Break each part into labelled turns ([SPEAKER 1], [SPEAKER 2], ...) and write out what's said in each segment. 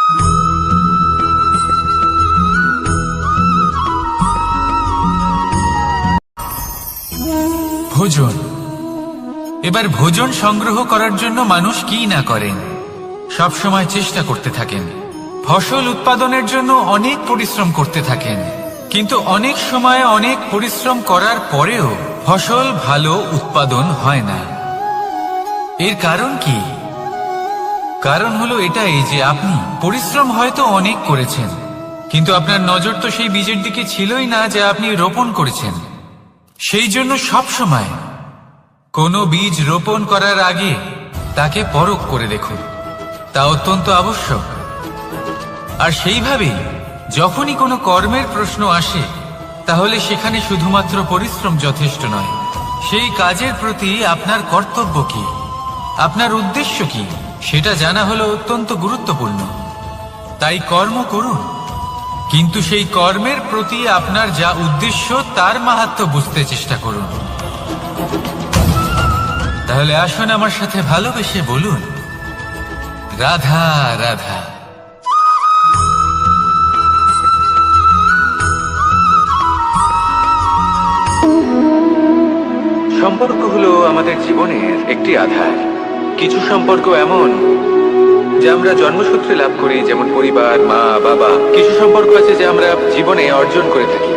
[SPEAKER 1] ভোজন। এবার ভোজন সংগ্রহ করার জন্য মানুষ কি না করেন, সব সময় চেষ্টা করতে থাকেন। ফসল উৎপাদনের জন্য অনেক পরিশ্রম করতে থাকেন, কিন্তু অনেক সময় অনেক পরিশ্রম করার পরেও ফসল ভালো উৎপাদন হয় না। এর কারণ কি? কারণ হলো এটাই যে আপনি পরিশ্রম হয়তো অনেক করেছেন, কিন্তু আপনার নজর তো সেই বীজের দিকে ছিলই না যা আপনি রোপণ করেছেন। সেই জন্য সব সময় কোনো বীজ রোপণ করার আগে তাকে পরখ করে দেখুন, তা অত্যন্ত আবশ্যক। আর সেইভাবেই যখনই কোনো কর্মের প্রশ্ন আসে, তাহলে সেখানে শুধুমাত্র পরিশ্রম যথেষ্ট নয়। সেই কাজের প্রতি আপনার কর্তব্য কি, আপনার উদ্দেশ্য কি, সেটা জানা হলো অত্যন্ত গুরুত্বপূর্ণ। তাই কর্ম করুন, কিন্তু সেই কর্মের প্রতি আপনার যা উদ্দেশ্য তার মাহাত্ম্য বুঝতে চেষ্টা করুন। তাহলে আসুন আমার সাথে ভালোবেসে বলুন, রাধা রাধা।
[SPEAKER 2] সম্পর্ক হলো আমাদের জীবনের একটি আধার। কিছু সম্পর্ক এমন যা আমরা জন্মসূত্রে লাভ করি, যেমন পরিবার, মা, বাবা। কিছু সম্পর্ক আছে যা আমরা জীবনে অর্জন করে থাকি,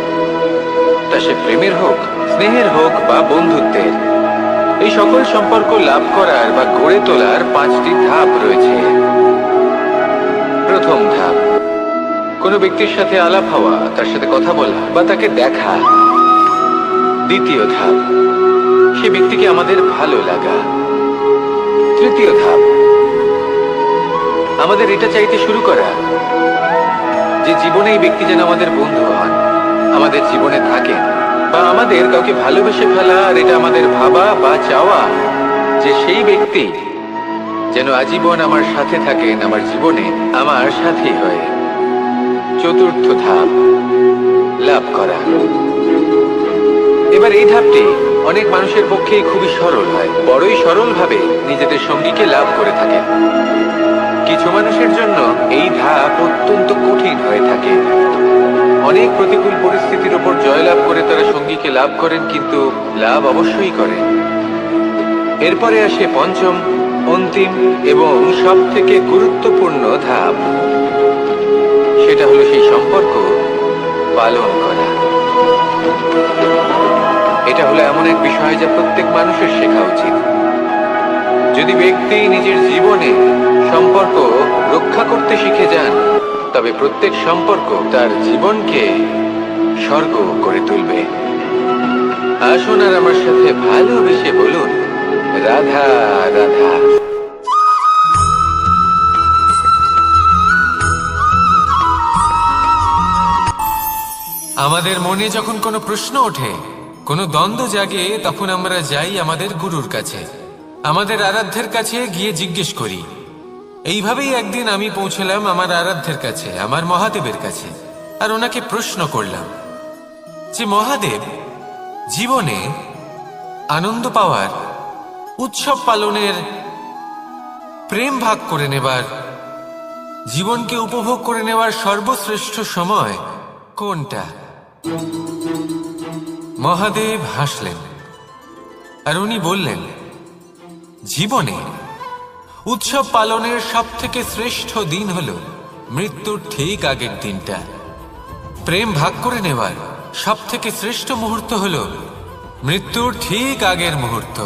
[SPEAKER 2] তা সে প্রেমের হোক, স্নেহের হোক বা বন্ধুত্বের। এই সকল সম্পর্ক লাভ করার বা গড়ে তোলার 5টি ধাপ রয়েছে। প্রথম ধাপ, কোনো ব্যক্তির সাথে আলাপ হওয়া, তার সাথে কথা বলা বা তাকে দেখা। দ্বিতীয় ধাপ, সে ব্যক্তিকে আমাদের ভালো লাগা। তৃতীয় ধাপ, আমাদের এটা চাইতে শুরু করা যে জীবনে এই ব্যক্তি যেন আমাদের বন্ধু হন, আমাদের জীবনে থাকেন, বা আমাদের কাউকে ভালোবেসে ফেলা। আর এটা আমাদের ভাবা বা চাওয়া যে সেই ব্যক্তি যেন আজীবন আমার সাথে থাকেন, আমার জীবনে আমার সাথী হয়ে। চতুর্থ ধাপ, লাভ করা। এবার এই ধাপটি অনেক মানুষের পক্ষেই খুবই সরল হয়, বড়ই সরলভাবে নিজেদের সঙ্গীকে লাভ করে থাকেন। কিছু মানুষের জন্য এই ধাপ অত্যন্ত কঠিন হয়ে থাকে। অনেক প্রতিকূল পরিস্থিতির উপর জয়লাভ করে তারা সঙ্গীকে লাভ করেন, কিন্তু লাভ অবশ্যই করেন। এরপরে আসে পঞ্চম, অন্তিম এবং সব থেকে গুরুত্বপূর্ণ ধাপ। সেটা হলো সেই সম্পর্ক পালন করা। এটা হলো এমন এক বিষয় যা প্রত্যেক মানুষের শেখা উচিত। যদি ব্যক্তি নিজের জীবনে সম্পর্ক রক্ষা করতে শিখে যান, তবে প্রত্যেক সম্পর্ক তার জীবনকে স্বর্গ করে তুলবে। আসুন আর আমার সাথে ভালোবেসে বলুন, রাধা রাধা।
[SPEAKER 1] আমাদের মনে যখন কোনো প্রশ্ন ওঠে, কোনো দ্বন্দ্ব জাগে, তখন আমরা যাই আমাদের গুরুর কাছে, আমাদের আরাধ্যের কাছে গিয়ে জিজ্ঞেস করি। এইভাবেই একদিন আমি পৌঁছলাম আমার আরাধ্যের কাছে, আমার মহাদেবের কাছে, আর ওনাকে প্রশ্ন করলাম যে মহাদেব, জীবনে আনন্দ পাওয়ার, উৎসব পালনের, প্রেম ভাগ করে নেবার, জীবনকে উপভোগ করে নেওয়ার সর্বশ্রেষ্ঠ সময় কোনটা? মহাদেব হাসলেন আর উনি বললেন, জীবনে উৎসব পালনের সব থেকে শ্রেষ্ঠ দিন হল মৃত্যুর ঠিক আগের দিনটা। প্রেম ভাগ করে নেওয়ার সব থেকে শ্রেষ্ঠ মুহূর্ত হল মৃত্যুর ঠিক আগের মুহূর্ত।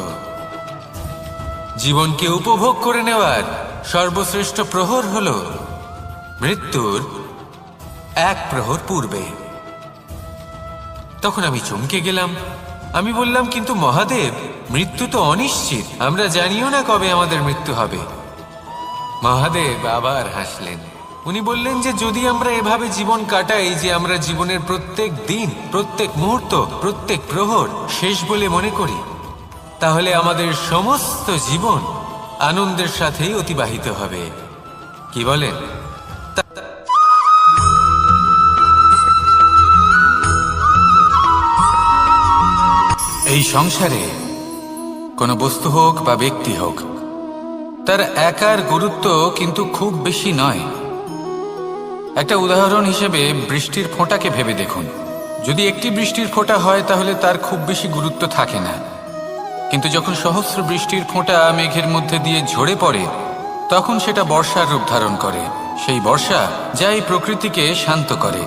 [SPEAKER 1] জীবনকে উপভোগ করে নেওয়ার সর্বশ্রেষ্ঠ প্রহর হল মৃত্যুর 1 প্রহর পূর্বে। তখন আমি চমকে গেলাম। আমি বললাম, কিন্তু মহাদেব, মৃত্যু তো অনিশ্চিত, আমরা জানিও না কবে আমাদের মৃত্যু হবে। মহাদেব আবার হাসলেন। উনি বললেন যে যদি আমরা এভাবে জীবন কাটাই যে আমরা জীবনের প্রত্যেক দিন, প্রত্যেক মুহূর্ত, প্রত্যেক প্রহর শেষ বলে মনে করি, তাহলে আমাদের সমস্ত জীবন আনন্দের সাথেই অতিবাহিত হবে। কি বলেন? এই সংসারে কোনো বস্তু হোক বা ব্যক্তি হোক, তার একার গুরুত্ব কিন্তু খুব বেশি নয়। একটা উদাহরণ হিসেবে বৃষ্টির ফোঁটাকে ভেবে দেখুন। যদি একটি বৃষ্টির ফোঁটা হয় তাহলে তার খুব বেশি গুরুত্ব থাকে না, কিন্তু যখন সহস্র বৃষ্টির ফোঁটা মেঘের মধ্যে দিয়ে ঝরে পড়ে তখন সেটা বর্ষার রূপ ধারণ করে। সেই বর্ষা যা এই প্রকৃতিকে শান্ত করে।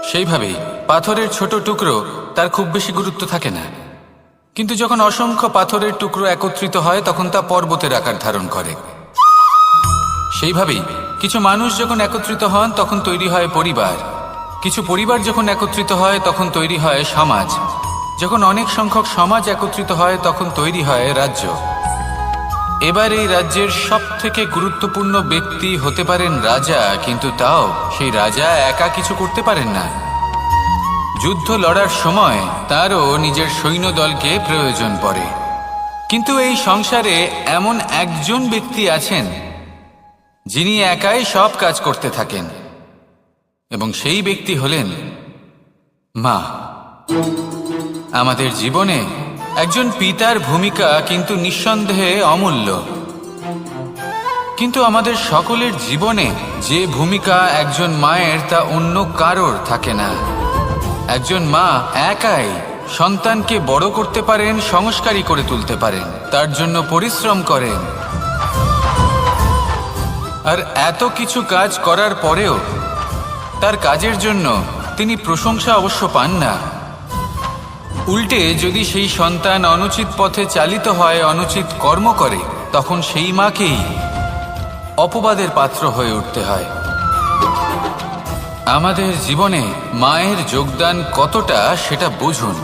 [SPEAKER 1] সেইভাবেই পাথরের ছোট টুকরো তার খুব বেশি গুরুত্ব থাকে না, কিন্তু যখন অসংখ্য পাথরের টুকরো একত্রিত হয় তখন তা পর্বতের আকার ধারণ করে। সেইভাবেই কিছু মানুষ যখন একত্রিত হন তখন তৈরি হয় পরিবার, কিছু পরিবার যখন একত্রিত হয় তখন তৈরি হয় সমাজ, যখন অনেক সংখ্যক সমাজ একত্রিত হয় তখন তৈরি হয় রাজ্য। এবার এই রাজ্যের সবথেকে গুরুত্বপূর্ণ ব্যক্তি হতে পারেন রাজা, কিন্তু তাও সেই রাজা একা কিছু করতে পারেন না। যুদ্ধ লড়ার সময় তারও নিজের সৈন্যদলকে প্রয়োজন পড়ে। কিন্তু এই সংসারে এমন একজন ব্যক্তি আছেন যিনি একাই সব কাজ করতে থাকেন, এবং সেই ব্যক্তি হলেন মা। আমাদের জীবনে একজন পিতার ভূমিকা কিন্তু নিঃসন্দেহে অমূল্য, কিন্তু আমাদের সকলের জীবনে যে ভূমিকা একজন মায়ের তা অন্য কারোর থাকে না। একজন মা একাই সন্তানকে বড় করতে পারেন, সংস্কারী করে তুলতে পারেন, তার জন্য পরিশ্রম করেন। আর এত কিছু কাজ করার পরেও তার কাজের জন্য তিনি প্রশংসা অবশ্য পান না। উল্টে যদি সেই সন্তান অনুচিত পথে চালিত হয়, অনুচিত কর্ম করে, তখন সেই মাকেই অপবাদের পাত্র হয়ে উঠতে হয়। আমাদের জীবনে মায়ের যোগদান কতটা সেটা বুঝুন।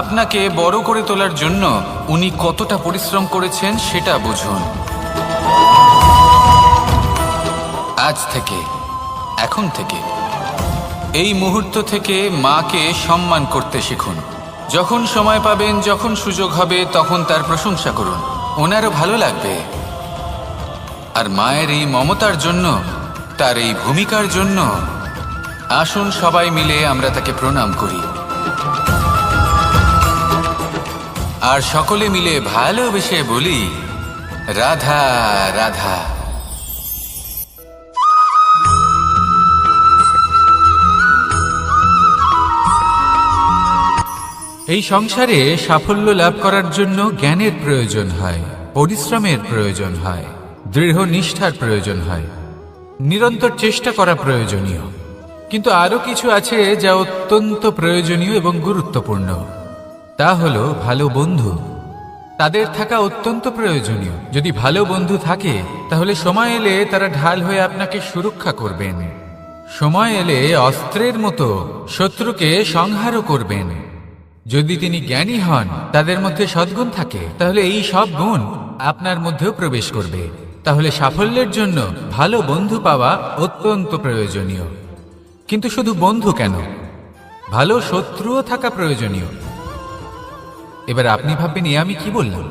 [SPEAKER 1] আপনাকে বড় করে তোলার জন্য উনি কতটা পরিশ্রম করেছেন সেটা বুঝুন। আজ থেকে, এখন থেকে, এই মুহূর্ত থেকে মাকে সম্মান করতে শিখুন। যখন সময় পাবেন, যখন সুযোগ হবে, তখন তার প্রশংসা করুন, ওনারও ভালো লাগবে। আর মায়ের এই মমতার জন্য, তার এই ভূমিকার জন্য আসুন সবাই মিলে আমরা তাকে প্রণাম করি, আর সকলে মিলে ভালোবেসে বলি, রাধা রাধা। এই সংসারে সাফল্য লাভ করার জন্য জ্ঞানের প্রয়োজন হয়, পরিশ্রমের প্রয়োজন হয়, দৃঢ় নিষ্ঠার প্রয়োজন হয়, নিরন্তর চেষ্টা করা প্রয়োজনীয়। কিন্তু আরো কিছু আছে যা অত্যন্ত প্রয়োজনীয় এবং গুরুত্বপূর্ণ। তা হলো ভালো বন্ধু। তাদের থাকা অত্যন্ত প্রয়োজনীয়। যদি ভালো বন্ধু থাকে তাহলে সময় এলে তারা ঢাল হয়ে আপনাকে সুরক্ষা করবেন। সময় এলে অস্ত্রের মতো শত্রুকে সংহারও করবেন। যদি তিনি জ্ঞানী হন, তাদের মধ্যে সদ্গুণ থাকে, তাহলে এই সব গুণ আপনার মধ্যেও প্রবেশ করবে। তাহলে সাফল্যের জন্য ভালো বন্ধু পাওয়া অত্যন্ত প্রয়োজনীয়। কিন্তু শুধু বন্ধু কেন, ভালো শত্রুও থাকা প্রয়োজনীয়। এবার আপনি ভাববেন, আমি কি বললাম?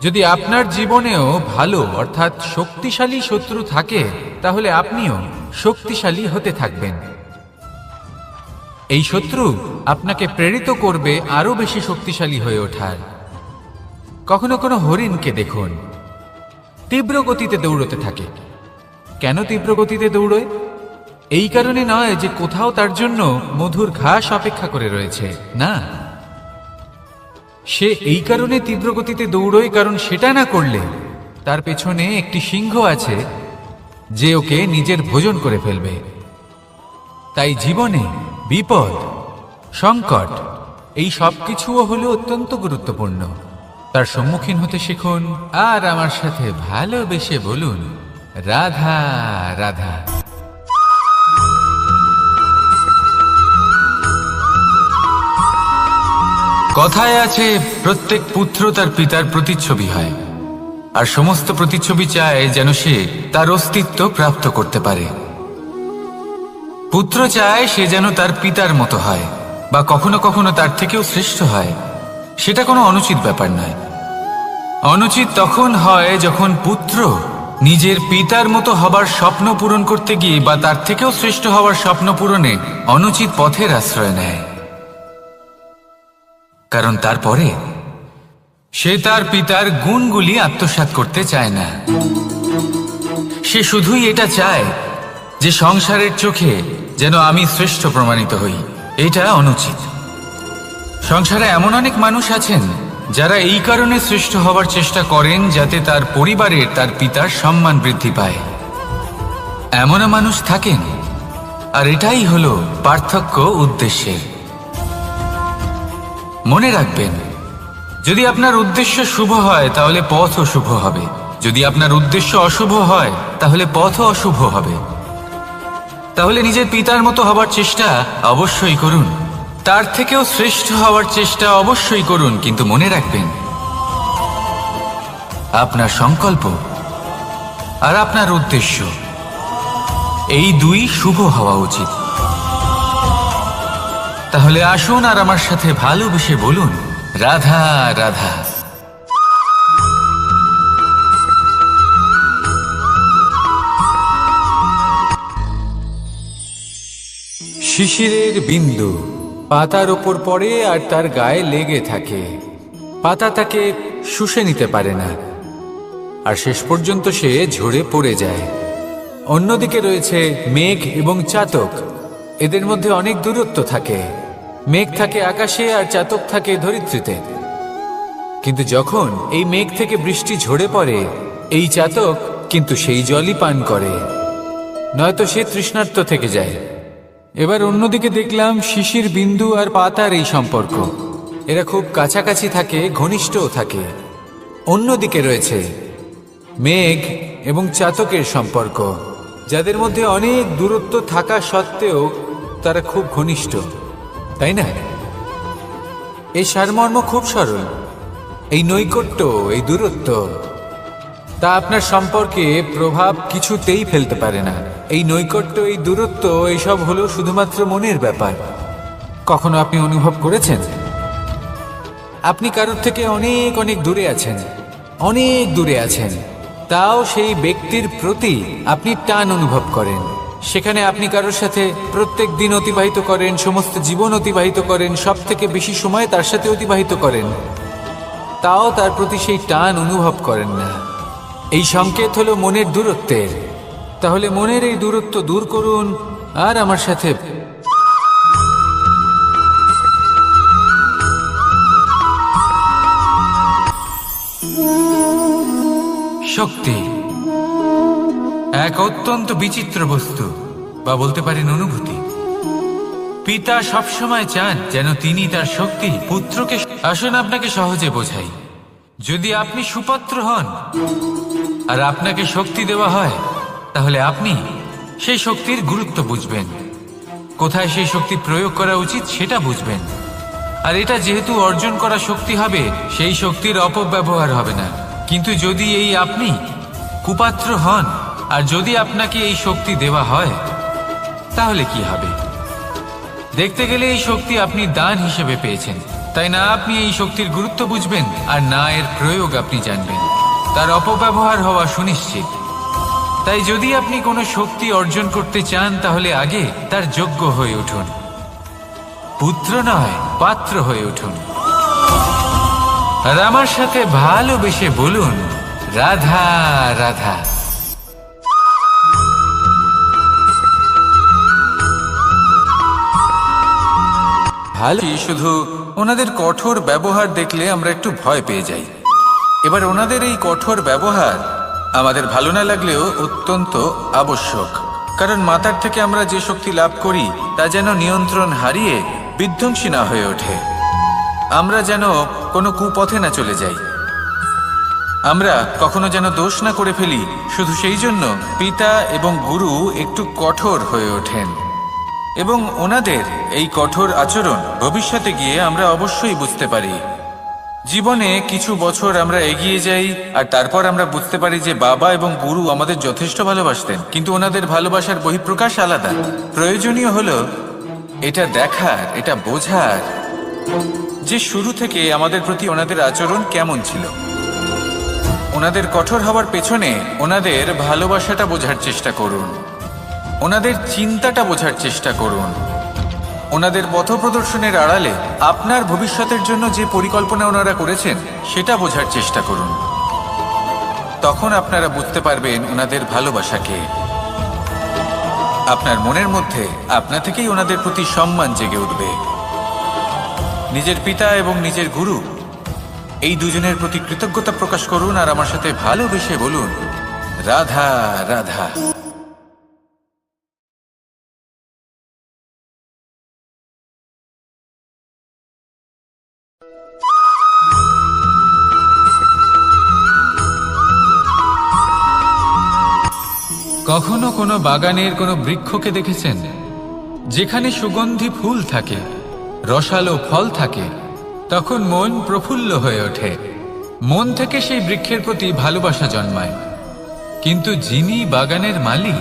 [SPEAKER 1] যদি আপনার জীবনেও ভালো অর্থাৎ শক্তিশালী শত্রু থাকে, তাহলে আপনিও শক্তিশালী হতে থাকবেন। এই শত্রু আপনাকে প্রেরিত করবে আরো বেশি শক্তিশালী হয়ে ওঠার। কখনো কোনো হরিণকে দেখুন, তীব্র গতিতে দৌড়তে থাকে। কেন তীব্র গতিতে দৌড়য়? এই কারণে নয় যে কোথাও তার জন্য মধুর ঘাস অপেক্ষা করে রয়েছে, না। সে এই কারণে তীব্র গতিতে দৌড়য় কারণ সেটা না করলে তার পেছনে একটি সিংহ আছে যে ওকে নিজের ভোজন করে ফেলবে। তাই জীবনে বিপদ, সংকট, এই সব কিছুও হলো অত্যন্ত গুরুত্বপূর্ণ। তার সম্মুখীন হতে শিখুন, আর আমার সাথে ভালোবেসে বলুন, রাধা রাধা। কথায় আছে, প্রত্যেক পুত্র তার পিতার প্রতিচ্ছবি হয়, আর সমস্ত প্রতিচ্ছবি চায় যেন সে তার অস্তিত্ব প্রাপ্ত করতে পারে। পুত্র চায় সে যেন তার পিতার মতো হয়, বা কখনো কখনো তার থেকেও শ্রেষ্ঠ হয়। সেটা কোনো অনুচিত ব্যাপার নয়। অনুচিত তখন হয় যখন পুত্র নিজের পিতার মতো হবার স্বপ্ন পূরণ করতে গিয়ে বা তার থেকেও শ্রেষ্ঠ হওয়ার স্বপ্ন পূরণে অনুচিত পথের আশ্রয় নেয়। কারণ তারপরে সে তার পিতার গুণগুলি আত্মসাৎ করতে চায় না। সে শুধুই এটা চায় যে সংসারের চোখে যেন আমি শ্রেষ্ঠ প্রমাণিত হই, এটা অনুচিত। সংসারে এমন অনেক মানুষ আছেন যারা এই কারণে শ্রেষ্ঠ হবার চেষ্টা করেন যাতে তার পরিবারের, তার পিতার সম্মান বৃদ্ধি পায়। এমনও মানুষ থাকেন, আর এটাই হলো পার্থক্য উদ্দেশ্যের। মনে রাখবেন, যদি আপনার উদ্দেশ্য শুভ হয় তাহলে পথও শুভ হবে, যদি আপনার উদ্দেশ্য অশুভ হয় তাহলে পথও অশুভ হবে। তাহলে নিজের পিতার মতো হবার চেষ্টা অবশ্যই করুন, তার থেকেও শ্রেষ্ঠ হওয়ার চেষ্টা অবশ্যই করুন, কিন্তু মনে রাখবেন আপনার সংকল্প আর আপনার উদ্দেশ্য এই দুই শুভ হওয়া উচিত। তাহলে আসুন আর আমার সাথে ভালোবেসে বলুন, রাধা রাধা। শিশিরের বিন্দু পাতার ওপর পড়ে আর তার গায়ে লেগে থাকে। পাতা তাকে শুষে নিতে পারে না, আর শেষ পর্যন্ত সে ঝরে পড়ে যায়। অন্যদিকে রয়েছে মেঘ এবং চাতক। এদের মধ্যে অনেক দূরত্ব থাকে। মেঘ থাকে আকাশে আর চাতক থাকে ধরিত্রীতে। কিন্তু যখন এই মেঘ থেকে বৃষ্টি ঝরে পড়ে, এই চাতক কিন্তু সেই জলই পান করে, নয়তো সে তৃষ্ণার্ত থেকে যায়। এবার অন্যদিকে দেখলাম শিশির বিন্দু আর পাতার এই সম্পর্ক। এরা খুব কাছাকাছি থাকে, ঘনিষ্ঠও থাকে। অন্যদিকে রয়েছে মেঘ এবং চাতকের সম্পর্ক, যাদের মধ্যে অনেক দূরত্ব থাকা সত্ত্বেও তারা খুব ঘনিষ্ঠ, তাই না? এই সারমর্ম খুব সরল। এই নৈকট্য, এই দূরত্ব, তা আপনার সম্পর্কে প্রভাব কিছুতেই ফেলতে পারে না। এই নৈকট্য, এই দূরত্ব, এইসব হলো শুধুমাত্র মনের ব্যাপার। কখনো আপনি অনুভব করেছেন আপনি কারোর থেকে অনেক অনেক দূরে আছেন, অনেক দূরে আছেন, তাও সেই ব্যক্তির প্রতি আপনি টান অনুভব করেন। সেখানে আপনি কারোর সাথে প্রত্যেক দিন অতিবাহিত করেন, সমস্ত জীবন অতিবাহিত করেন, সব থেকে বেশি সময় তার সাথে অতিবাহিত করেন, তাও তার প্রতি সেই টান অনুভব করেন না। এই সংকেত হলো মনের দূরত্বের। তাহলে মনের এই দূরত্ব দূর করুন আর আমার সাথে শক্তি এক অত্যন্ত বিচিত্র বস্তু, বা বলতে পারেন অনুভূতি। পিতা সবসময় চান যেন তিনি তার শক্তি পুত্রকে। আসুন আপনাকে সহজে বোঝাই। যদি আপনি সুপাত্র হন আর আপনাকে শক্তি দেওয়া হয়, তাহলে আপনি সেই শক্তির গুরুত্ব বুঝবেন, কোথায় সেই শক্তি প্রয়োগ করা উচিত সেটা বুঝবেন। আর এটা যেহেতু অর্জন করা শক্তি হবে, সেই শক্তির অপব্যবহার হবে না। কিন্তু যদি এই আপনি কুপাত্র হন আর যদি আপনাকে এই শক্তি দেওয়া হয়, তাহলে কি হবে? দেখতে গেলে এই শক্তি আপনি দান হিসেবে পেয়েছেন, তাই না আপনি এই শক্তির গুরুত্ব বুঝবেন আর না এর প্রয়োগ আপনি জানবেন। তার অপব্যবহার হওয়া সুনিশ্চিত। তাই যদি আপনি কোনো শক্তি অর্জন করতে চান, তাহলে আগে তার যোগ্য হয়ে উঠুন, পুত্র নয় পাত্র হয়ে উঠুন। আর আমার সাথে ভালোবেসে বলুন, রাধা রাধা। ভালো, শুধু ওনাদের কঠোর ব্যবহার দেখলে আমরা একটু ভয় পেয়ে যাই। এবার ওনাদের এই কঠোর ব্যবহার আমাদের ভালো না লাগলেও অত্যন্ত আবশ্যক, কারণ মাতার থেকে আমরা যে শক্তি লাভ করি তা যেন নিয়ন্ত্রণ হারিয়ে বিধ্বংসী না হয়ে ওঠে। আমরা যেন কোনো কুপথে না চলে যাই, আমরা কখনো যেন দোষ না করে ফেলি। শুধু সেই জন্য পিতা এবং গুরু একটু কঠোর হয়ে ওঠেন, এবং ওনাদের এই কঠোর আচরণ ভবিষ্যতে গিয়ে আমরা অবশ্যই বুঝতে পারি। জীবনে কিছু বছর আমরা এগিয়ে যাই আর তারপর আমরা বুঝতে পারি যে বাবা এবং গুরু আমাদের যথেষ্ট ভালোবাসতেন, কিন্তু ওনাদের ভালোবাসার বহিঃপ্রকাশ আলাদা। প্রয়োজনীয় হলো এটা দেখার, এটা বোঝার যে শুরু থেকে আমাদের প্রতি ওনাদের আচরণ কেমন ছিল। ওনাদের কঠোর হওয়ার পেছনে ওনাদের ভালোবাসাটা বোঝার চেষ্টা করুন, ওনাদের চিন্তাটা বোঝার চেষ্টা করুন, ওনাদের পথপ্রদর্শনের আড়ালে আপনার ভবিষ্যতের জন্য যে পরিকল্পনা ওনারা করেছেন সেটা বোঝার চেষ্টা করুন। তখন আপনারা বুঝতে পারবেন ওনাদের ভালোবাসাকে। আপনার মনের মধ্যে আপনা থেকেই ওনাদের প্রতি সম্মান জেগে উঠবে। নিজের পিতা এবং নিজের গুরু এই দুজনের প্রতি কৃতজ্ঞতা প্রকাশ করুন আর আমার সাথে ভালোবেসে বলুন, রাধা রাধা। কখনো কোনো বাগানের কোনো বৃক্ষকে দেখেছেন যেখানে সুগন্ধি ফুল থাকে, রসালো ফল থাকে? তখন মন প্রফুল্ল হয়ে ওঠে, মন থেকে সেই বৃক্ষের প্রতি ভালোবাসা জন্মায়। কিন্তু যিনি বাগানের মালিক,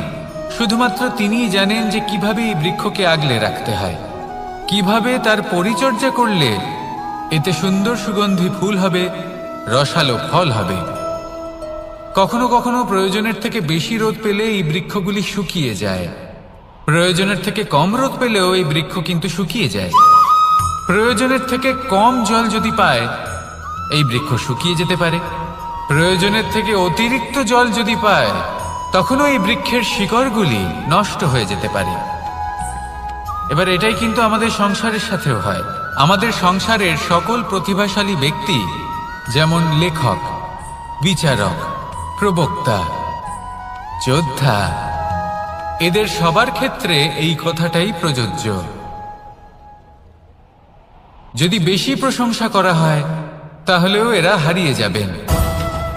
[SPEAKER 1] শুধুমাত্র তিনিই জানেন যে কিভাবে এই বৃক্ষকে আগলে রাখতে হয়, কিভাবে তার পরিচর্যা করলে এতে সুন্দর সুগন্ধি ফুল হবে, রসালো ফল হবে। কখনো কখনো প্রয়োজনের থেকে বেশি রোদ পেলে এই বৃক্ষগুলি শুকিয়ে যায়, প্রয়োজনের থেকে কম রোদ পেলেও এই বৃক্ষ কিন্তু শুকিয়ে যায়। প্রয়োজনের থেকে কম জল যদি পায়, এই বৃক্ষ শুকিয়ে যেতে পারে। প্রয়োজনের থেকে অতিরিক্ত জল যদি পায়, তখনও এই বৃক্ষের শিকড়গুলি নষ্ট হয়ে যেতে পারে। এবার এটাই কিন্তু আমাদের সংসারের সাথেও হয়। আমাদের সংসারের সকল প্রতিভাশালী ব্যক্তি, যেমন লেখক, বিচারক, প্রবক্তা, যোদ্ধা, এদের সবার ক্ষেত্রে এই কথাটাই প্রযোজ্য। যদি বেশি প্রশংসা করা হয়, তাহলেও এরা হারিয়ে যাবেন।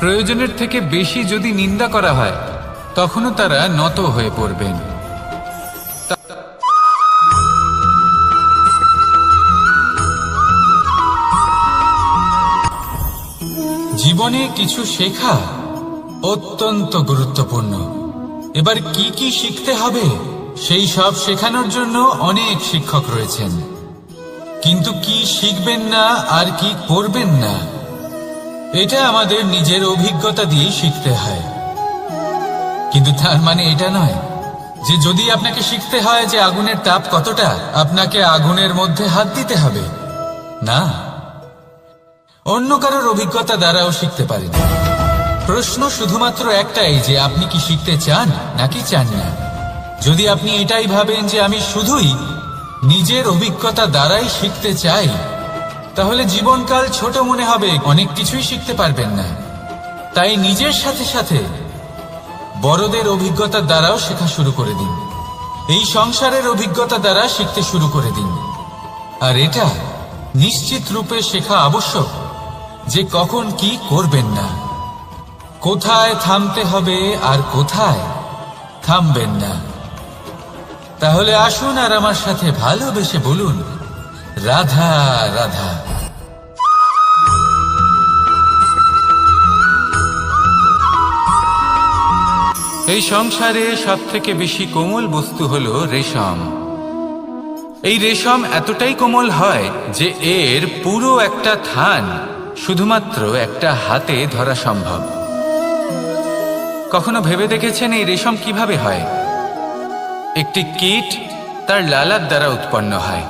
[SPEAKER 1] প্রয়োজনের থেকে বেশি যদি নিন্দা করা হয়, তখনও তারা নত হয়ে পড়বেন। জীবনে কিছু শেখা অত্যন্ত গুরুত্বপূর্ণ। এবার কি কি শিখতে হবে, সেই সব শেখানোর জন্য অনেক শিক্ষক রয়েছেন। কিন্তু কি শিখবেন না আর কি করবেন না, এটা আমাদের নিজের অভিজ্ঞতা দিয়ে শিখতে হয়। কিন্তু তার মানে এটা নয় যে যদি আপনাকে শিখতে হয় যে আগুনের তাপ কতটা, আপনাকে আগুনের মধ্যে হাত দিতে হবে। না, অন্য কারোর অভিজ্ঞতা দ্বারাও শিখতে পারেন। প্রশ্ন শুধুমাত্র একটাই যে আপনি কি শিখতে চান নাকি চান না। যদি আপনি এটাই ভাবেন যে আমি শুধুই নিজের অভিজ্ঞতা দ্বারাই শিখতে চাই, তাহলে জীবনকাল ছোট মনে হবে, অনেক কিছুই শিখতে পারবেন না। তাই নিজের সাথে সাথে বড়দের অভিজ্ঞতা দ্বারাও শেখা শুরু করে দিন। এই সংসারের অভিজ্ঞতা দ্বারা শিখতে শুরু করে দিন। আর এটা নিশ্চিত রূপে শেখা আবশ্যক যে কখন কি করবেন না, কোথায় থামতে হবে আর কোথায় থামবেন না। তাহলে আসুন আর আমার সাথে ভালোবেসে বলুন, রাধা রাধা। এই সংসারে সবথেকে বেশি কোমল বস্তু হলো রেশম। এই রেশম এতটাই কোমল হয় যে এর পুরো একটা থান শুধুমাত্র একটা হাতে ধরা সম্ভব। কখনো ভেবে দেখেছেন এই রেশম কিভাবে হয়? একটি কীট তার লালার দ্বারা উৎপন্ন হয়।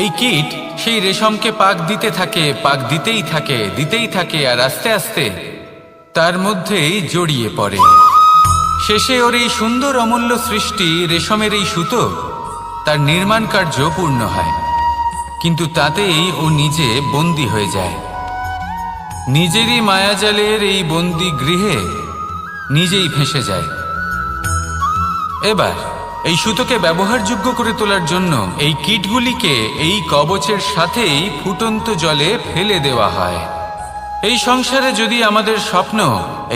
[SPEAKER 1] এই কীট সেই রেশমকে পাক দিতে থাকে, পাক দিতেই থাকে আর আস্তে আস্তে তার মধ্যেই জড়িয়ে পড়ে। শেষে ওর এই সুন্দর অমূল্য সৃষ্টি রেশমের এই সুতো, তার নির্মাণ কার্য পূর্ণ হয়। কিন্তু তাতেই ও নিজে বন্দী হয়ে যায়। নিজেরই মায়াজালের এই বন্দী গৃহে নিজেই ফেঁসে যায়। এবার এই সুতোকে ব্যবহারযোগ্য করে তোলার জন্য এই কীটগুলিকে এই কবচের সাথেই ফুটন্ত জলে ফেলে দেওয়া হয়। এই সংসারে যদি আমাদের স্বপ্ন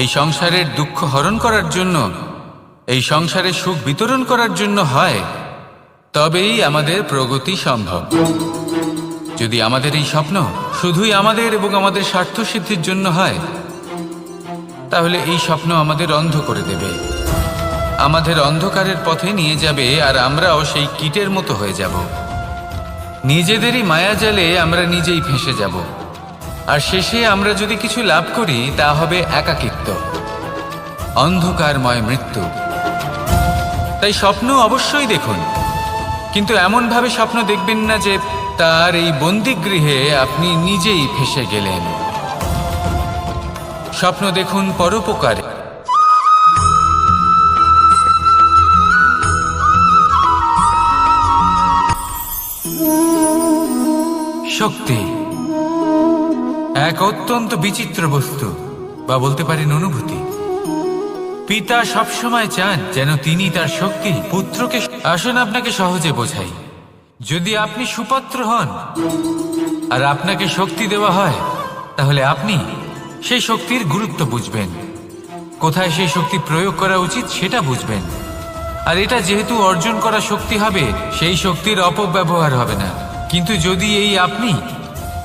[SPEAKER 1] এই সংসারের দুঃখ হরণ করার জন্য, এই সংসারে সুখ বিতরণ করার জন্য হয়, তবেই আমাদের প্রগতি সম্ভব। যদি আমাদের এই স্বপ্ন শুধুই আমাদের এবং আমাদের স্বার্থ সিদ্ধির জন্য হয়, তাহলে এই স্বপ্ন আমাদের অন্ধ করে দেবে, আমাদের অন্ধকারের পথে নিয়ে যাবে, আর আমরাও সেই কীটের মতো হয়ে যাব। নিজেদেরই মায়াজালে আমরা নিজেই ফেঁসে যাব। আর শেষে আমরা যদি কিছু লাভ করি, তা হবে একাকিত্ব, অন্ধকারময় মৃত্যু। তাই স্বপ্ন অবশ্যই দেখুন, কিন্তু এমনভাবে স্বপ্ন দেখবেন না যে তার এই বন্দিগৃহে আপনি নিজেই ফেঁসে গেলেন। স্বপ্ন দেখুন পরোপকারে। এক অত্যন্ত বিচিত্র বস্তু, বা বলতে পারেন অনুভূতি। পিতা সবসময় চান যেন তিনি তার শক্তি পুত্রকে। আসুন আপনাকে সহজে বোঝাই। যদি আপনি সুপাত্র হন আর আপনাকে শক্তি দেওয়া হয়, তাহলে আপনি সেই শক্তির গুরুত্ব বুঝবেন, কোথায় সেই শক্তি প্রয়োগ করা উচিত সেটা বুঝবেন। আর এটা যেহেতু অর্জন করা শক্তি হবে, সেই শক্তির অপব্যবহার হবে না। কিন্তু যদি এই আপনি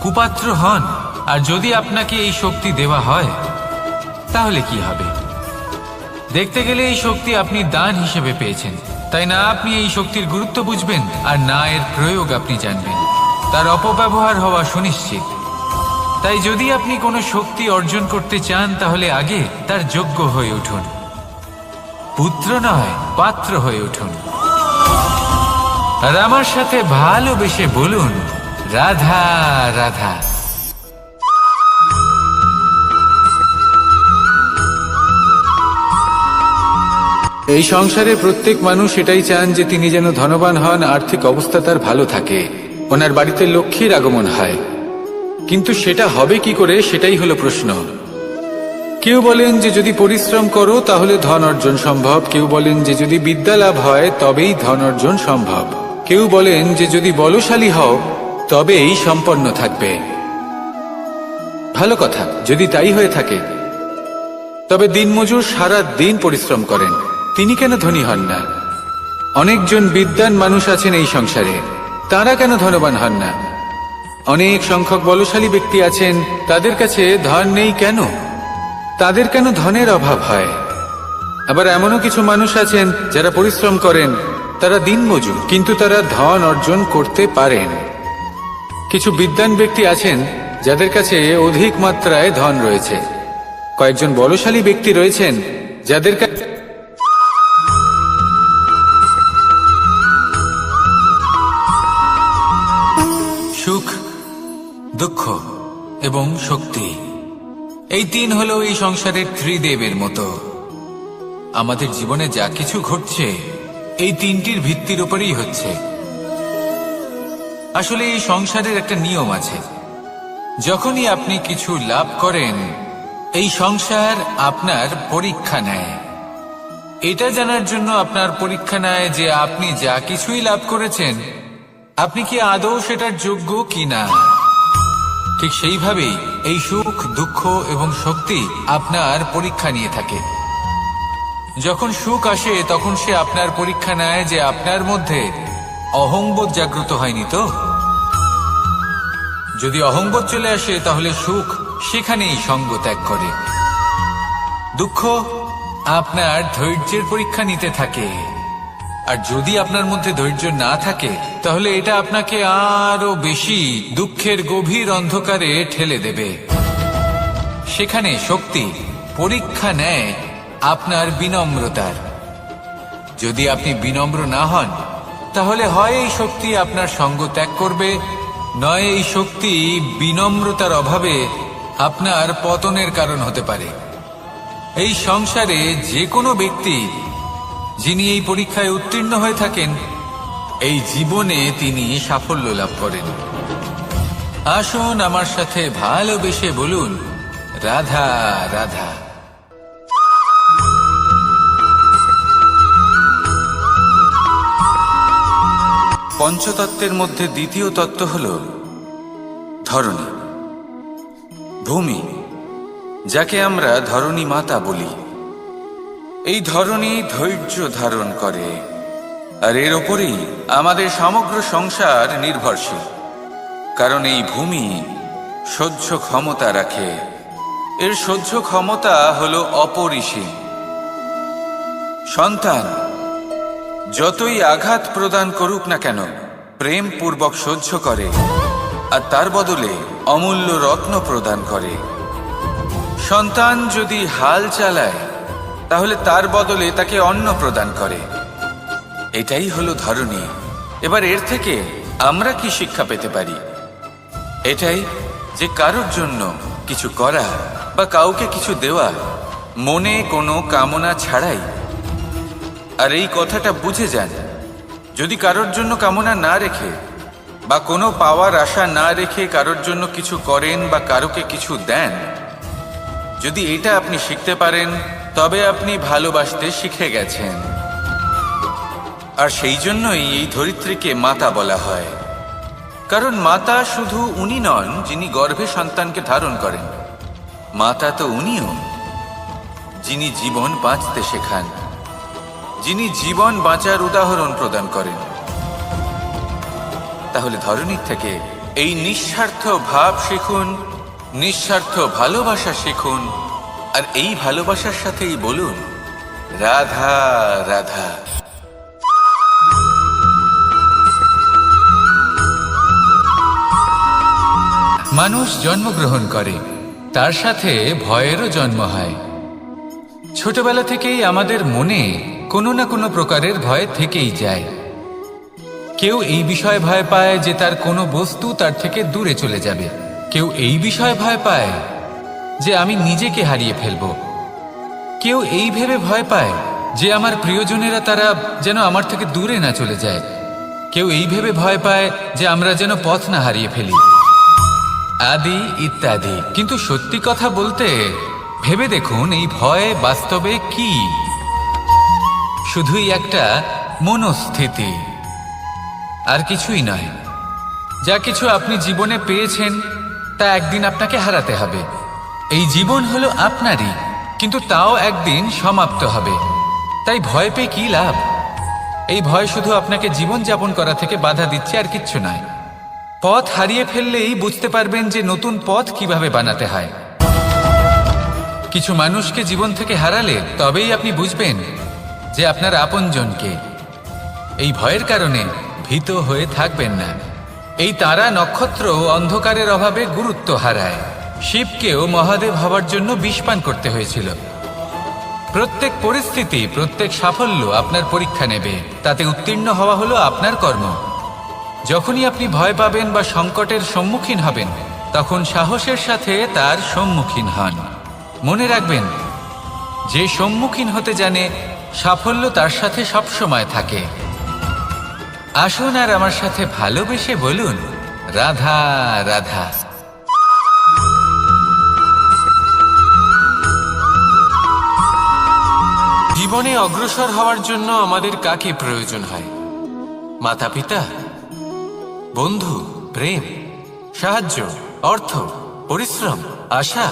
[SPEAKER 1] কুপাত্র হন আর যদি আপনাকে এই শক্তি দেওয়া হয়, তাহলে কি হবে? দেখতে গেলে এই শক্তি আপনি দান হিসেবে পেয়েছেন, তাই না আপনি এই শক্তির গুরুত্ব বুঝবেন আর না এর প্রয়োগ আপনি জানবেন। তার অপব্যবহার হওয়া সুনিশ্চিত। তাই যদি আপনি কোনো শক্তি অর্জন করতে চান, তাহলে আগে তার যোগ্য হয়ে উঠুন। পুত্র নয়, পাত্র হয়ে উঠুন। আর আমার সাথে ভালোবেসে বলুন, রাধা রাধা।
[SPEAKER 2] এই সংসারে প্রত্যেক মানুষ এটাই চান যে তিনি যেন ধনবান হন, আর্থিক অবস্থা তার ভালো থাকে, ওনার বাড়িতে লক্ষ্মীর আগমন হয়। কিন্তু সেটা হবে কি করে, সেটাই হলো প্রশ্ন। কেউ বলেন যে যদি পরিশ্রম করো তাহলে ধন অর্জন সম্ভব, কেউ বলেন যে যদি বিদ্যা লাভ হয় তবেই ধন অর্জন সম্ভব, কেউ বলেন যে যদি বলশালী হও তবেই সম্পন্ন থাকবে। ভালো কথা, যদি তাই হয়ে থাকে, তবে দিনমজুর সারা দিন পরিশ্রম করেন, তিনি কেন ধনী হন না? অনেকজন বিদ্বান মানুষ আছেন এই সংসারে, তারা কেন ধনবান হন না? অনেক সংখ্যক বলশালী ব্যক্তি আছেন, তাদের কাছে ধন নেই কেন? তাদের কেন ধনের অভাব হয়? আবার এমনও কিছু মানুষ আছেন যারা পরিশ্রম করেন, তারা দিনমজুর, কিন্তু তারা ধন অর্জন করতে পারেন। কিছু বিদ্বান ব্যক্তি আছেন যাদের কাছে অধিক মাত্রায় ধন রয়েছে। কয়েকজন বলশালী ব্যক্তি রয়েছেন যাদের কাছে
[SPEAKER 1] সুখ, দুঃখ এবং শক্তি, এই তিন হলো এই সংসারের ত্রিদেবের মতো। আমাদের জীবনে যা কিছু ঘটছে এই তিনটির ভিত্তির উপরেই হচ্ছে। আসলে এই সংসারের একটা নিয়ম আছে, যখনই আপনি কিছু লাভ করেন, এই সংসার আপনার পরীক্ষা নেয়। এটা জানার জন্য আপনার পরীক্ষা নেয় যে আপনি যা কিছুই লাভ করেছেন, আপনি কি আদৌ সেটার যোগ্য কিনা। ঠিক সেইভাবেই এই সুখ, দুঃখ এবং শক্তি আপনার পরীক্ষা নিয়ে থাকে। যখন সুখ আসে তখন সে আপনার পরীক্ষা নেয় যে আপনার মধ্যে অহংবোধ জাগ্রত হয়নি তো। যদি অহংবোধ চলে আসে তাহলে সুখ সেখানেই সঙ্গ ত্যাগ করে। দুঃখ আপনার ধৈর্যের পরীক্ষা নিতে থাকে, আর যদি আপনার মধ্যে ধৈর্য না থাকে তাহলে এটা আপনাকে আরো বেশি দুঃখের গভীর অন্ধকারে ঠেলে দেবে। সেখানে শক্তি পরীক্ষা নেয় আপনার বিনম্রতার। যদি আপনি বিনম্র না হন, তাহলে হয় এই শক্তি আপনার সঙ্গ ত্যাগ করবে, নয় এই শক্তি বিনম্রতার অভাবে আপনার পতনের কারণ হতে পারে। এই সংসারে যে কোনো ব্যক্তি যিনি এই পরীক্ষায় উত্তীর্ণ হয়ে থাকেন, এই জীবনে তিনি সাফল্য লাভ করেন। আসুন আমার সাথে ভালোবেসে বলুন, রাধা রাধা।
[SPEAKER 2] পঞ্চতত্ত্বের মধ্যে দ্বিতীয় তত্ত্ব হল ধরণী, ভূমি, যাকে আমরা ধরণী মাতা বলি। এই ধরণী ধৈর্য ধারণ করে, আর এর ওপরেই আমাদের সমগ্র সংসার নির্ভরশীল। কারণ এই ভূমি সহ্য ক্ষমতা রাখে, এর সহ্য ক্ষমতা হল অপরিসীম। সন্তান যতই আঘাত প্রদান করুক না কেন, প্রেম পূর্বক সহ্য করে, আর তার বদলে অমূল্য রত্ন প্রদান করে। সন্তান যদি হাল চালায়, তাহলে তার বদলে তাকে অন্ন প্রদান করে। এটাই হলো ধরণী। এবার এর থেকে আমরা কি শিক্ষা পেতে পারি? এটাই যে কারোর জন্য কিছু করা বা কাউকে কিছু দেওয়া মনে কোনো কামনা ছাড়াই। আর এই কথাটা বুঝে যান, যদি কারোর জন্য কামনা না রেখে
[SPEAKER 1] বা কোনো পাওয়ার আশা না রেখে কারোর জন্য কিছু করেন বা কারোকে কিছু দেন, যদি এটা আপনি শিখতে পারেন তবে আপনি ভালোবাসতে শিখে গেছেন। আর সেই জন্যই এই ধরিত্রীকে মাতা বলা হয়, কারণ মাতা শুধু উনি নন যিনি গর্ভে সন্তানকে ধারণ করেন, মাতা তো উনিও যিনি জীবন বাঁচতে শেখান, যিনি জীবন বাঁচার উদাহরণ প্রদান করেন। তাহলে ধরনীর থেকে এই নিঃস্বার্থ ভাব শিখুন, নিঃস্বার্থ ভালোবাসা শিখুন, আর এই ভালোবাসার সাথেই বলুন রাধা রাধা। মানুষ জন্মগ্রহণ করে, তার সাথে ভয়েরও জন্ম হয়। ছোটবেলা থেকেই আমাদের মনে কোনো না কোনো প্রকারের ভয় থেকেই যায়। কেউ এই বিষয়ে ভয় পায় যে তার কোনো বস্তু তার থেকে দূরে চলে যাবে, কেউ এই বিষয়ে ভয় পায় যে আমি নিজেকে হারিয়ে ফেলব, কেউ এই ভেবে ভয় পায় যে আমার প্রিয়জনেরা তারা যেন আমার থেকে দূরে না চলে যায়, কেউ এই ভেবে ভয় পায় যে আমরা যেন পথ না হারিয়ে ফেলি, আদি ইত্যাদি। কিন্তু সত্যি কথা বলতে ভেবে দেখুন এই ভয় বাস্তবে কি? শুধুই একটা মনস্থিতি, আর কিছুই নয়। যা কিছু আপনি জীবনে পেয়েছেন তা একদিন আপনাকে হারাতে হবে। এই জীবন হলো আপনারই, কিন্তু তাও একদিন সমাপ্ত হবে। তাই ভয় পেয়ে কি লাভ? এই ভয় শুধু আপনাকে জীবনযাপন করা থেকে বাধা দিচ্ছে, আর কিচ্ছু নয়। পথ হারিয়ে ফেললেই বুঝতে পারবেন যে নতুন পথ কিভাবে বানাতে হয়। কিছু মানুষকে জীবন থেকে হারালে তবেই আপনি বুঝবেন যে আপনার আপনজনকে। এই ভয়ের কারণে ভীত হয়ে থাকবেন না। এই তারা নক্ষত্র অন্ধকারের অভাবে গুরুত্ব হারায়। শিবকেও মহাদেব হবার জন্য বিষ পান করতে হয়েছিল। প্রত্যেক পরিস্থিতি, প্রত্যেক সাফল্য আপনার পরীক্ষা নেবে, তাতে উত্তীর্ণ হওয়া হলো আপনার কর্ম। যখনই আপনি ভয় পাবেন বা সংকটের সম্মুখীন হবেন, তখন সাহসের সাথে তার সম্মুখীন হন। মনে রাখবেন, যে সম্মুখীন হতে জানে সাফল্য তার সাথে সবসময় থাকে। আসুন আর আমার সাথে ভালোবেসে বলুন রাধা রাধা।
[SPEAKER 3] জীবনে অগ্রসর হওয়ার জন্য আমাদের কাকে প্রয়োজন হয়? মাতা পিতা, বন্ধু, প্রেম, সাহায্য, অর্থ, পরিশ্রম, আশা।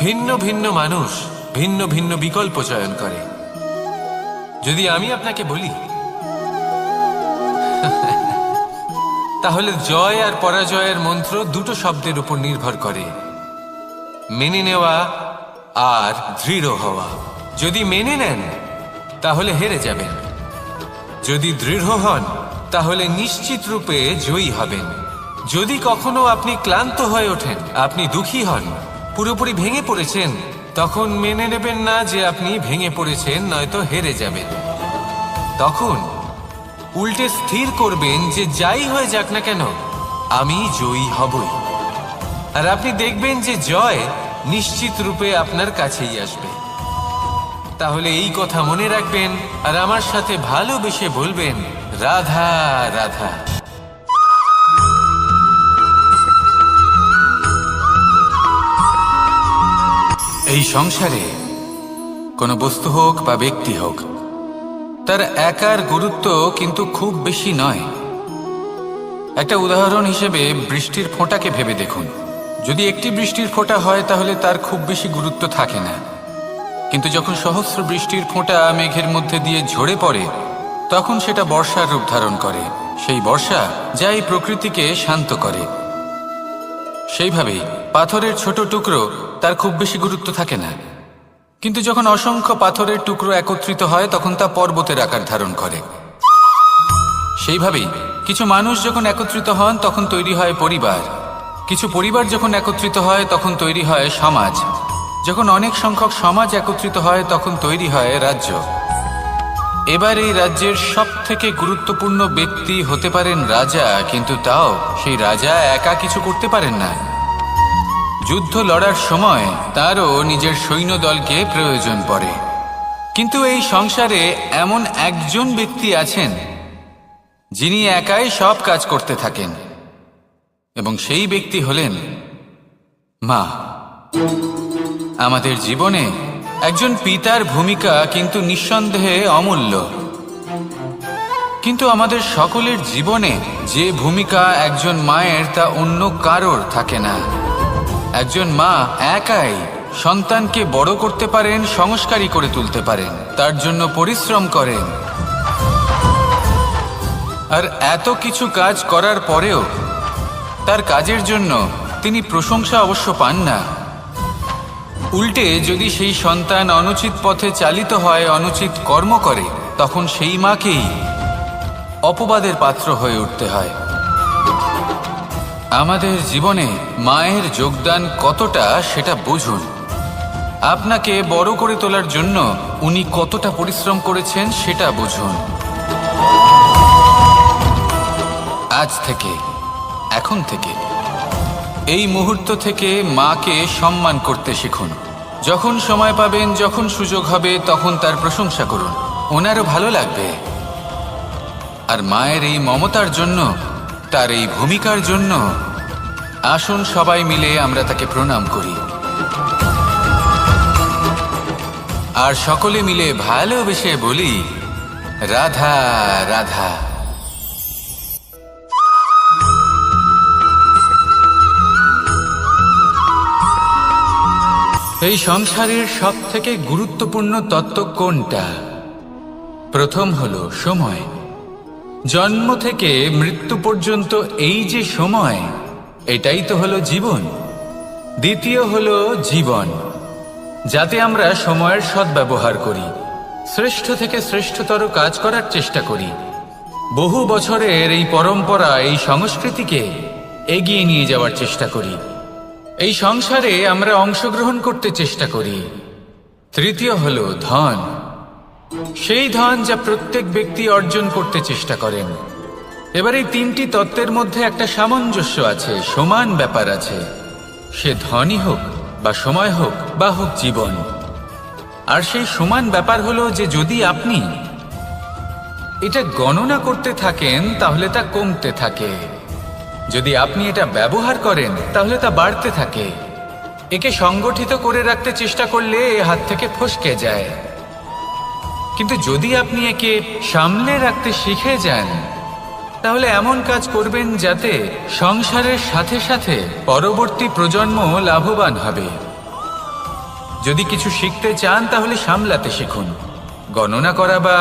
[SPEAKER 3] ভিন্ন ভিন্ন মানুষ ভিন্ন ভিন্ন বিকল্প চয়ন করে। যদি আমি আপনাকে বলি তাহলে জয় আর পরাজয়ের মন্ত্র দুটো শব্দের উপর নির্ভর করে, মেনে নেওয়া আর দৃঢ় হওয়া। যদি মেনে নেন তাহলে হেরে যাবেন, যদি দৃঢ় হন তাহলে নিশ্চিত রূপে জয়ী হবেন। যদি কখনো আপনি ক্লান্ত হয়ে ওঠেন, আপনি দুঃখী হন, পুরোপুরি ভেঙে পড়েছেন, তখন মেনে নেবেন না যে আপনি ভেঙে পড়েছেন, নয়তো হেরে যাবেন। তখন উল্টে স্থির করবেন যে যাই হয়ে যাক না কেন আমি জয়ী হবই। আর আপনি দেখবেন যে জয় নিশ্চিত রূপে আপনার কাছেই আসবে। তাহলে এই কথা মনে রাখবেন আর আমার সাথে ভালোবেসে বলবেন রাধা রাধা।
[SPEAKER 1] এই সংসারে কোনো বস্তু হোক বা ব্যক্তি হোক, তার একার গুরুত্ব কিন্তু খুব বেশি নয়। একটা উদাহরণ হিসেবে বৃষ্টির ফোঁটাকে ভেবে দেখুন। যদি একটি বৃষ্টির ফোঁটা হয় তাহলে তার খুব বেশি গুরুত্ব থাকে না, কিন্তু যখন সহস্র বৃষ্টির ফোঁটা মেঘের মধ্যে দিয়ে ঝরে পড়ে, তখন সেটা বর্ষার রূপ ধারণ করে। সেই বর্ষা যা এই প্রকৃতিকে শান্ত করে। সেইভাবেই পাথরের ছোট টুকরো, তার খুব বেশি গুরুত্ব থাকে না, কিন্তু যখন অসংখ্য পাথরের টুকরো একত্রিত হয় তখন তা পর্বতের আকার ধারণ করে। সেইভাবেই কিছু মানুষ যখন একত্রিত হন তখন তৈরি হয় পরিবার, কিছু পরিবার যখন একত্রিত হয় তখন তৈরি হয় সমাজ, যখন অনেক সংখ্যক সমাজ একত্রিত হয় তখন তৈরি হয় রাজ্য। এবার এই রাজ্যের সবথেকে গুরুত্বপূর্ণ ব্যক্তি হতে পারেন রাজা, কিন্তু তাও সেই রাজা একা কিছু করতে পারেন না। যুদ্ধ লড়ার সময় তারও নিজের সৈন্যদলকে প্রয়োজন পড়ে। কিন্তু এই সংসারে এমন একজন ব্যক্তি আছেন যিনি একাই সব কাজ করতে থাকেন, এবং সেই ব্যক্তি হলেন মা। আমাদের জীবনে একজন পিতার ভূমিকা কিন্তু নিঃসন্দেহে অমূল্য, কিন্তু আমাদের সকলের জীবনে যে ভূমিকা একজন মায়ের তা অন্য কারোর থাকে না। একজন মা একাই সন্তানকে বড় করতে পারেন, সংস্কারী করে তুলতে পারেন, তার জন্য পরিশ্রম করেন। আর এত কিছু কাজ করার পরেও তার কাজের জন্য তিনি প্রশংসা অবশ্য পান না। উল্টে যদি সেই সন্তান অনুচিত পথে চালিত হয়, অনুচিত কর্ম করে, তখন সেই মাকেই অপবাদের পাত্র হয়ে উঠতে হয়। আমাদের জীবনে মায়ের যোগদান কতটা সেটা বুঝুন। আপনাকে বড় করে তোলার জন্য উনি কতটা পরিশ্রম করেছেন সেটা বুঝুন। আজ থেকে, এখন থেকে, এই মুহূর্ত থেকে মাকে সম্মান করতে শিখুন। যখন সময় পাবেন, যখন সুযোগ হবে, তখন তার প্রশংসা করুন, ওনারও ভালো লাগবে। আর মায়ের এই মমতার জন্য, তার এই ভূমিকার জন্য আসুন সবাই মিলে আমরা তাকে প্রণাম করি, আর সকলে মিলে ভালোবেসে বলি, রাধা রাধা। এই সংসারের সব থেকে গুরুত্বপূর্ণ তত্ত্ব কোনটা? প্রথম হলো সময়। জন্ম থেকে মৃত্যু পর্যন্ত এই যে সময়, এটাই তো হলো জীবন। দ্বিতীয় হলো জীবন, যাতে আমরা সময়ের সদ্ব্যবহার করি, শ্রেষ্ঠ থেকে শ্রেষ্ঠতর কাজ করার চেষ্টা করি। বহু বছরের এই পরম্পরা, এই সংস্কৃতিকে এগিয়ে নিয়ে যাওয়ার চেষ্টা করি। এই সংসারে আমরা অংশগ্রহণ করতে চেষ্টা করি। তৃতীয় হলো ধন, সেই ধন যা প্রত্যেক ব্যক্তি অর্জন করতে চেষ্টা করেন। এবার এই তিনটি তত্ত্বের মধ্যে একটা সামঞ্জস্য আছে, সমান ব্যাপার আছে। সে ধনই হোক বা সময় হোক বা হোক জীবন। আর সেই সমান ব্যাপার হলো যে যদি আপনি এটা গণনা করতে থাকেন তাহলে তা কমতে থাকে, যদি আপনি এটা ব্যবহার করেন তাহলে তা বাড়তে থাকে। একে সংগঠিত করে রাখতে চেষ্টা করলে এ হাত থেকে ফসকে যায়, কিন্তু যদি আপনি একে সামলে রাখতে শিখে যান তাহলে এমন কাজ করবেন যাতে সংসারের সাথে সাথে পরবর্তী প্রজন্ম লাভবান হবে। যদি কিছু শিখতে চান তাহলে সামলাতে শিখুন, গণনা করা বা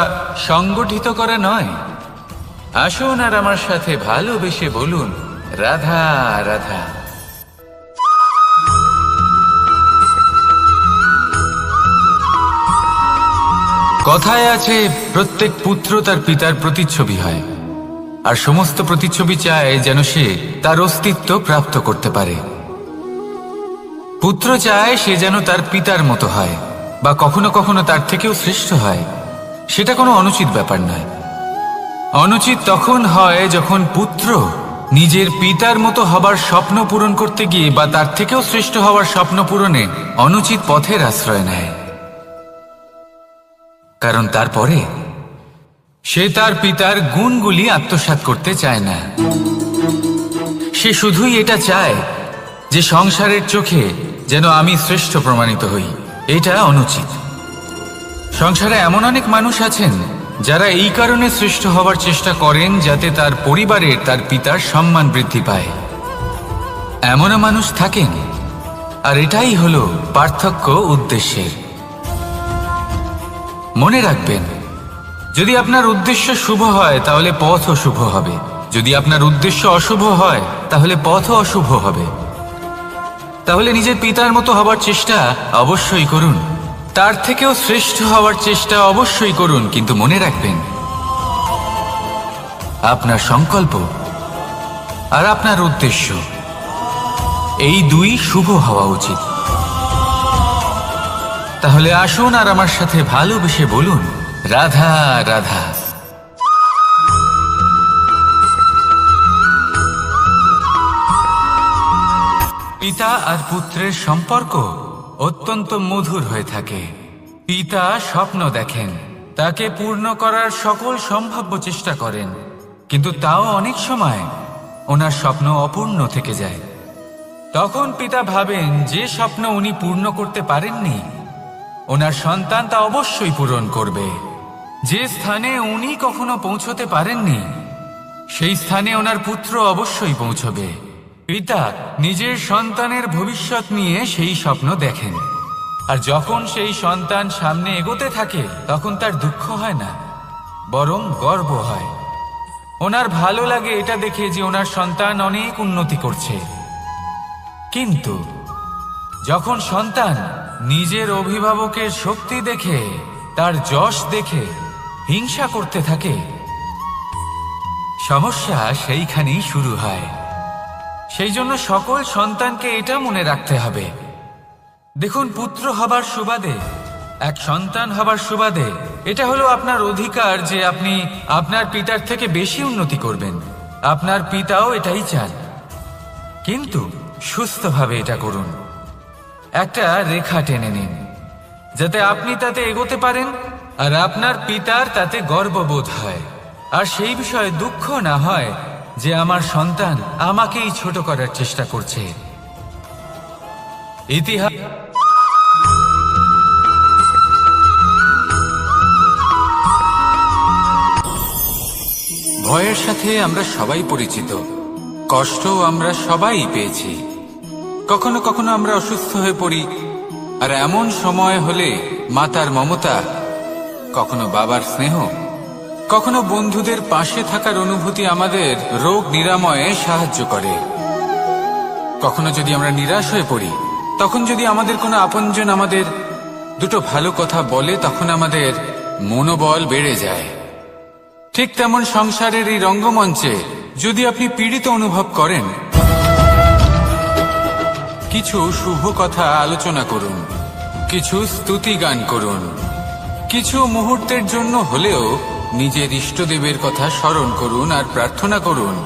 [SPEAKER 1] সংগঠিত করা নয়। আসুন আর আমার সাথে ভালোবেসে বলুন, রাধা রাধা। কথায় আছে, প্রত্যেক পুত্র তার পিতার প্রতিচ্ছবি হয়, আর সমস্ত প্রতিচ্ছবি চায় যেন সে তার অস্তিত্ব প্রাপ্ত করতে পারে। পুত্র চায় সে যেন তার পিতার মতো হয়, বা কখনো কখনো তার থেকেও শ্রেষ্ঠ হয়। সেটা কোনো অনুচিত ব্যাপার নয়। অনুচিত তখন হয় যখন পুত্র নিজের পিতার মতো হবার স্বপ্ন পূরণ করতে গিয়ে বা তার থেকেও শ্রেষ্ঠ হওয়ার স্বপ্ন পূরণে অনুচিত পথের আশ্রয় নেয়। কারণ তারপরে সে তার পিতার গুণগুলি আত্মসাৎ করতে চায় না। সে শুধুই এটা চায় যে সংসারের চোখে যেন আমি শ্রেষ্ঠ প্রমাণিত হই। এটা অনুচিত। সংসারে এমন অনেক মানুষ আছেন যারা এই কারণে শ্রেষ্ঠ হওয়ার চেষ্টা করেন যাতে তার পরিবারের, তার পিতার সম্মান বৃদ্ধি পায়। এমনও মানুষ থাকেন, আর এটাই হলো পার্থক্য উদ্দেশ্যের। মনে রাখবেন, যদি আপনার উদ্দেশ্য শুভ হয় তাহলে পথও শুভ হবে, যদি আপনার উদ্দেশ্য অশুভ হয় তাহলে পথও অশুভ হবে। তাহলে নিজের পিতার মতো হবার চেষ্টা অবশ্যই করুন, তার থেকেও শ্রেষ্ঠ হওয়ার চেষ্টা অবশ্যই করুন, কিন্তু মনে রাখবেন আপনার সংকল্প আর আপনার উদ্দেশ্য এই দুই শুভ হওয়া উচিত। তাহলে আসুন আর আমার সাথে ভালোবেসে বলুন, রাধা রাধা। পিতা আর পুত্রের সম্পর্ক অত্যন্ত মধুর হয়ে থাকে। পিতা স্বপ্ন দেখেন, তাকে পূর্ণ করার সকল সম্ভাব্য চেষ্টা করেন, কিন্তু তাও অনেক সময় ওনার স্বপ্ন অপূর্ণ থেকে যায়। তখন পিতা ভাবেন যে স্বপ্ন উনি পূর্ণ করতে পারেননি, ওনার সন্তান তা অবশ্যই পূরণ করবে। যে স্থানে উনি কখনো পৌঁছতে পারেননি, সেই স্থানে ওনার পুত্র অবশ্যই পৌঁছবে। পিতা নিজের সন্তানের ভবিষ্যৎ নিয়ে সেই স্বপ্ন দেখেন, আর যখন সেই সন্তান সামনে এগোতে থাকে তখন তার দুঃখ হয় না, বরং গর্ব হয়। ওনার ভালো লাগে এটা দেখে যে ওনার সন্তান অনেক উন্নতি করছে। কিন্তু যখন সন্তান নিজের অভিভাবকের শক্তি দেখে, তার যশ দেখে হিংসা করতে থাকে, সমস্যা সেইখানেই শুরু হয়। সেই জন্য সকল সন্তানকে এটা মনে রাখতে হবে, দেখুন, পুত্র হবার সুবাদে, এক সন্তান হবার সুবাদে এটা হলো আপনার অধিকার যে আপনি আপনার পিতার থেকে বেশি উন্নতি করবেন। আপনার পিতাও এটাই চান, কিন্তু সুস্থভাবে এটা করুন। একটা রেখা টেনে নিন যাতে আপনি তাতে এগোতে পারেন আর আপনার পিতার তাতে গর্ববোধ হয়, আর সেই বিষয়ে দুঃখ না হয় যে আমার সন্তান আমাকেই ছোট করার চেষ্টা করছে। ইতিহাস ভয়ের সাথে আমরা সবাই পরিচিত, কষ্টও আমরা সবাই পেয়েছি। কখনো কখনো আমরা অসুস্থ হয়ে পড়ি, আর এমন সময় হলে মাতার মমতা, কখনো বাবার স্নেহ, কখনো বন্ধুদের পাশে থাকার অনুভূতি আমাদের রোগ নিরাময়ে সাহায্য করে। কখনো যদি আমরা নিরাশ হয়ে পড়ি, তখন যদি আমাদের কোনো আপনজন আমাদের দুটো ভালো কথা বলে, তখন আমাদের মনোবল বেড়ে যায়। ঠিক তেমন সংসারের এই রঙ্গমঞ্চে যদি আপনি পীড়িত অনুভব করেন, কিছু শুভ কথা আলোচনা করুন, কিছু স্তুতি গান করুন, কিছু মুহূর্তের জন্য হলেও নিজের ইষ্টদেবের কথা স্মরণ করুন আর প্রার্থনা করুন।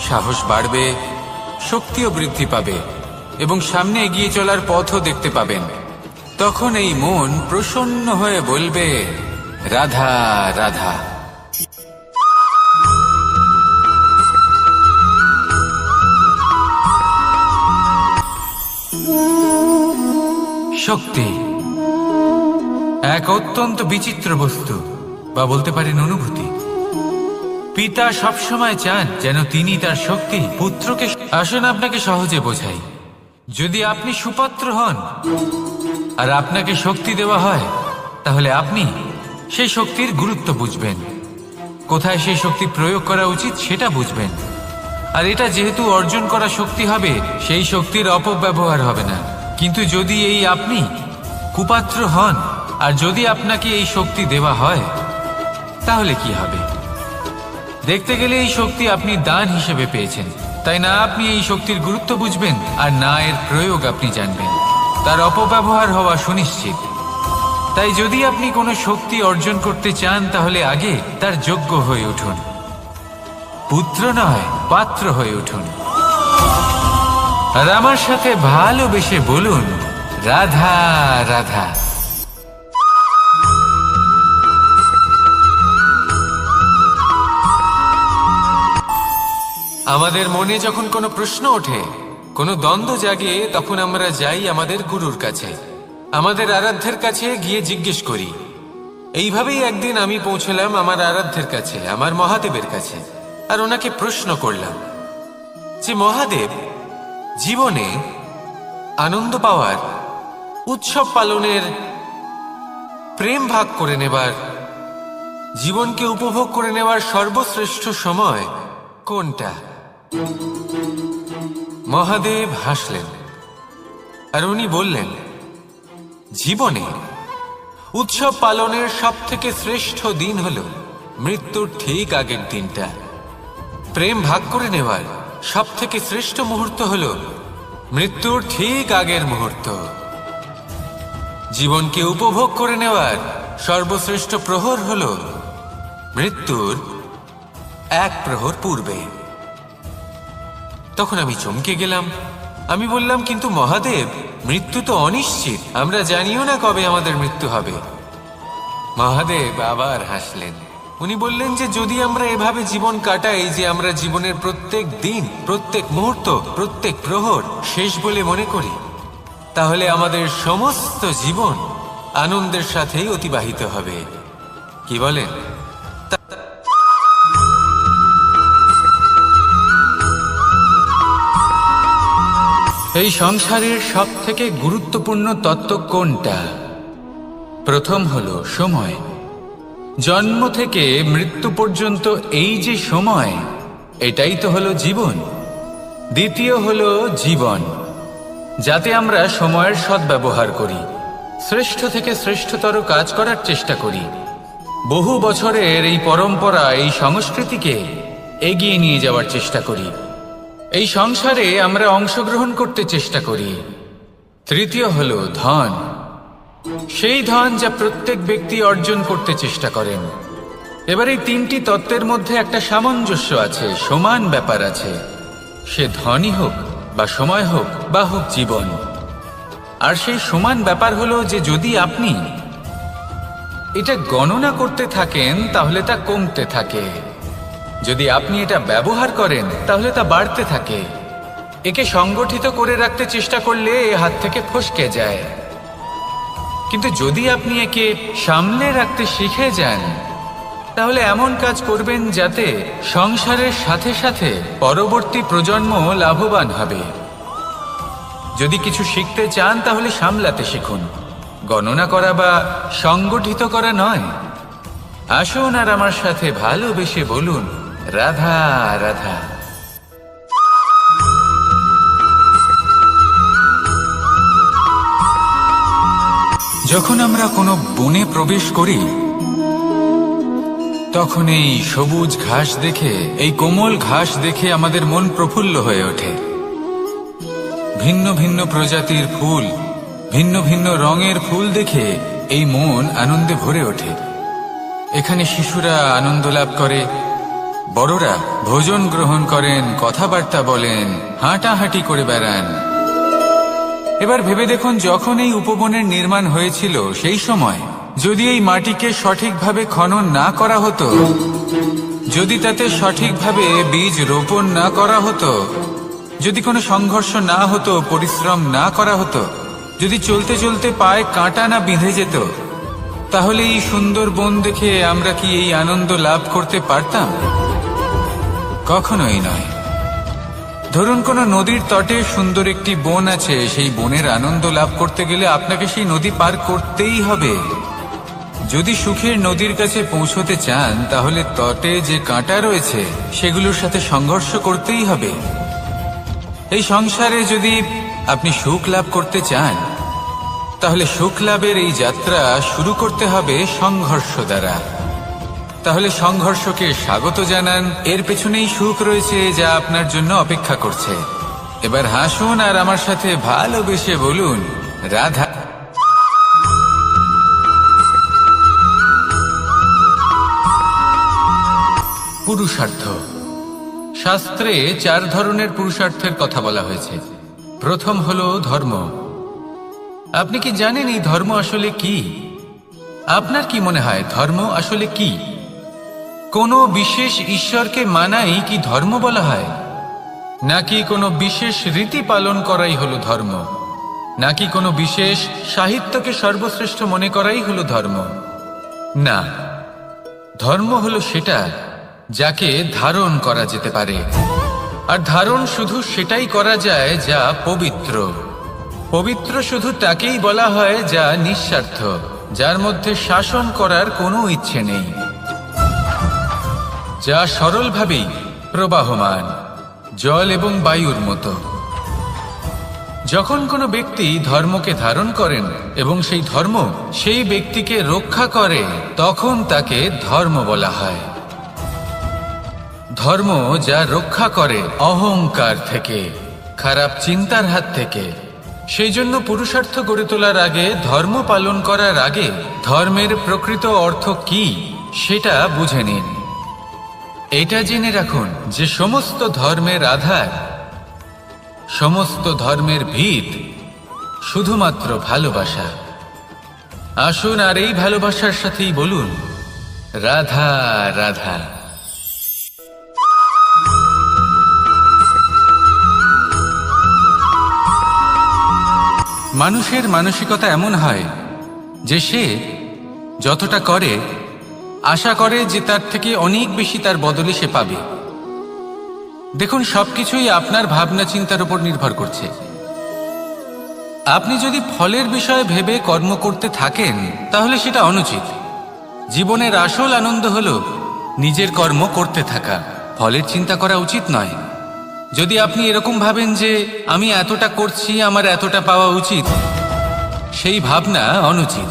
[SPEAKER 1] সাহস বাড়বে, শক্তিও বৃদ্ধি পাবে এবং সামনে এগিয়ে চলার পথও দেখতে পাবেন। তখন এই মন প্রসন্ন হয়ে বলবে, রাধা রাধা। শক্তি এক অত্যন্ত বিচিত্র বস্তু, বা বলতে পারেন অনুভূতি। পিতা সবসময় চান যেন তিনি তার শক্তি পুত্রকে। আসুন আপনাকে সহজে বোঝাই। যদি আপনি সুপাত্র হন আর আপনাকে শক্তি দেওয়া হয়, তাহলে আপনি সেই শক্তির গুরুত্ব বুঝবেন, কোথায় সেই শক্তি প্রয়োগ করা উচিত সেটা বুঝবেন। আর এটা যেহেতু অর্জন করা শক্তি হবে, সেই শক্তির অপব্যবহার হবে না। কিন্তু যদি এই আপনি কুপাত্র হন আর যদি আপনাকে এই শক্তি দেওয়া হয়, তাহলে কি হবে? দেখতে গেলে এই শক্তি আপনি দান হিসেবে পেয়েছেন, তাই না আপনি এই শক্তির গুরুত্ব বুঝবেন আর না এর প্রয়োগ আপনি জানবেন। তার অপব্যবহার হওয়া সুনিশ্চিত। তাই যদি আপনি কোনো শক্তি অর্জন করতে চান, তাহলে আগে তার যোগ্য হয়ে উঠুন। পুত্র নয়, পাত্র হয়ে উঠুন। আর আমার সাথে ভালোবেসে বলুন, রাধা রাধা।
[SPEAKER 3] আমাদের মনে যখন কোনো প্রশ্ন ওঠে, কোনো দ্বন্দ্ব জাগে, তখন আমরা যাই আমাদের গুরুর কাছে, আমাদের আরাধ্যের কাছে গিয়ে জিজ্ঞেস করি। এইভাবেই একদিন আমি পৌঁছলাম আমার আরাধ্যের কাছে, আমার মহাদেবের কাছে, আর ওনাকে প্রশ্ন করলাম যে মহাদেব, জীবনে আনন্দ পাওয়ার, উৎসব পালনের, প্রেম ভাগ করে নেবার, জীবনকে উপভোগ করে নেওয়ার সর্বশ্রেষ্ঠ সময় কোনটা? মহাদেব হাসলেন আর উনি বললেন, জীবনে উৎসব পালনের সব থেকে শ্রেষ্ঠ দিন হল মৃত্যুর ঠিক আগের দিনটা। প্রেম ভাগ করে নেওয়ার সব থেকে শ্রেষ্ঠ মুহূর্ত হল মৃত্যুর ঠিক আগের মুহূর্ত। জীবনকে উপভোগ করে নেওয়ার সর্বশ্রেষ্ঠ প্রহর হল মৃত্যুর এক প্রহর পূর্বে। তখন আমি চমকে গেলাম। আমি বললাম, কিন্তু মহাদেব, মৃত্যু তো অনিশ্চিত, আমরা জানিও না কবে আমাদের মৃত্যু হবে। মহাদেব আবার হাসলেন উনি বললেন যে যদি আমরা এভাবে জীবন কাটাই যে আমরা জীবনের প্রত্যেক দিন, প্রত্যেক মুহূর্ত, প্রত্যেক প্রহর শেষ বলে মনে করি, তাহলে আমাদের সমস্ত জীবন আনন্দের সাথেই অতিবাহিত হবে। কি বলেন?
[SPEAKER 1] এই সংসারের সবথেকে গুরুত্বপূর্ণ তত্ত্ব কোনটা? প্রথম হলো সময়। জন্ম থেকে মৃত্যু পর্যন্ত এই যে সময়, এটাই তো হলো জীবন। দ্বিতীয় হলো জীবন, যাতে আমরা সময়ের সদ্ব্যবহার করি, শ্রেষ্ঠ থেকে শ্রেষ্ঠতর কাজ করার চেষ্টা করি, বহু বছরের এই পরম্পরা, এই সংস্কৃতিকে এগিয়ে নিয়ে যাওয়ার চেষ্টা করি, এই সংসারে আমরা অংশগ্রহণ করতে চেষ্টা করি। তৃতীয় হলো ধন, সেই ধন যা প্রত্যেক ব্যক্তি অর্জন করতে চেষ্টা করেন। এবার এই তিনটি তত্ত্বের মধ্যে একটা সামঞ্জস্য আছে, সমান ব্যাপার আছে, সে ধনই হোক বা সময় হোক বা হোক জীবন। আর সেই সমান ব্যাপার হলো যে যদি আপনি এটা গণনা করতে থাকেন তাহলে তা কমতে থাকে, যদি আপনি এটা ব্যবহার করেন তাহলে তা বাড়তে থাকে। একে সংগঠিত করে রাখতে চেষ্টা করলে এ হাত থেকে ফসকে যায়, কিন্তু যদি আপনি একে সামলে রাখতে শিখে যান তাহলে এমন কাজ করবেন যাতে সংসারের সাথে সাথে পরবর্তী প্রজন্ম লাভবান হবে। যদি কিছু শিখতে চান তাহলে সামলাতে শিখুন, গণনা করা বা সংগঠিত করা নয়। আসুন আর আমার সাথে ভালোবেসে বলুন, রাধা রাধা। যখন আমরা কোনো বনে প্রবেশ করি তখন এই সবুজ ঘাস দেখে, এই কোমল ঘাস দেখে আমাদের মন প্রফুল্ল হয়ে ওঠে। ভিন্ন ভিন্ন প্রজাতির ফুল, ভিন্ন ভিন্ন রঙের ফুল দেখে এই মন আনন্দে ভরে ওঠে। এখানে শিশুরা আনন্দ লাভ করে, বড়রা ভোজন গ্রহণ করেন, কথাবার্তা বলেন, হাঁটাহাঁটি করে বেড়ান। এবার ভেবে দেখুন, যখন এই উপবনের নির্মাণ হয়েছিল সেই সময় যদি এই মাটিকে সঠিকভাবে খনন না করা হতো, যদি তাতে সঠিকভাবে বীজ রোপণ না করা হতো, যদি কোনো সংঘর্ষ না হতো, পরিশ্রম না করা হতো, যদি চলতে চলতে পায়ে কাঁটা না বিঁধে যেত, তাহলে এই সুন্দর বন দেখে আমরা কি এই আনন্দ লাভ করতে পারতাম? কখনোই নয়। ধরুন কোনো নদীর তটে সুন্দর একটি বন আছে, সেই বনের আনন্দ লাভ করতে গেলে আপনাকে সেই নদী পার করতেই হবে। যদি সুখের নদীর কাছে পৌঁছতে চান তাহলে তটে যে কাঁটা রয়েছে সেগুলোর সাথে সংঘর্ষ করতেই হবে। এই সংসারে যদি আপনি সুখ লাভ করতে চান তাহলে সুখ লাভের এই যাত্রা শুরু করতে হবে সংঘর্ষ দ্বারা। তাহলে সংঘর্ষকে স্বাগত জানান, এর পেছনেই সুখ রয়েছে যা আপনার জন্য অপেক্ষা করছে। এবার হাসুন আর আমার সাথে ভালোবেসে বলুন, রাধা। পুরুষার্থ। শাস্ত্রে 4 ধরনের পুরুষার্থের কথা বলা হয়েছে। প্রথম হলো ধর্ম। আপনি কি জানেন এই ধর্ম আসলে কি? আপনার কি মনে হয় ধর্ম আসলে কি? কোনো বিশেষ ঈশ্বরকে মানাই কি ধর্ম বলা হয়? নাকি কোনো বিশেষ রীতি পালন করাই হলো ধর্ম? নাকি কোনো বিশেষ সাহিত্যকে সর্বশ্রেষ্ঠ মনে করাই হলো ধর্ম? না, ধর্ম হলো সেটা যাকে ধারণ করা যেতে পারে। আর ধারণ শুধু সেটাই করা যায় যা পবিত্র। পবিত্র শুধু তাকেই বলা হয় যা নিঃস্বার্থ, যার মধ্যে শাসন করার কোনো ইচ্ছে নেই, যা সরলভাবেই প্রবাহমান, জল এবং বায়ুর মতো। যখন কোনো ব্যক্তি ধর্মকে ধারণ করেন এবং সেই ধর্ম সেই ব্যক্তিকে রক্ষা করে, তখন তাকে ধর্ম বলা হয়। ধর্ম যা রক্ষা করে অহংকার থেকে, খারাপ চিন্তার হাত থেকে। সেই জন্য পুরুষার্থ গড়ে তোলার আগে, ধর্ম পালন করার আগে ধর্মের প্রকৃত অর্থ কি সেটা বুঝে নিন। এটা জেনে রাখুন যে সমস্ত ধর্মের আধার, সমস্ত ধর্মের ভিত শুধুমাত্র ভালোবাসা। আসুন আর এই ভালোবাসার সাথেই বলুন, রাধা রাধা। মানুষের মানসিকতা এমন হয় যে সে যতটা করে আশা করে যে তার থেকে অনেক বেশি তার বদলে সে পাবে। দেখুন, সবকিছুই আপনার ভাবনা চিন্তার উপর নির্ভর করছে। আপনি যদি ফলের বিষয়ে ভেবে কর্ম করতে থাকেন তাহলে সেটা অনুচিত। জীবনের আসল আনন্দ হলো নিজের কর্ম করতে থাকা, ফলের চিন্তা করা উচিত নয়। যদি আপনি এরকম ভাবেন যে আমি এতটা করছি, আমার এতটা পাওয়া উচিত, সেই ভাবনা অনুচিত।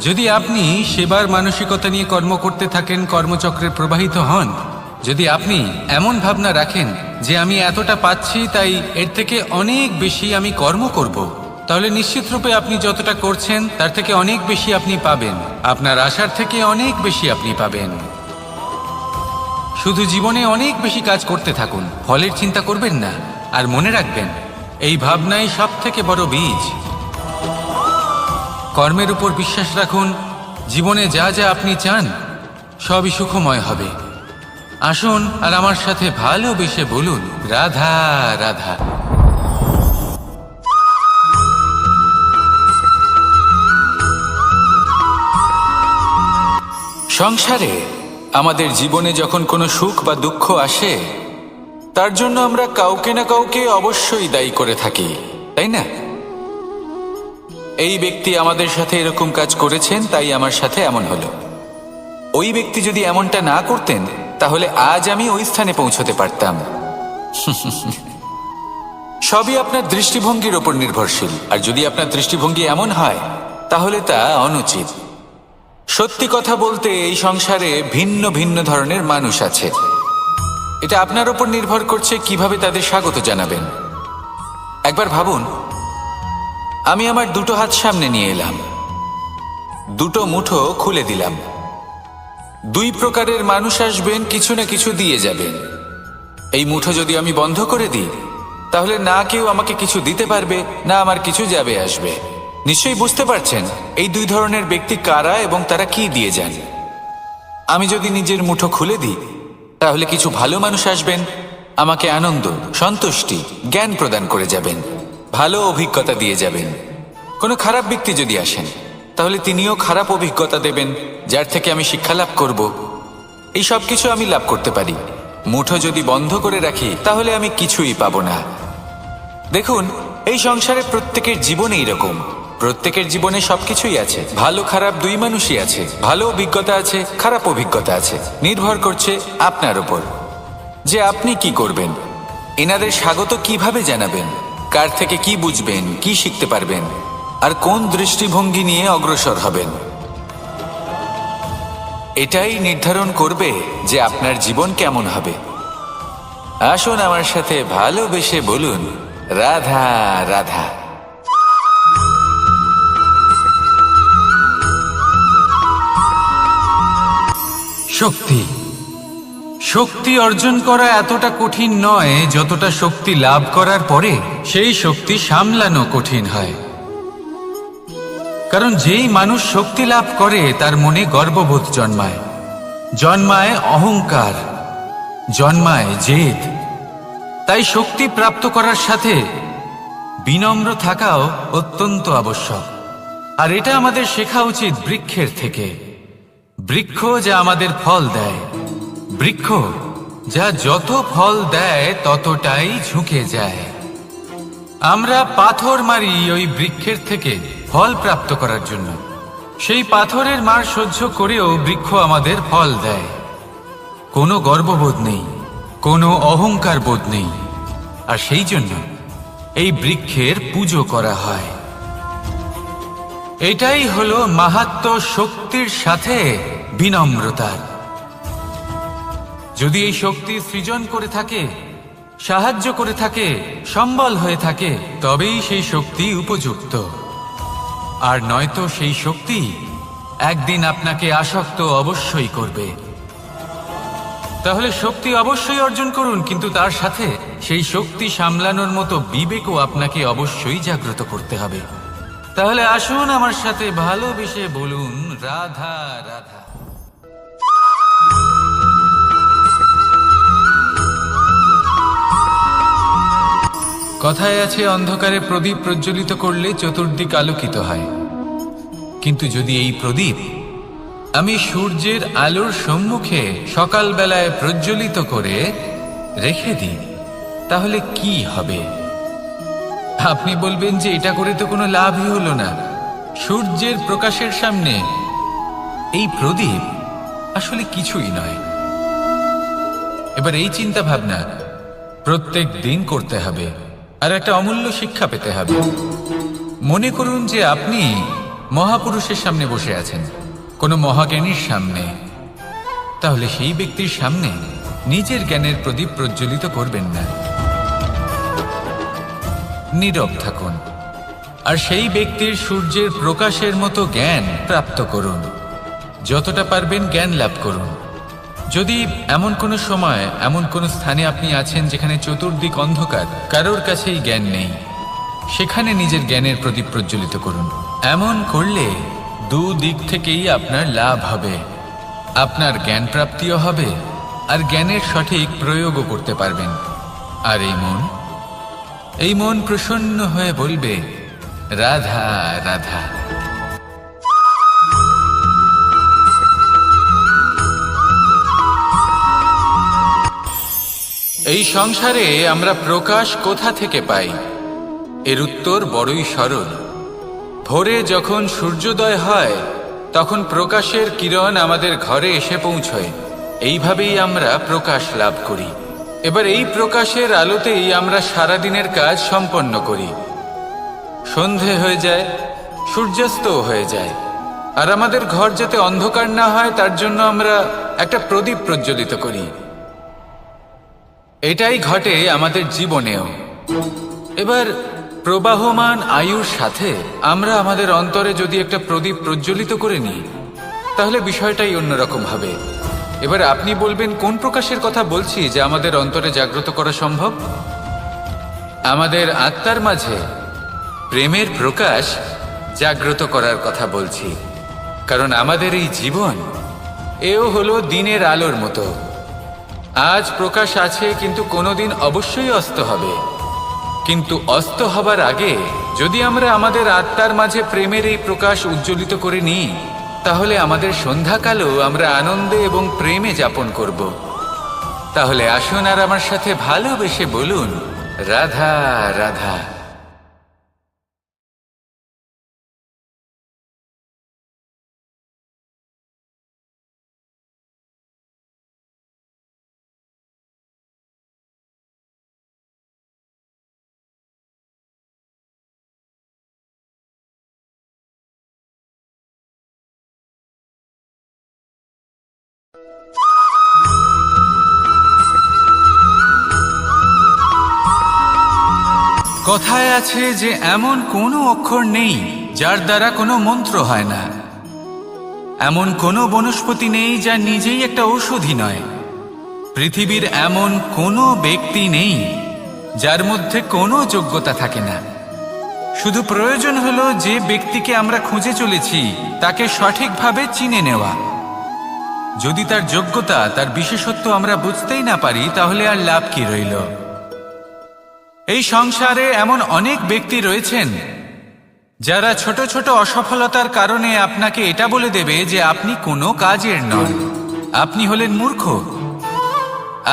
[SPEAKER 1] যদি আপনি সেবার মানসিকতা নিয়ে কর্ম করতে থাকেন, কর্মচক্রে প্রবাহিত হন, যদি আপনি এমন ভাবনা রাখেন যে আমি এতটা পাচ্ছি তাই এর থেকে অনেক বেশি আমি কর্ম করব, তাহলে নিশ্চিতরূপে আপনি যতটা করছেন তার থেকে অনেক বেশি আপনি পাবেন। আপনার আশার থেকে অনেক বেশি আপনি পাবেন। শুধু জীবনে অনেক বেশি কাজ করতে থাকুন, ফলের চিন্তা করবেন না। আর মনে রাখবেন, এই ভাবনাই সব থেকে বড় বীজ। কর্মের উপর বিশ্বাস রাখুন। জীবনে যা যা আপনি চান সবই সুখময় হবে। আসুন আর আমার সাথে ভালোবেসে বলুন, রাধা রাধা। সংসারে আমাদের জীবনে যখন কোনো সুখ বা দুঃখ আসে, তার জন্য আমরা কাউকে না কাউকে অবশ্যই দায়ী করে থাকি, তাই না? এই ব্যক্তি আমাদের সাথে এরকম কাজ করেছেন তাই আমার সাথে এমন হলো। ওই ব্যক্তি যদি এমনটা না করতেন তাহলে আজ আমি ওই স্থানে পৌঁছতে পারতাম। সবই আপনার দৃষ্টিভঙ্গির ওপর নির্ভরশীল। আর যদি আপনার দৃষ্টিভঙ্গি এমন হয় তাহলে তা অনুচিত। সত্যি কথা বলতে এই সংসারে ভিন্ন ভিন্ন ধরনের মানুষ আছে। এটা আপনার ওপর নির্ভর করছে কিভাবে তাদের স্বাগত জানাবেন। একবার ভাবুন, আমি আমার দুটো হাত সামনে নিয়ে এলাম, দুটো মুঠো খুলে দিলাম। দুই প্রকারের মানুষ আসবেন, কিছু না কিছু দিয়ে যাবেন। এই মুঠো যদি আমি বন্ধ করে দিই তাহলে না কেউ আমাকে কিছু দিতে পারবে, না আমার কিছু যাবে আসবে। নিশ্চয়ই বুঝতে পারছেন এই দুই ধরনের ব্যক্তি কারা এবং তারা কি দিয়ে যান। আমি যদি নিজের মুঠো খুলে দিই তাহলে কিছু ভালো মানুষ আসবেন, আমাকে আনন্দ, সন্তুষ্টি, জ্ঞান প্রদান করে যাবেন, ভালো অভিজ্ঞতা দিয়ে যাবেন। কোনো খারাপ ব্যক্তি যদি আসেন তাহলে তিনিও খারাপ অভিজ্ঞতা দেবেন, যার থেকে আমি শিক্ষা লাভ করব। এই সব কিছু আমি লাভ করতে পারি। মুঠো যদি বন্ধ করে রাখি তাহলে আমি কিছুই পাবো না। দেখুন, এই সংসারে প্রত্যেকের জীবনে এইরকম। প্রত্যেকের জীবনে সবকিছুই আছে, ভালো খারাপ দুই মানুষই আছে। ভালো অভিজ্ঞতা আছে, খারাপ অভিজ্ঞতা আছে। নির্ভর করছে আপনার উপর যে আপনি কি করবেন, এনাদের স্বাগত কিভাবে জানাবেন, কার থেকে কি বুঝবেন, কি শিখতে পারবেন, আর কোন দৃষ্টিভঙ্গি নিয়ে অগ্রসর হবেন। এটাই নির্ধারণ করবে যে আপনার জীবন কেমন হবে। আসুন আমার সাথে ভালোবেসে বলুন, রাধা রাধা। শক্তি শক্তি অর্জন করা এতটা কঠিন নয় যতটা শক্তি লাভ করার পরে সেই শক্তি সামলানো কঠিন হয়। কারণ যেই মানুষ শক্তি লাভ করে তার মনে গর্ববোধ জন্মায়, জন্মায় অহংকার, জন্মায় জেদ। তাই শক্তি প্রাপ্ত করার সাথে বিনম্র থাকাও অত্যন্ত আবশ্যক। আর এটা আমাদের শেখা উচিত বৃক্ষের থেকে। বৃক্ষ যা আমাদের ফল দেয়, বৃক্ষ যা যত ফল দেয় ততটাই ঝুঁকে যায়। আমরা পাথর মারি ওই বৃক্ষের থেকে ফল প্রাপ্ত করার জন্য। সেই পাথরের মার সহ্য করেও বৃক্ষ আমাদের ফল দেয়। কোনো গর্ববোধ নেই, কোনো অহংকার বোধ নেই। আর সেই জন্য এই বৃক্ষের পুজো করা হয়। এটাই হলো মাহাত্ম্য শক্তির সাথে বিনম্রতার। যদি এই শক্তি সৃজন করে থাকে, সাহায্য করে থাকে, সম্বল হয়ে থাকে, তবেই সেই শক্তি উপযুক্ত। আর নয়তো সেই শক্তি একদিন আপনাকে আসক্ত অবশ্যই করবে। তাহলে শক্তি অবশ্যই অর্জন করুন, কিন্তু তার সাথে সেই শক্তি সামলানোর মতো বিবেকও আপনাকে অবশ্যই জাগ্রত করতে হবে। তাহলে আসুন আমার সাথে ভালোবেসে বলুন, রাধা রাধা। কথায় আছে অন্ধকারে প্রদীপ প্রজ্বলিত করলে চতুর্দিক আলোকিত হয়, কিন্তু যদি এই প্রদীপ আমি সূর্যের আলোর সম্মুখে সকালবেলায় প্রজ্বলিত করে রেখে দিই, তাহলে কি হবে? আপনি বলবেন যে এটা করে তো কোনো লাভই হলো না। সূর্যের প্রকাশের সামনে এই প্রদীপ আসলে কিছুই নয়। এবার এই চিন্তা ভাবনা প্রত্যেক দিন করতে হবে, আর একটা অমূল্য শিক্ষা পেতে হবে। মনে করুন যে আপনি মহাপুরুষের সামনে বসে আছেন, কোনো মহাজ্ঞানীর সামনে, তাহলে সেই ব্যক্তির সামনে নিজের জ্ঞানের প্রদীপ প্রজ্বলিত করবেন না, নীরব থাকুন আর সেই ব্যক্তির সূর্যের প্রকাশের মতো জ্ঞান প্রাপ্ত করুন। যতটা পারবেন জ্ঞান লাভ করুন। যদি এমন কোনো সময় এমন কোনো স্থানে আপনি আছেন যেখানে চতুর্দিক অন্ধকার, কারোর কাছেই জ্ঞান নেই, সেখানে নিজের জ্ঞানের প্রদীপ প্রজ্বলিত করুন। এমন করলে দুদিক থেকেই আপনার লাভ হবে। আপনার জ্ঞান প্রাপ্তিও হবে আর জ্ঞানের সঠিক প্রয়োগও করতে পারবেন। আর এই মন প্রসন্ন হয়ে বলবে, রাধা রাধা। এই সংসারে আমরা প্রকাশ কোথা থেকে পাই? এর উত্তর বড়ই সরল। ভোরে যখন সূর্যোদয় হয় তখন প্রকাশের কিরণ আমাদের ঘরে এসে পৌঁছয়। এইভাবেই আমরা প্রকাশ লাভ করি। এবার এই প্রকাশের আলোতেই আমরা সারাদিনের কাজ সম্পন্ন করি। সন্ধে হয়ে যায়, সূর্যাস্তও হয়ে যায়, আর আমাদের ঘর যাতে অন্ধকার না হয় তার জন্য আমরা একটা প্রদীপ প্রজ্বলিত করি। এটাই ঘটে আমাদের জীবনেও। এবার প্রবাহমান আয়ুর সাথে আমরা আমাদের অন্তরে যদি একটা প্রদীপ প্রজ্বলিত করে নিই, তাহলে বিষয়টাই অন্যরকম হবে। এবার আপনি বলবেন, কোন প্রকাশের কথা বলছি যে আমাদের অন্তরে জাগ্রত করা সম্ভব? আমাদের আত্মার মাঝে প্রেমের প্রকাশ জাগ্রত করার কথা বলছি। কারণ আমাদের এই জীবন এও হলো দিনের আলোর মতো। আজ প্রকাশ আছে, কিন্তু কোনোদিন অবশ্যই অস্ত হবে। কিন্তু অস্ত হবার আগে যদি আমরা আমাদের আত্মার মাঝে প্রেমের এই প্রকাশ উজ্জ্বলিত করে নিই, তাহলে আমাদের সন্ধ্যাকালও আমরা আনন্দে এবং প্রেমে যাপন করব। তাহলে আসুন আর আমার সাথে ভালোবেসে বলুন, রাধা রাধা। কথায় আছে যে এমন কোনো অক্ষর নেই যার দ্বারা কোনো মন্ত্র হয় না। এমন কোনো বনস্পতি নেই যা নিজেই একটা ঔষধি নয়। পৃথিবীর এমন কোনো ব্যক্তি নেই যার মধ্যে কোনো যোগ্যতা থাকে না। শুধু প্রয়োজন হলো যে ব্যক্তিকে আমরা খুঁজে চলেছি তাকে সঠিকভাবে চিনে নেওয়া। যদি তার যোগ্যতা, তার বিশেষত্ব আমরা বুঝতেই না পারি, তাহলে আর লাভ কি রইল? এই সংসারে এমন অনেক ব্যক্তি রয়েছেন যারা ছোট ছোট অসফলতার কারণে আপনাকে এটা বলে দেবে যে আপনি কোনো কাজের নন, আপনি হলেন মূর্খ,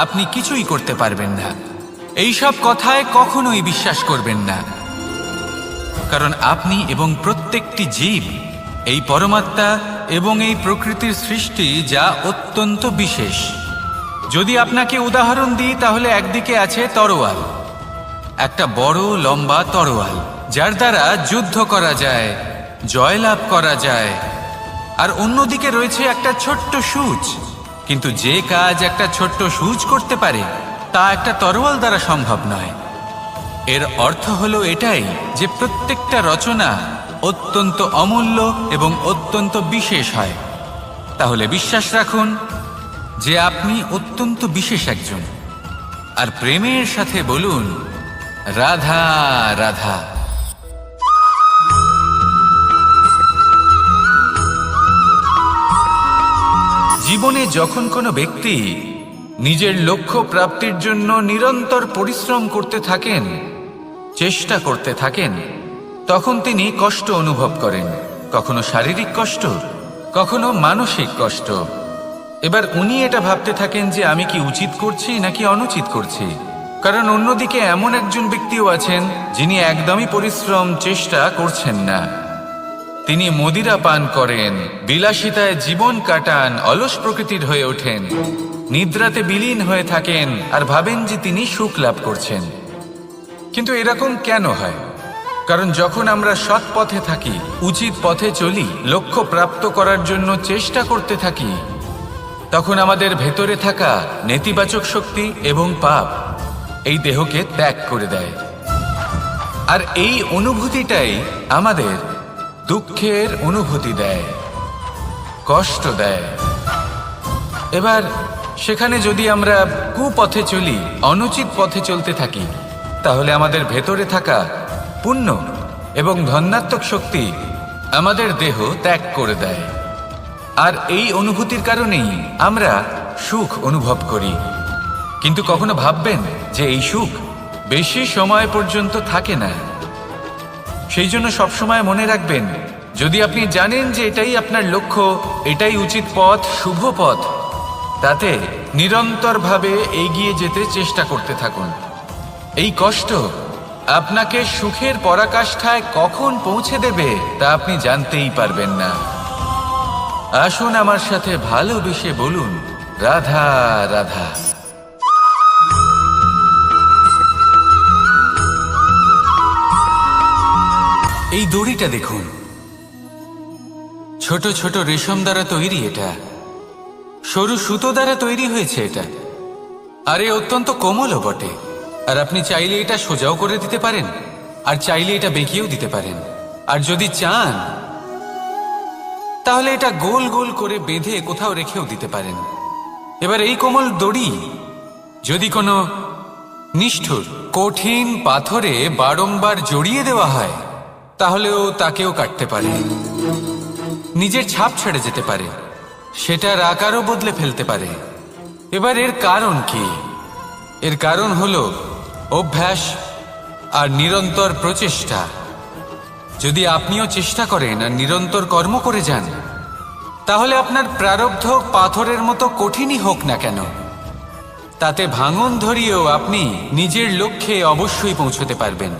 [SPEAKER 1] আপনি কিছুই করতে পারবেন না। এইসব কথায় কখনোই বিশ্বাস করবেন না, কারণ আপনি এবং প্রত্যেকটি জীব এই পরমাত্মা এবং এই প্রকৃতির সৃষ্টি, যা অত্যন্ত বিশেষ। যদি আপনাকে উদাহরণ দিই, তাহলে একদিকে আছে তরোয়াল, একটা বড় লম্বা তরোয়াল যার দ্বারা যুদ্ধ করা যায়, জয়লাভ করা যায়। আর অন্যদিকে রয়েছে একটা ছোট্ট সূচ, কিন্তু যে কাজ একটা ছোট্ট সূচ করতে পারে তা একটা তরোয়াল দ্বারা সম্ভব নয়। এর অর্থ হলো এটাই যে প্রত্যেকটা রচনা অত্যন্ত অমূল্য এবং অত্যন্ত বিশেষ হয়। তাহলে বিশ্বাস রাখুন যে আপনি অত্যন্ত বিশেষ একজন, আর প্রেমের সাথে বলুন, রাধা রাধা। জীবনে যখন কোনো ব্যক্তি নিজের লক্ষ্য প্রাপ্তির জন্য নিরন্তর পরিশ্রম করতে থাকেন, চেষ্টা করতে থাকেন, তখন তিনি কষ্ট অনুভব করেন, কখনো শারীরিক কষ্ট, কখনো মানসিক কষ্ট। এবার উনি এটা ভাবতে থাকেন যে আমি কি উচিত করছি নাকি অনুচিত করছি। কারণ অন্যদিকে এমন একজন ব্যক্তিও আছেন যিনি একদমই পরিশ্রম চেষ্টা করছেন না। তিনি মদিরা পান করেন, বিলাসিতায় জীবন কাটান, অলস প্রকৃতির হয়ে ওঠেন, নিদ্রাতে বিলীন হয়ে থাকেন আর ভাবেন যে তিনি সুখ লাভ করছেন। কিন্তু এরকম কেন হয়? কারণ যখন আমরা সৎ পথে থাকি, উচিত পথে চলি, লক্ষ্য প্রাপ্ত করার জন্য চেষ্টা করতে থাকি, তখন আমাদের ভেতরে থাকা নেতিবাচক শক্তি এবং পাপ এই দেহকে ত্যাগ করে দেয়। আর এই অনুভূতিটাই আমাদের দুঃখের অনুভূতি দেয়, কষ্ট দেয়। এবার সেখানে যদি আমরা কুপথে চলি, অনুচিত পথে চলতে থাকি, তাহলে আমাদের ভেতরে থাকা পুণ্য এবং ধনাত্মক শক্তি আমাদের দেহ ত্যাগ করে দেয়। আর এই অনুভূতির কারণেই আমরা সুখ অনুভব করি। কিন্তু কখনো ভাববেন যে এই সুখ বেশি সময় পর্যন্ত থাকে না। সেই জন্য সবসময় মনে রাখবেন, যদি আপনি জানেন যে এটাই আপনার লক্ষ্য, এটাই উচিত পথ, শুভ পথ, তাতে নিরন্তরভাবে এগিয়ে যেতে চেষ্টা করতে থাকুন। এই কষ্ট আপনাকে সুখের পরাকাষ্ঠায় কখন পৌঁছে দেবে তা আপনি জানতেই পারবেন না। আসুন আমার সাথে ভালোবেসে বলুন, রাধা রাধা। এই দড়িটা দেখুন, ছোট ছোট রেশম দ্বারা তৈরি, এটা সরু সুতো দ্বারা তৈরি হয়েছে এটা, আর এ অত্যন্ত কোমলও বটে। আর আপনি চাইলে এটা সোজাও করে দিতে পারেন, আর চাইলে এটা বেঁকিয়েও দিতে পারেন, আর যদি চান তাহলে এটা গোল গোল করে বেঁধে কোথাও রেখেও দিতে পারেন। এবার এই কোমল দড়ি যদি কোনো নিষ্ঠুর কঠিন পাথরে বারংবার জড়িয়ে দেওয়া হয়, তাহলেও তাকেও কাটতে পারে, নিজের ছাপ ছেড়ে যেতে পারে, সেটার আকারও বদলে ফেলতে পারে। এবার এর কারণ কি? এর কারণ হলো অভ্যাস আর নিরন্তর প্রচেষ্টা। যদি আপনিও চেষ্টা করেন আর নিরন্তর কর্ম করে যান, তাহলে আপনার প্রারব্ধ পাথরের মতো কঠিনই হোক না কেন, তাতে ভাঙন ধরিয়েও আপনি নিজের লক্ষ্যে অবশ্যই পৌঁছতে পারবেন।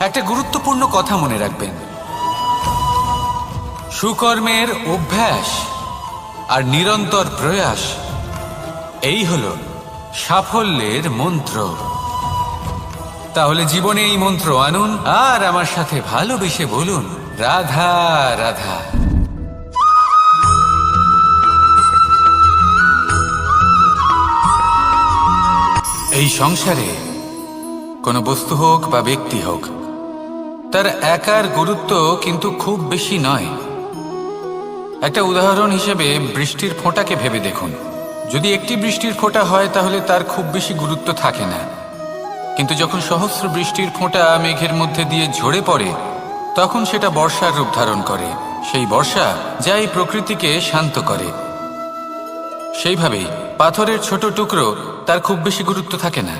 [SPEAKER 1] একটা গুরুত্বপূর্ণ কথা মনে রাখবেন, সুকর্মের অভ্যাস আর নিরন্তর প্রয়াস, এই হলো সাফল্যের মন্ত্র। তাহলে জীবনে এই মন্ত্র আনুন আর আমার সাথে ভালোবেসে বলুন, রাধা রাধা। এই সংসারে কোনো বস্তু হোক বা ব্যক্তি হোক, তার একার গুরুত্ব কিন্তু খুব বেশি নয়। একটা উদাহরণ হিসেবে বৃষ্টির ফোঁটাকে ভেবে দেখুন। যদি একটি বৃষ্টির ফোঁটা হয় তাহলে তার খুব বেশি গুরুত্ব থাকে না, কিন্তু যখন সহস্র বৃষ্টির ফোঁটা মেঘের মধ্যে দিয়ে ঝরে পড়ে, তখন সেটা বর্ষার রূপ ধারণ করে। সেই বর্ষা যা এই প্রকৃতিকে শান্ত করে। সেইভাবেই পাথরের ছোট টুকরো, তার খুব বেশি গুরুত্ব থাকে না,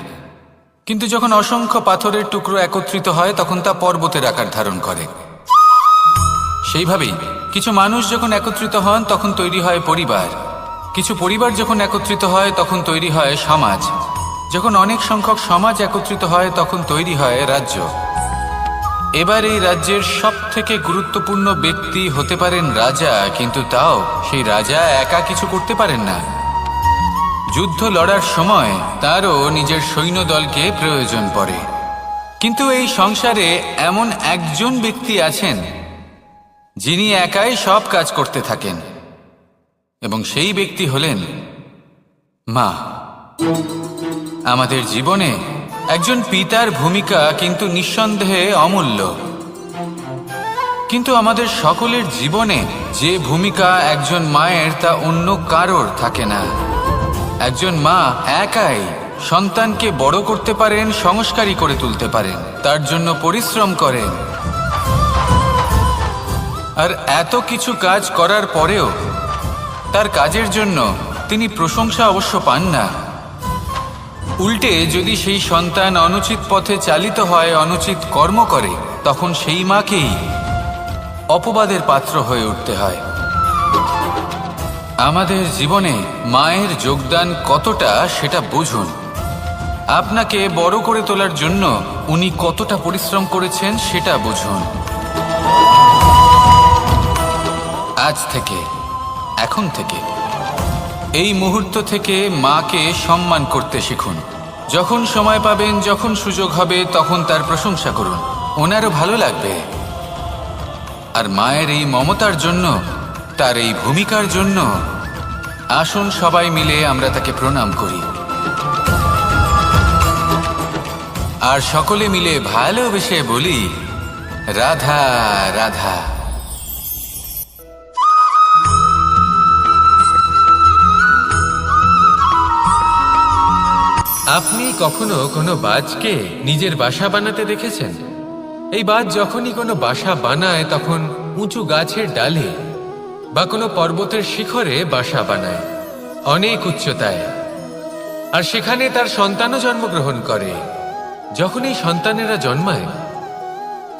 [SPEAKER 1] কিন্তু যখন অসংখ্য পাথরের টুকরো একত্রিত হয় তখন তা পর্বতের আকার ধারণ করে। সেইভাবেই কিছু মানুষ যখন একত্রিত হন তখন তৈরি হয় পরিবার, কিছু পরিবার যখন একত্রিত হয় তখন তৈরি হয় সমাজ, যখন অনেক সংখ্যক সমাজ একত্রিত হয় তখন তৈরি হয় রাজ্য। এবার এই রাজ্যের সবথেকে গুরুত্বপূর্ণ ব্যক্তি হতে পারেন রাজা, কিন্তু তাও সেই রাজা একা কিছু করতে পারেন না। যুদ্ধ লড়ার সময় তারও নিজের সৈন্যদলকে প্রয়োজন পড়ে। কিন্তু এই সংসারে এমন একজন ব্যক্তি আছেন যিনি একাই সব কাজ করতে থাকেন, এবং সেই ব্যক্তি হলেন মা। আমাদের জীবনে একজন পিতার ভূমিকা কিন্তু নিঃসন্দেহে অমূল্য, কিন্তু আমাদের সকলের জীবনে যে ভূমিকা একজন মায়ের তা অন্য কারোর থাকে না। একজন মা একাই সন্তানকে বড় করতে পারেন, সংস্কারী করে তুলতে পারেন, তার জন্য পরিশ্রম করেন। আর এত কিছু কাজ করার পরেও তার কাজের জন্য তিনি প্রশংসা অবশ্য পান না, উল্টে যদি সেই সন্তান অনুচিত পথে চালিত হয়, অনুচিত কর্ম করে, তখন সেই মাকেই অপবাদের পাত্র হয়ে উঠতে হয়। আমাদের জীবনে মায়ের যোগদান কতটা সেটা বুঝুন। আপনাকে বড় করে তোলার জন্য উনি কতটা পরিশ্রম করেছেন সেটা বুঝুন। আজ থেকে, এখন থেকে, এই মুহূর্ত থেকে মাকে সম্মান করতে শিখুন। যখন সময় পাবেন, যখন সুযোগ হবে, তখন তার প্রশংসা করুন। ওনারও ভালো লাগবে। আর মায়ের এই মমতার জন্য, তার এই ভূমিকার জন্য আসুন সবাই মিলে আমরা তাকে প্রণাম করি, আর সকলে মিলে ভালোবেসে বলি, রাধা রাধা।
[SPEAKER 3] আপনি কখনো কোনো বাজকে নিজের বাসা বানাতে দেখেছেন? এই বাজ যখনই কোনো বাসা বানায় তখন উঁচু গাছের ডালে বা কোনো পর্বতের শিখরে বাসা বানায়, অনেক উচ্চতায়। আর সেখানে তার সন্তানও জন্মগ্রহণ করে। যখন এই সন্তানেরা জন্মায়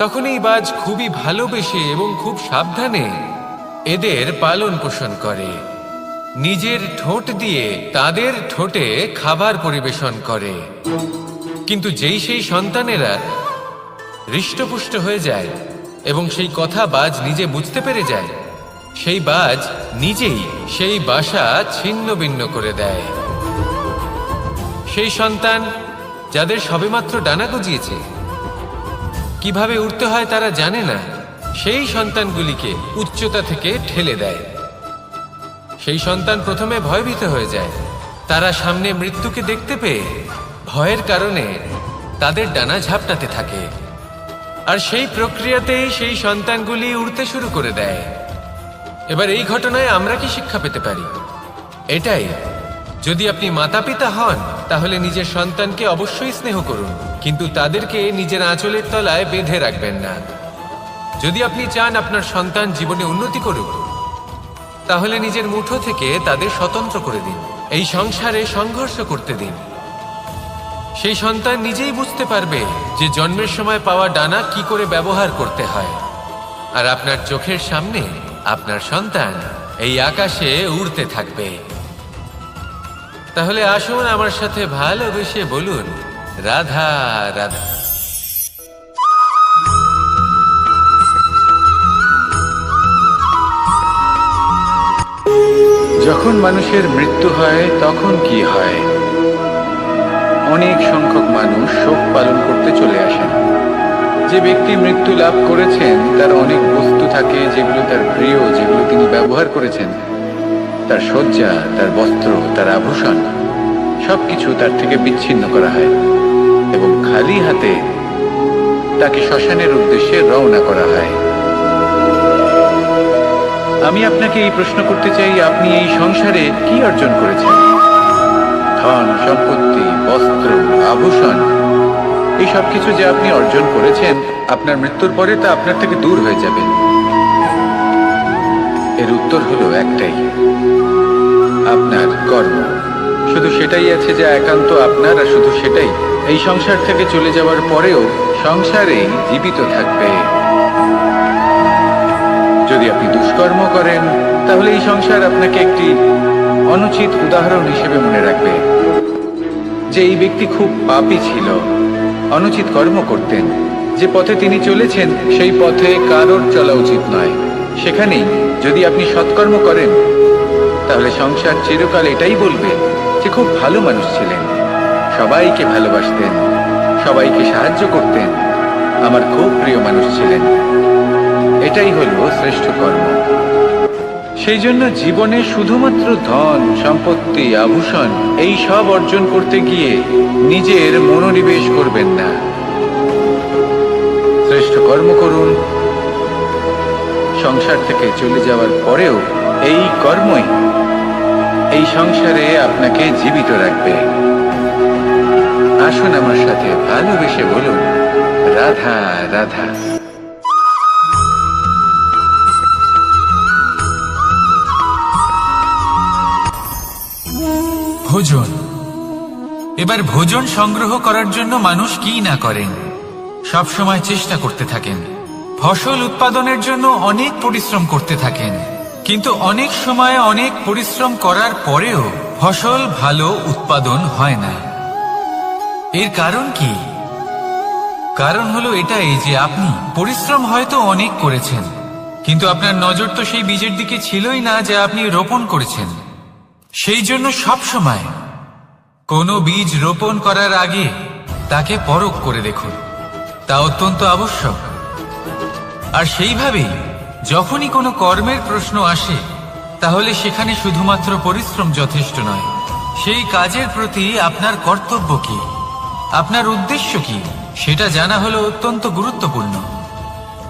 [SPEAKER 3] তখন এই বাজ খুবই ভালোবেসে এবং খুব সাবধানে এদের পালন পোষণ করে। নিজের ঠোঁট দিয়ে তাদের ঠোঁটে খাবার পরিবেশন করে। কিন্তু যেই সেই সন্তানেরা হৃষ্টপুষ্ট হয়ে যায় এবং সেই কথা বাজ নিজে বুঝতে পেরে যায়, সেই বাজ নিজেই সেই বাসা ছিন্ন ভিন্ন করে দেয়। সেই সন্তান যাদের সবেমাত্র ডানা গজিয়েছে, কিভাবে উড়তে হয় তারা জানে না, সেই সন্তানগুলিকে উচ্চতা থেকে ঠেলে দেয়। সেই সন্তান প্রথমে ভয়ভীত হয়ে যায়। তারা সামনে মৃত্যুকে দেখতে পেয়ে ভয়ের কারণে তাদের ডানা ঝাপটাতে থাকে। আর সেই প্রক্রিয়াতেই সেই সন্তানগুলি উড়তে শুরু করে দেয়। এবার এই ঘটনায় আমরা কি শিক্ষা পেতে পারি? এটাই, যদি আপনি মাতা পিতা হন তাহলে নিজের সন্তানকে অবশ্যই স্নেহ করুন, কিন্তু তাদেরকে নিজের আঁচলের তলায় বেঁধে রাখবেন না। যদি আপনি চান আপনার সন্তান জীবনে উন্নতি করুক, তাহলে নিজের মুঠো থেকে তাদের স্বতন্ত্র করে দিন। এই সংসারে সংঘর্ষ করতে দিন। সেই সন্তান নিজেই বুঝতে পারবে যে জন্মের সময় পাওয়া ডানা কি করে ব্যবহার করতে হয়। আর আপনার চোখের সামনে আপনার সন্তান এই আকাশে উড়তে থাকবে। তাহলে আসুন আমার সাথে ভালোবেসে বলুন, রাধা রাধা।
[SPEAKER 2] যখন মানুষের মৃত্যু হয় তখন কি হয়? অনেক সংখ্যক মানুষ শোক পালন করতে চলে আসেন। যে ব্যক্তি মৃত্যু লাভ করেছেন তার অনেক বস্তু থাকে যেগুলো তার প্রিয়, যেগুলো তিনি ব্যবহার করেছেন। তার শয্যা, তার বস্ত্র, তার আভূষণ সবকিছু তার থেকে বিচ্ছিন্ন করা হয় এবং খালি হাতে তাকে শ্মশানের উদ্দেশ্যে রওনা করা হয়। আমি আপনাকে এই প্রশ্ন করতে চাই, আপনি এই সংসারে কি অর্জন করেছেন? ধন সম্পত্তি, বস্ত্র, আভূষণ, এই সব কিছু যে আপনি অর্জন করেছেন, আপনার মৃত্যুর পরে তা আপনার থেকে দূর হয়ে যাবে। এর উত্তর হলো একটাই, আপনার কর্ম। শুধু সেটাই আছে যা একান্ত আপনার, আর শুধু সেটাই এই সংসার থেকে চলে যাওয়ার পরেও সংসারেই জীবিত থাকবে। যদি আপনি দুষ্কর্ম করেন তাহলে এই সংসার আপনাকে একটি অনুচিত উদাহরণ হিসেবে মনে রাখবে যে এই ব্যক্তি খুব পাপী ছিল, অনুচিত কর্ম করতেন। যে পথে তিনি চলেছেন সেই পথে কারোর চলা উচিত নয়। সেখানেই যদি আপনি সৎকর্ম করেন তাহলে সংসার চিরকাল এটাই বলবে যে খুব ভালো মানুষ ছিলেন, সবাইকে ভালোবাসতেন, সবাইকে সাহায্য করতেন, আমার খুব প্রিয় মানুষ ছিলেন। এটাই হলো শ্রেষ্ঠ কর্ম। সেই জন্য জীবনে শুধুমাত্র ধন সম্পত্তি, আভূষণ এই সব অর্জন করতে গিয়ে নিজের মনোনিবেশ করবেন না। শ্রেষ্ঠ কর্ম করুন। সংসার থেকে চলে যাওয়ার পরেও এই কর্মই এই সংসারে আপনাকে জীবিত রাখবে। আসুন আমার সাথে ভালোবেসে বলুন, রাধা রাধা।
[SPEAKER 1] ভোজন এবার ভোজন সংগ্রহ করার জন্য মানুষ কি না করেন, সব সময় চেষ্টা করতে থাকেন। ফসল উৎপাদনের জন্য অনেক পরিশ্রম করতে থাকেন, কিন্তু অনেক সময় অনেক পরিশ্রম করার পরেও ফসল ভালো উৎপাদন হয় না। এর কারণ কি? কারণ হলো এটাই যে আপনি পরিশ্রম হয়তো অনেক করেছেন, কিন্তু আপনার নজর তো সেই বীজের দিকে ছিলই না যা আপনি রোপণ করেছেন। সেই জন্য সব সময় কোনো বীজ রোপণ করার আগে তাকে পরখ করে দেখুন, তা অত্যন্ত আবশ্যক। আর সেইভাবেই যখনই কোনো কর্মের প্রশ্ন আসে, তাহলে সেখানে শুধুমাত্র পরিশ্রম যথেষ্ট নয়। সেই কাজের প্রতি আপনার কর্তব্য কি, আপনার উদ্দেশ্য কি, সেটা জানা হলো অত্যন্ত গুরুত্বপূর্ণ।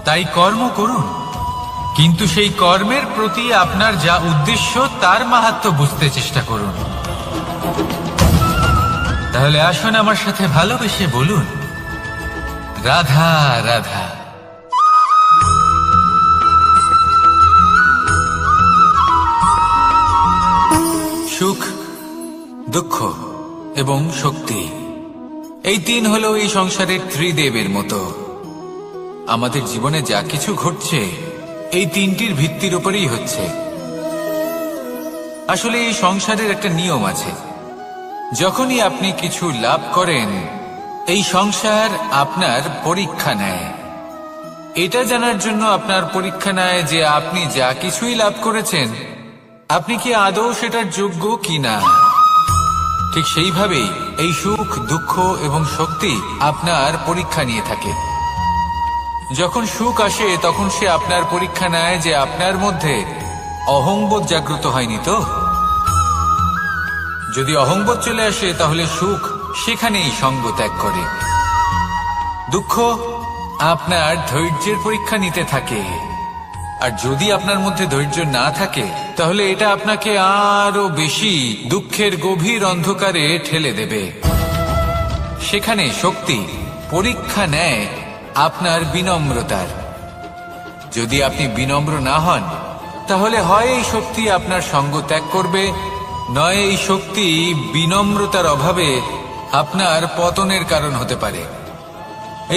[SPEAKER 1] তাই কর্ম করুন, কিন্তু সেই কর্মের প্রতি আপনার যা উদ্দেশ্য তার মাহাত্ম্য বুঝতে চেষ্টা করুন। তাহলে আসুন আমার সাথে ভালোবেসে বলুন, রাধা রাধা। সুখ, দুঃখ এবং শক্তি, এই তিন হলো এই সংসারের ত্রিদেবের মতো। আমাদের জীবনে যা কিছু ঘটছে এই তিনটির ভিত্তির উপরেই হচ্ছে। আসলে এই সংসারের একটা নিয়ম আছে, যখনই আপনি কিছু লাভ করেন এই সংসার আপনার পরীক্ষা নেয়। এটা জানার জন্য আপনার পরীক্ষা নেয় যে আপনি যা কিছুই লাভ করেছেন আপনি কি আদৌ সেটার যোগ্য কিনা। ঠিক সেইভাবেই এই সুখ, দুঃখ এবং শক্তি আপনার পরীক্ষা নিয়ে থাকে। যখন সুখ আসে তখন সে আপনার পরীক্ষা নেয় যে আপনার মধ্যে অহংবোধ জাগ্রত হয়নি তো। যদি অহংবোধ চলে আসে তাহলে সুখ সেখানেই সঙ্গ ত্যাগ করে। দুঃখ আপনার ধৈর্যের পরীক্ষা নিতে থাকে, আর যদি আপনার মধ্যে ধৈর্য না থাকে তাহলে এটা আপনাকে আরো বেশি দুঃখের গভীর অন্ধকারে ঠেলে দেবে। সেখানে শক্তি পরীক্ষা নেয় আপনার বিনম্রতার। যদি আপনি বিনম্র না হন তাহলে হয় এই শক্তি আপনার সঙ্গ ত্যাগ করবে, নয় এই শক্তি বিনম্রতার অভাবে আপনার পতনের কারণ হতে পারে।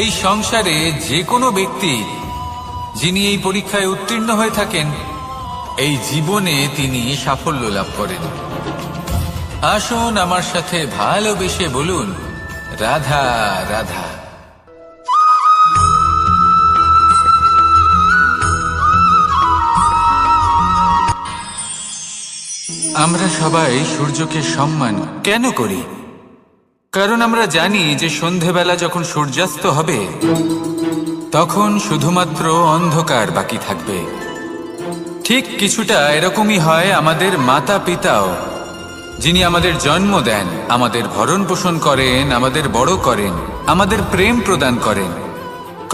[SPEAKER 1] এই সংসারে যে কোনো ব্যক্তি যিনি এই পরীক্ষায় উত্তীর্ণ হয়ে থাকেন এই জীবনে তিনি সাফল্য লাভ করেন। আসুন আমার সাথে ভালোবেসে বলুন, রাধা রাধা। আমরা সবাই সূর্যকে সম্মান কেন করি? কারণ আমরা জানি যে সন্ধেবেলা যখন সূর্যাস্ত হবে তখন শুধুমাত্র অন্ধকার বাকি থাকবে। ঠিক কিছুটা এরকমই হয় আমাদের মাতা পিতাও, যিনি আমাদের জন্ম দেন, আমাদের ভরণ পোষণ করেন, আমাদের বড় করেন, আমাদের প্রেম প্রদান করেন।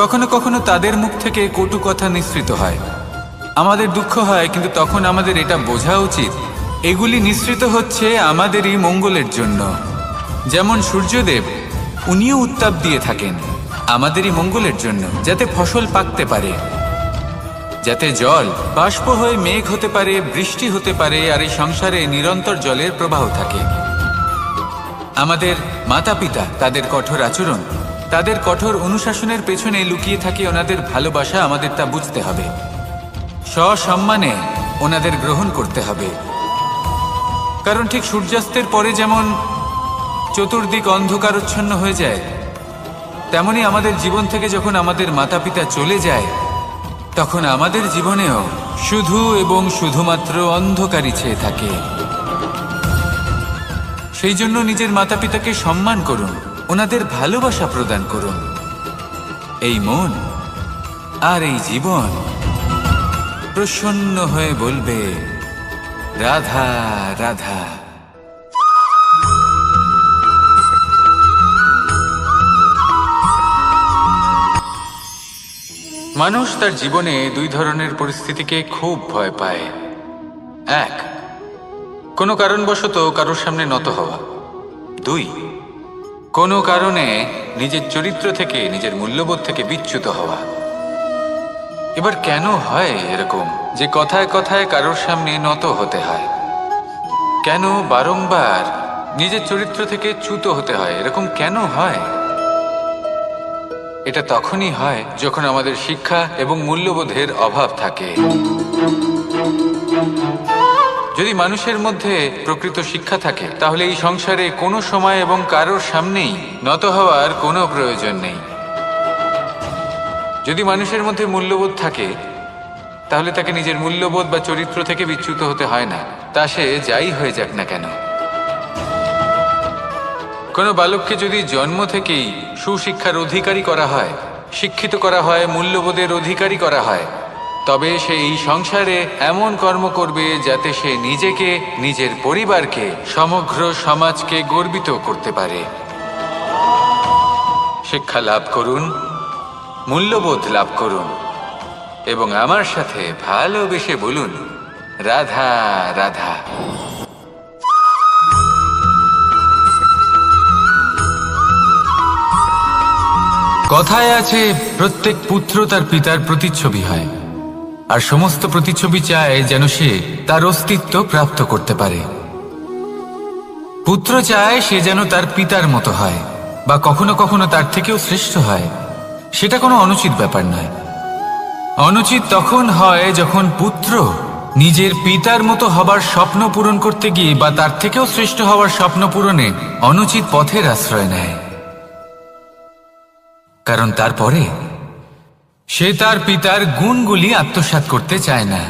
[SPEAKER 1] কখনো কখনো তাদের মুখ থেকে কটু কথা নিঃসৃত হয়, আমাদের দুঃখ হয়, কিন্তু তখন আমাদের এটা বোঝা উচিত এগুলি নিঃসৃত হচ্ছে আমাদেরই মঙ্গলের জন্য। যেমন সূর্যদেব, উনিও উত্তাপ দিয়ে থাকেন আমাদেরই মঙ্গলের জন্য, যাতে ফসল পাকতে পারে, যাতে জল বাষ্প হয়ে মেঘ হতে পারে, বৃষ্টি হতে পারে, আর এই সংসারে নিরন্তর জলের প্রবাহ থাকে। আমাদের মাতা পিতা, তাদের কঠোর আচরণ, তাদের কঠোর অনুশাসনের পেছনে লুকিয়ে থাকে ওনাদের ভালোবাসা। আমাদের তা বুঝতে হবে, সসম্মানে ওনাদের গ্রহণ করতে হবে। কারণ ঠিক সূর্যাস্তের পরে যেমন চতুর্দিক অন্ধকারচ্ছন্ন হয়ে যায়, তেমনি আমাদের জীবন থেকে যখন আমাদের মাতা পিতা চলে যায় তখন আমাদের জীবনেও শুধু এবং শুধুমাত্র অন্ধকারই ছেয়ে থাকে। সেই জন্য নিজের মাতা পিতাকে সম্মান করুন, ওনাদের ভালোবাসা প্রদান করুন। এই মন আর এই জীবন প্রসন্ন হয়ে বলবে, রাধা রাধা। মানুষ তার জীবনে দুই ধরনের পরিস্থিতিকে খুব ভয় পায়। এক, কোনো কারণবশত কারোর সামনে নত হওয়া। দুই, কোনো কারণে নিজের চরিত্র থেকে, নিজের মূল্যবোধ থেকে বিচ্যুত হওয়া। এবার কেন হয় এরকম যে কথায় কথায় কারোর সামনে নত হতে হয়? কেন বারংবার
[SPEAKER 2] নিজের চরিত্র থেকে চ্যুত হতে হয়। এরকম কেন হয়? এটা তখনই হয় যখন আমাদের শিক্ষা এবং মূল্যবোধের অভাব থাকে। যদি মানুষের মধ্যে প্রকৃত শিক্ষা থাকে তাহলে এই সংসারে কোনো সময় এবং কারোর সামনেই নত হওয়ার কোনো প্রয়োজন নেই। যদি মানুষের মধ্যে মূল্যবোধ থাকে তাহলে তাকে নিজের মূল্যবোধ বা চরিত্র থেকে বিচ্যুত হতে হয় না, তা সে যাই হয়ে যাক না কেন। কোনো বালককে যদি জন্ম থেকেই সুশিক্ষার অধিকারী করা হয়, শিক্ষিত করা হয়, মূল্যবোধের অধিকারী করা হয়, তবে সে এই সংসারে এমন কর্ম করবে যাতে সে নিজেকে, নিজের পরিবারকে, সমগ্র সমাজকে গর্বিত করতে পারে। শিক্ষা লাভ করুন, মূল্যবোধ লাভ করুন এবং আমার সাথে ভালোবেসে বলুন, রাধা রাধা।
[SPEAKER 1] কথায় আছে, প্রত্যেক পুত্র তার পিতার প্রতিচ্ছবি হয়, আর সমস্ত প্রতিচ্ছবি চায় যেন সে তার অস্তিত্ব প্রাপ্ত করতে পারে। পুত্র চায় সে যেন তার পিতার মতো হয়, বা কখনো কখনো তার থেকেও শ্রেষ্ঠ হয়। সেটা কোনো অনুচিত ব্যাপার নয়। অনুচিত তখন হয় যখন পুত্র নিজের পিতার মতো হবার স্বপ্ন পূরণ করতে গিয়ে বা তার থেকেও শ্রেষ্ঠ হওয়ার স্বপ্ন পূরণে অনুচিত পথের আশ্রয় নেয়। কারণ তারপরে সে তার পিতার গুণগুলি আত্মসাৎ করতে চায় না।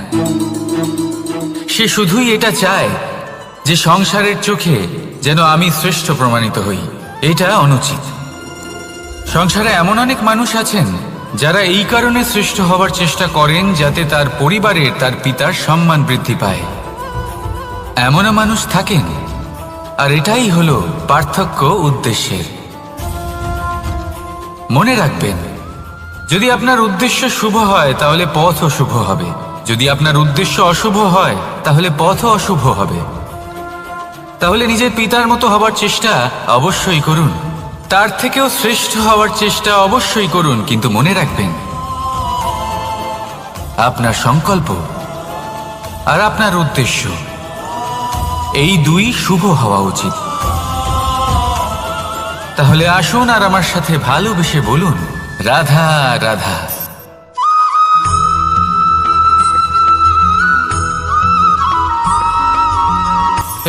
[SPEAKER 1] সে শুধুই এটা চায় যে সংসারের চোখে যেন আমি শ্রেষ্ঠ প্রমাণিত হই। এটা অনুচিত। সংসারে এমন অনেক মানুষ আছেন যারা এই কারণে শ্রেষ্ঠ হবার চেষ্টা করেন যাতে তার পরিবারের, তার পিতার সম্মান বৃদ্ধি পায়। এমনও মানুষ থাকেন, আর এটাই হলো পার্থক্য উদ্দেশ্যের। মনে রাখবেন, যদি আপনার উদ্দেশ্য শুভ হয় তাহলে পথও শুভ হবে, যদি আপনার উদ্দেশ্য অশুভ হয় তাহলে পথও অশুভ হবে। তাহলে নিজের পিতার মতো হবার চেষ্টা অবশ্যই করুন, তার থেকেও শ্রেষ্ঠ হওয়ার চেষ্টা অবশ্যই করুন, কিন্তু মনে রাখবেন আপনার সংকল্প আর আপনার উদ্দেশ্য এই দুই শুভ হওয়া উচিত। তাহলে আসুন আর আমার সাথে ভালোবেসে বলুন, রাধা রাধা।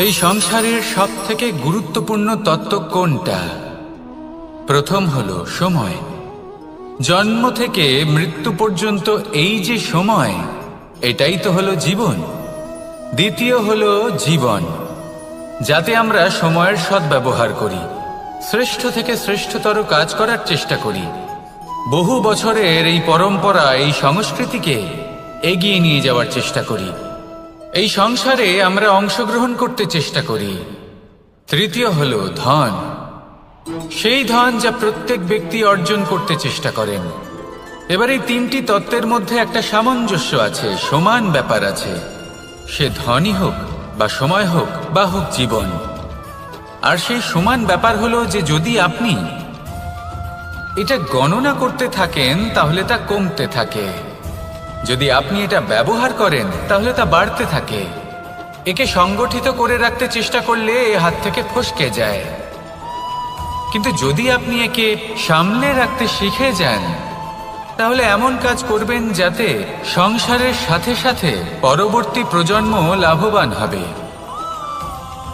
[SPEAKER 1] এই সংসারের সব থেকে গুরুত্বপূর্ণ তত্ত্ব কোনটা? প্রথম হলো সময়। জন্ম থেকে মৃত্যু পর্যন্ত এই যে সময়, এটাই তো হলো জীবন। দ্বিতীয় হলো জীবন, যাতে আমরা সময়ের সদ্ব্যবহার করি, শ্রেষ্ঠ থেকে শ্রেষ্ঠতর কাজ করার চেষ্টা করি। বহু বছরের এই পরম্পরা, এই সংস্কৃতিকে এগিয়ে নিয়ে যাওয়ার চেষ্টা করি। এই সংসারে আমরা অংশগ্রহণ করতে চেষ্টা করি। তৃতীয় হলো ধন, সেই ধন যা প্রত্যেক ব্যক্তি অর্জন করতে চেষ্টা করেন। এবার এই তিনটি তত্ত্বের মধ্যে একটা সামঞ্জস্য আছে, সমান ব্যাপার আছে। সে ধনই হোক বা সময় হোক বা হোক জীবন। আর সেই সমান ব্যাপার হলো যে যদি আপনি এটা গণনা করতে থাকেন তাহলে তা কমতে থাকে, যদি আপনি এটা ব্যবহার করেন তাহলে তা বাড়তে থাকে। একে সংগঠিত করে রাখতে চেষ্টা করলে এ হাত থেকে ফসকে যায়, কিন্তু যদি আপনি একে সামলে রাখতে শিখে যান তাহলে এমন কাজ করবেন যাতে সংসারের সাথে সাথে পরবর্তী প্রজন্ম লাভবান হবে।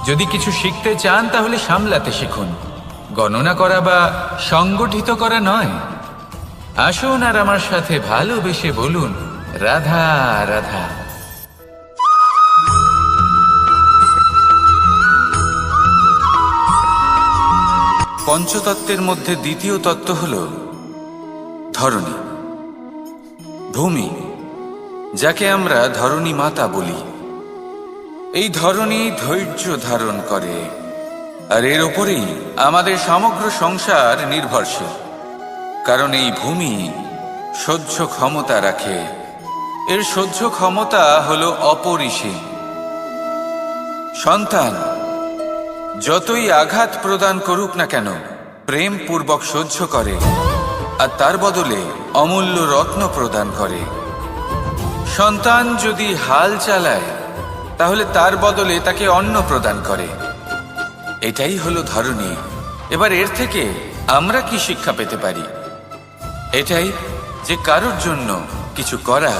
[SPEAKER 1] যদি কিছু শিখতে চান তাহলে সামলাতে শিখুন, গণনা করা বা সংগঠিত করা নয়। আসুন আর আমার সাথে ভালোবেসে বলুন, রাধা রাধা। পঞ্চতত্ত্বের মধ্যে দ্বিতীয় তত্ত্ব হল ধরণী, ভূমি, যাকে আমরা ধরণী মাতা বলি। এই ধরণী ধৈর্য ধারণ করে, আর এর ওপরেই আমাদের সমগ্র সংসার নির্ভরশীল। কারণ এই ভূমি সহ্য ক্ষমতা রাখে, এর সহ্য ক্ষমতা হলো অপরিসীম। সন্তান যতই আঘাত প্রদান করুক না কেন, প্রেম পূর্বক সহ্য করে, আর তার বদলে অমূল্য রত্ন প্রদান করে। সন্তান যদি হাল চালায় তাহলে তার বদলে তাকে অন্ন প্রদান করে। এটাই হলো ধরনী। এবার এর থেকে আমরা কি শিক্ষা পেতে পারি? এটাই যে কারোর জন্য কিছু করা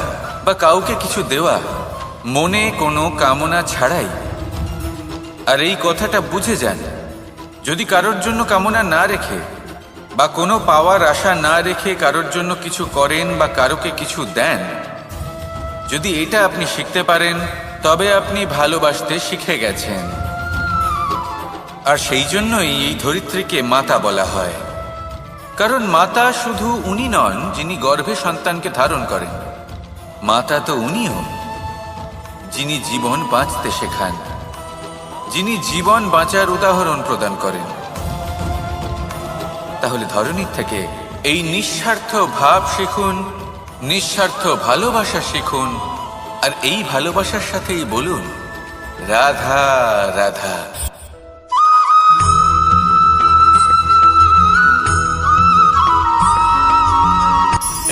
[SPEAKER 1] বা কাউকে কিছু দেওয়া মনে কোনো কামনা ছাড়াই। আর এই কথাটা বুঝে যান, যদি কারোর জন্য কামনা না রেখে বা কোনো পাওয়ার আশা না রেখে কারোর জন্য কিছু করেন বা কারোকে কিছু দেন, যদি এটা আপনি শিখতে পারেন তবে আপনি ভালোবাসতে শিখে গেছেন। আর সেই জন্যই এই ধরিত্রীকে মাতা বলা হয়, কারণ মাতা শুধু উনি নন যিনি গর্ভে সন্তানকে ধারণ করেন, মাতা তো উনিও যিনি জীবন বাঁচতে শেখান, যিনি জীবন বাঁচার উদাহরণ প্রদান করেন। তাহলে ধরনীর থেকে এই নিঃস্বার্থ ভাব শিখুন, নিঃস্বার্থ ভালোবাসা শিখুন, আর এই ভালোবাসার সাথেই বলুন রাধা রাধা।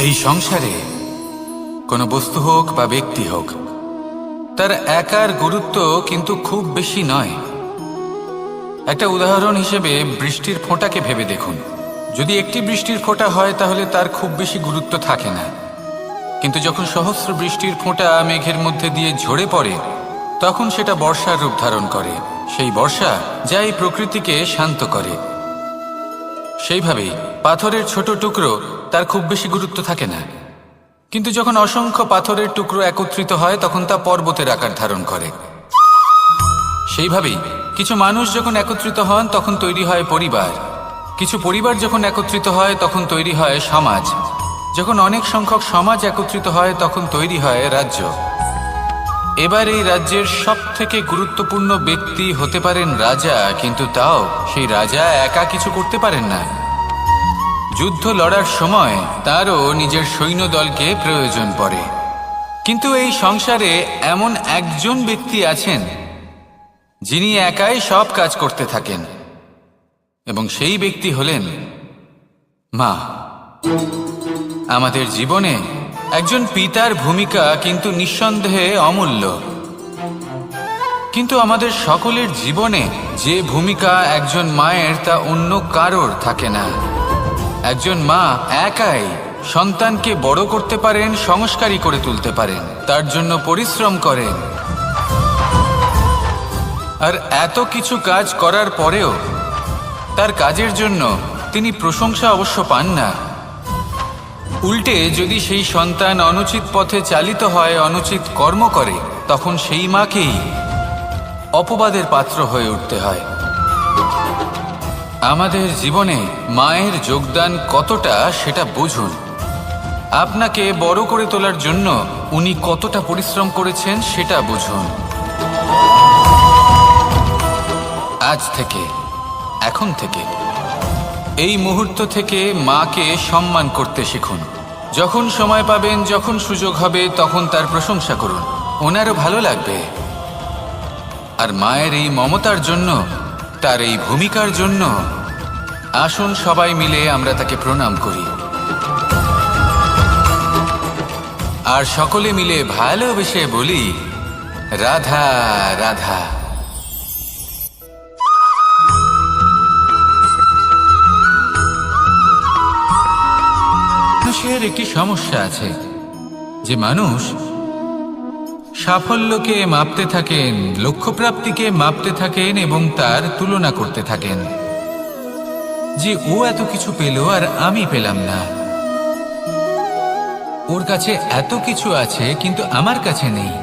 [SPEAKER 1] এই সংসারে কোনো বস্তু হোক বা ব্যক্তি হোক, তার একার গুরুত্ব কিন্তু খুব বেশি নয়। একটা উদাহরণ হিসেবে বৃষ্টির ফোঁটাকে ভেবে দেখুন। যদি একটি বৃষ্টির ফোঁটা হয় তাহলে তার খুব বেশি গুরুত্ব থাকে না, কিন্তু যখন সহস্র বৃষ্টির ফোঁটা মেঘের মধ্যে দিয়ে ঝরে পড়ে তখন সেটা বর্ষার রূপ ধারণ করে। সেই বর্ষা যা এই প্রকৃতিকে শান্ত করে। সেইভাবেই পাথরের ছোট টুকরো তার খুব বেশি গুরুত্ব থাকে না, কিন্তু যখন অসংখ্য পাথরের টুকরো একত্রিত হয় তখন তা পর্বতের আকার ধারণ করে। সেইভাবেই কিছু মানুষ যখন একত্রিত হন তখন তৈরি হয় পরিবার, কিছু পরিবার যখন একত্রিত হয় তখন তৈরি হয় সমাজ, যখন অনেক সংখ্যক সমাজ একত্রিত হয় তখন তৈরি হয় রাজ্য। এবার এই রাজ্যের সবথেকে গুরুত্বপূর্ণ ব্যক্তি হতে পারেন রাজা, কিন্তু তাও সেই রাজা একা কিছু করতে পারেন না। যুদ্ধ লড়ার সময় তারও নিজের সৈন্যদলকে প্রয়োজন পড়ে। কিন্তু এই সংসারে এমন একজন ব্যক্তি আছেন যিনি একাই সব কাজ করতে থাকেন, এবং সেই ব্যক্তি হলেন মা। আমাদের জীবনে একজন পিতার ভূমিকা কিন্তু নিঃসন্দেহে অমূল্য, কিন্তু আমাদের সকলের জীবনে যে ভূমিকা একজন মায়ের তা অন্য কারোর থাকে না। একজন মা একাই সন্তানকে বড় করতে পারেন, সংস্কারী করে তুলতে পারেন, তার জন্য পরিশ্রম করেন। আর এত কিছু কাজ করার পরেও তার কাজের জন্য তিনি প্রশংসা অবশ্য পান না। উল্টে যদি সেই সন্তান অনুচিত পথে চালিত হয়, অনুচিত কর্ম করে, তখন সেই মাকেই অপবাদের পাত্র হয়ে উঠতে হয়। আমাদের জীবনে মায়ের যোগদান কতটা সেটা বুঝুন। আপনাকে বড় করে তোলার জন্য উনি কতটা পরিশ্রম করেছেন সেটা বুঝুন। আজ থেকে, এখন থেকে, এই মুহূর্ত থেকে মাকে সম্মান করতে শিখুন। যখন সময় পাবেন, যখন সুযোগ হবে, তখন তার প্রশংসা করুন, ওনারও ভালো লাগবে। আর মায়ের এই মমতার জন্য, তার এই ভূমিকার জন্য আসুন সবাই মিলে আমরা তাকে প্রণাম করি, আর সকলে মিলে ভালোবেসে বলি রাধা রাধা। মানুষের একটি সমস্যা আছে যে মানুষ সাফল্যকে মাপতে থাকেন, লক্ষ্যপ্রাপ্তিকে মাপতে থাকেন এবং তার তুলনা করতে থাকেন যে ও এত কিছু পেল আর আমি পেলাম না, ওর কাছে এত কিছু আছে কিন্তু আমার কাছে নেই।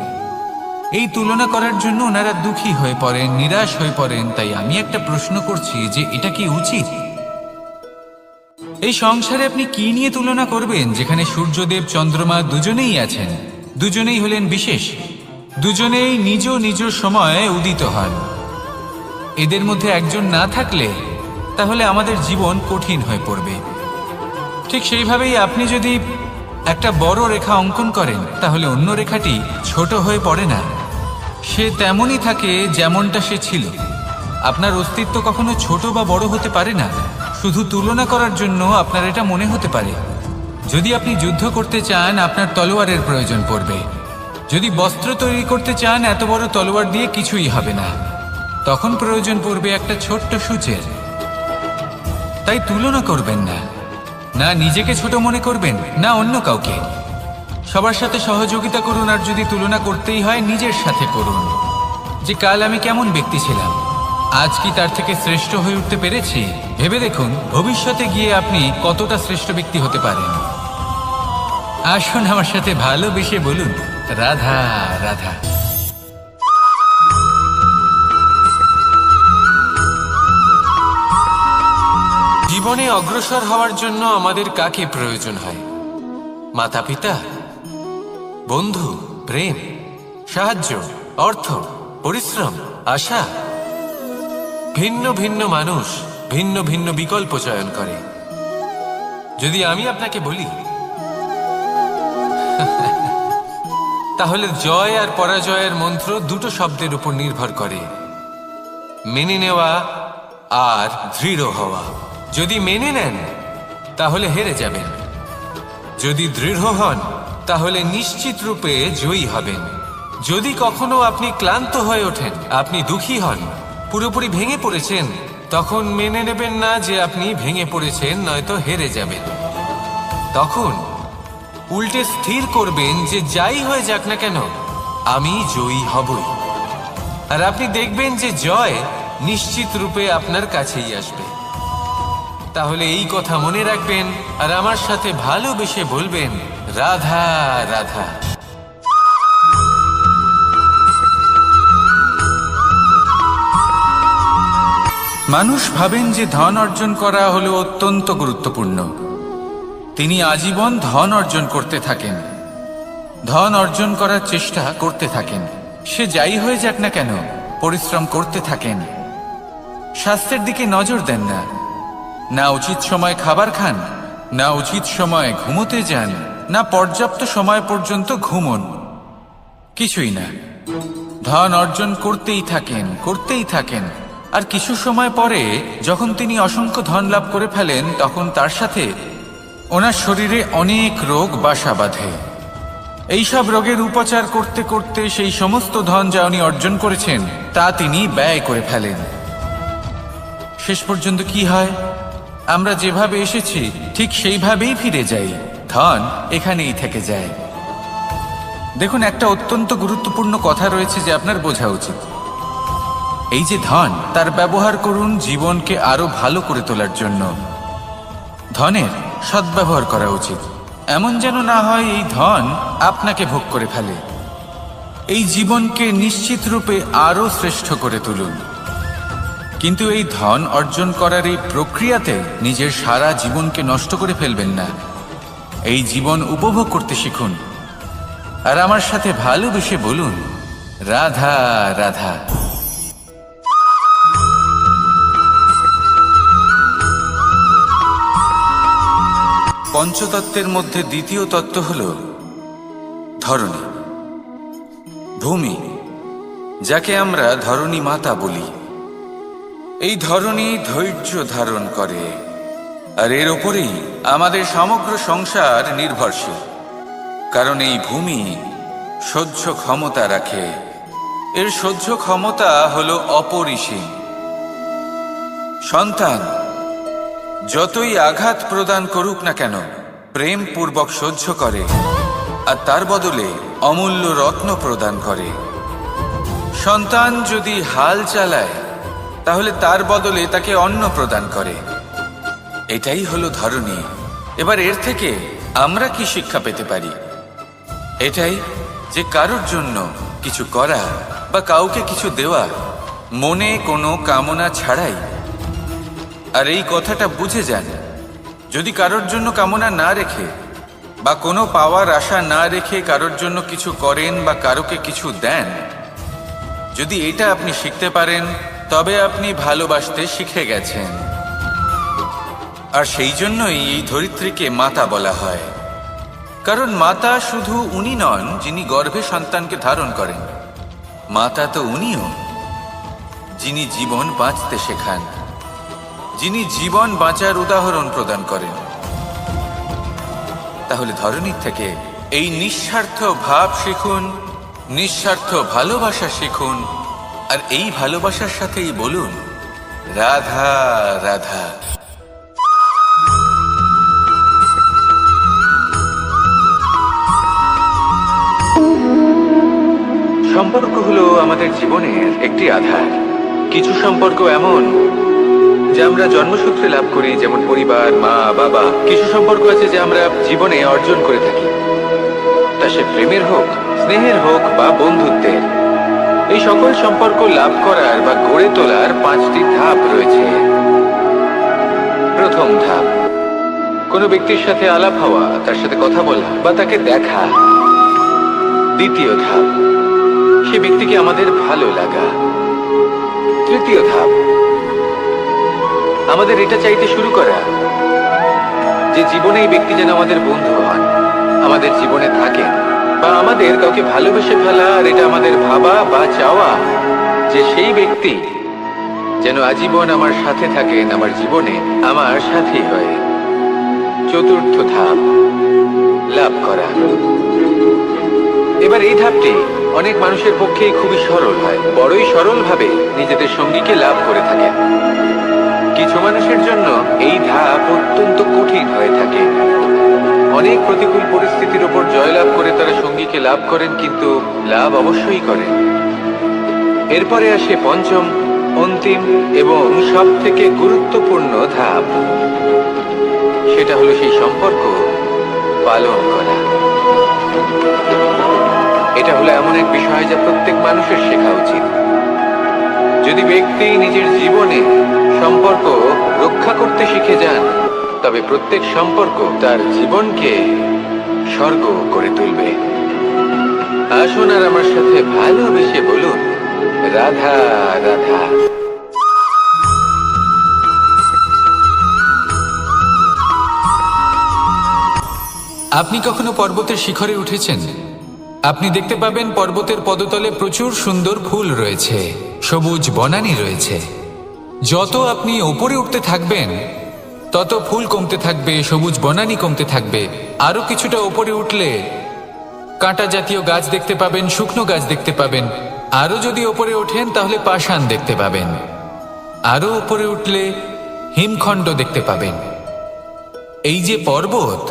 [SPEAKER 1] এই তুলনা করার জন্য ওনারা দুঃখী হয়ে পড়েন, নিরাশ হয়ে পড়েন। তাই আমি একটা প্রশ্ন করছি যে এটা কি উচিত? এই সংসারে আপনি কি নিয়ে তুলনা করবেন, যেখানে সূর্যদেব চন্দ্রমা দুজনেই আছেন, দুজনেই হলেন বিশেষ, দুজনেই নিজ নিজ সময়ে উদিত হন। এদের মধ্যে একজন না থাকলে তাহলে আমাদের জীবন কঠিন হয়ে পড়বে। ঠিক সেইভাবেই আপনি যদি একটা বড় রেখা অঙ্কন করেন তাহলে অন্য রেখাটি ছোট হয়ে পড়ে না, সে তেমনই থাকে যেমনটা সে ছিল। আপনার অস্তিত্ব কখনো ছোট বা বড় হতে পারে না। শুধু তুলনা করার জন্য আপনার এটা মনে হতে পারে। যদি আপনি যুদ্ধ করতে চান আপনার তলোয়ারের প্রয়োজন পড়বে। যদি বস্ত্র তৈরি করতে চান এত বড় তলোয়ার দিয়ে কিছুই হবে না। তখন প্রয়োজন পড়বে একটা ছোট্ট সূচের। তাই তুলনা করবেন না, না নিজেকে ছোট মনে করবেন, না অন্য কাউকে। সবার সাথে সহযোগিতা করুন, আর যদি তুলনা করতেই হয় নিজের সাথে করুন, যে কাল আমি কেমন ব্যক্তি ছিলাম, আজ কি তার থেকে শ্রেষ্ঠ হয়ে উঠতে পেরেছি। ভেবে দেখুন ভবিষ্যতে গিয়ে আপনি কতটা শ্রেষ্ঠ ব্যক্তি হতে পারেন। আসুন আমার সাথে ভালোবেসে বলুন, রাধা রাধা।
[SPEAKER 3] জীবনে অগ্রসর হওয়ার জন্য আমাদের কাকে প্রয়োজন হয়? মাতা পিতা, বন্ধু, প্রেম, সাহায্য, অর্থ, পরিশ্রম, আশা। ভিন্ন ভিন্ন মানুষ ভিন্ন ভিন্ন বিকল্প চয়ন করে। যদি আমি আপনাকে বলি তাহলে জয় আর পরাজয়ের মন্ত্র দুটো শব্দের উপর নির্ভর করে, মেনে নেওয়া আর দৃঢ় হওয়া। যদি মেনে নেন তাহলে হেরে যাবেন, যদি দৃঢ় হন তাহলে নিশ্চিত রূপে জয়ী হবেন। যদি কখনো আপনি ক্লান্ত হয়ে ওঠেন, আপনি দুঃখী হন, পুরোপুরি ভেঙে পড়েছেন, তখন মেনে নেবেন না যে আপনি ভেঙে পড়েছেন, নয়তো হেরে যাবেন। তখন উল্টে স্থির করবেন যে যাই হয়ে যাক না কেন আমি জয়ী হবই। আর আপনি দেখবেন যে জয় নিশ্চিত রূপে আপনার কাছেই আসবে। তাহলে এই কথা মনে রাখবেন আর আমার সাথে ভালোবেসে বলবেন, রাধা রাধা।
[SPEAKER 1] মানুষ ভাবেন যে ধন অর্জন করা হলো অত্যন্ত গুরুত্বপূর্ণ। তিনি আজীবন ধন অর্জন করতে থাকেন, ধন অর্জন করার চেষ্টা করতে থাকেন। সে যাই হয়ে যাক না কেন পরিশ্রম করতে থাকেন। স্বাস্থ্যের দিকে নজর দেন না, না উচিত সময় খাবার খান, না উচিত সময় ঘুমোতে যান, না পর্যাপ্ত সময় পর্যন্ত ঘুমন, কিছুই না। ধন অর্জন করতেই থাকেন, করতেই থাকেন। আর কিছু সময় পরে যখন তিনি অসংখ্য ধন লাভ করে ফেলেন, তখন তার সাথে ওনার শরীরে অনেক রোগ বাসা বাঁধে। এইসব রোগের উপচার করতে করতে সেই সমস্ত ধন যা উনি অর্জন করেছেন তা তিনি ব্যয় করে ফেলেন। শেষ পর্যন্ত কি হয়? আমরা যেভাবে এসেছি ঠিক সেইভাবেই ফিরে যাই, ধন এখানেই থেকে যায়। দেখুন, একটা অত্যন্ত গুরুত্বপূর্ণ কথা রয়েছে যে আপনার বোঝা উচিত। এই যে ধন, তার ব্যবহার করুন জীবনকে আরো ভালো করে তোলার জন্য। ধনের সদ্ব্যবহার করা উচিত, এমন যেন না হয় এই ধন আপনাকে ভোগ করে ফেলে। এই জীবনকে নিশ্চিত রূপে আরো শ্রেষ্ঠ করে তুলুন। কিন্তু এই ধন অর্জন করার এই প্রক্রিয়াতে নিজের সারা জীবনকে নষ্ট করে ফেলবেন না। এই জীবন উপভোগ করতে শিখুন আর আমার সাথে ভালোবেসে বলুন, রাধা রাধা। পঞ্চতত্ত্বের মধ্যে দ্বিতীয় তত্ত্ব হল ধরণী, ভূমি, যাকে আমরা ধরণী মাতা বলি। এই ধরণী ধৈর্য ধারণ করে, আর এর ওপরেই আমাদের সমগ্র সংসার নির্ভরশীল। কারণ এই ভূমি সহ্য ক্ষমতা রাখে, এর সহ্য ক্ষমতা হল অপরিসীম। সন্তান যতই আঘাত প্রদান করুক না কেন প্রেম পূর্বক সহ্য করে, আর তার বদলে অমূল্য রত্ন প্রদান করে। সন্তান যদি হাল চালায় তাহলে তার বদলে তাকে অন্ন প্রদান করে। এটাই হলো ধরণী। এবার এর থেকে আমরা কি শিক্ষা পেতে পারি? এটাই যে কারোর জন্য কিছু করা বা কাউকে কিছু দেওয়া মনে কোনো কামনা ছাড়াই। আর এই কথাটা বুঝে যান, যদি কারোর জন্য কামনা না রেখে বা কোনো পাওয়ার আশা না রেখে কারোর জন্য কিছু করেন বা কারোকে কিছু দেন, যদি এটা আপনি শিখতে পারেন তবে আপনি ভালোবাসতে শিখে গেছেন। আর সেই জন্যই এই ধরিত্রীকে মাতা বলা হয়। কারণ মাতা শুধু উনি নন যিনি গর্ভে সন্তানকে ধারণ করেন, মাতা তো উনিও যিনি জীবন বাঁচতে শেখান, যিনি জীবন বাঁচার উদাহরণ প্রদান করেন। তাহলে ধরণীর থেকে এই নিঃস্বার্থ ভাব শিখুন, নিঃস্বার্থ ভালোবাসা শিখুন,
[SPEAKER 3] আর এই ভালোবাসার সাথেই বলুন রাধা রাধা।
[SPEAKER 2] সম্পর্ক হলো আমাদের জীবনের একটি আধার। কিছু সম্পর্ক এমন যা আমরা জন্মসূত্রে লাভ করি, যেমন পরিবার, মা বাবা। কিছু সম্পর্ক আছে যা আমরা জীবনে অর্জন করে থাকি, তা সে প্রেমের হোক, স্নেহের হোক বা বন্ধুত্বের। এই সকল সম্পর্ক লাভ করার বা গড়ে তোলার 5টি ধাপ রয়েছে। প্রথম ধাপ, কোনো ব্যক্তির সাথে আলাপ হওয়া, তার সাথে কথা বলা বা তাকে দেখা। দ্বিতীয় ধাপ, সে ব্যক্তিকে আমাদের ভালো লাগা। তৃতীয় ধাপ, আমাদের এটা চাইতে শুরু করা যে জীবনে এই ব্যক্তি যেন আমাদের বন্ধু হন, আমাদের জীবনে থাকেন, বা আমাদের কাউকে ভালোবেসে ফেলা। আর এটা আমাদের ভাবা বা চাওয়া যে সেই ব্যক্তি যেন আজীবন আমার সাথে থাকেন, আমার জীবনে আমার সাথী হয়ে। চতুর্থ ধাপ, লাভ করা। এবার এই ধাপটি অনেক মানুষের পক্ষেই খুবই সরল হয়, বড়ই সরলভাবে নিজেদের সঙ্গীকে লাভ করে থাকেন। কিছু মানুষের জন্য এই ধাপ অত্যন্ত কঠিন হয়ে থাকে। অনেক প্রতিকূল পরিস্থিতির উপর জয়লাভ করে তারা সঙ্গীকে লাভ করেন, কিন্তু লাভ অবশ্যই করেন। এরপরে আসে পঞ্চম, অন্তিম এবং সব থেকে গুরুত্বপূর্ণ ধাপ। সেটা হলো সেই সম্পর্ক পালন করা। এটা হলো এমন এক বিষয় যা প্রত্যেক মানুষের শেখা উচিত। যদি ব্যক্তি নিজের জীবনে সম্পর্ক রক্ষা করতে শিখে যান, তবে প্রত্যেক সম্পর্ক তার জীবনকে স্বর্গ করে তুলবে। আসুন আর আমার সাথে ভালোবেসে বলুন রাধা রাধা।
[SPEAKER 1] আপনি কখনো পর্বতের শিখরে উঠেছেন? আপনি দেখতে পাবেন পর্বতের পদতলে প্রচুর সুন্দর ফুল রয়েছে, সবুজ বনানী রয়েছে। যত আপনি ওপরে উঠতে থাকবেন তত ফুল কমতে থাকবে, সবুজ বনানী কমতে থাকবে। আরো কিছুটা ওপরে উঠলে কাঁটা জাতীয় গাছ দেখতে পাবেন, শুকনো গাছ দেখতে পাবেন। আরো যদি ওপরে ওঠেন তাহলে পাষাণ দেখতে পাবেন। আরো উপরে উঠলে হিমখণ্ড দেখতে পাবেন। এই যে পর্বত,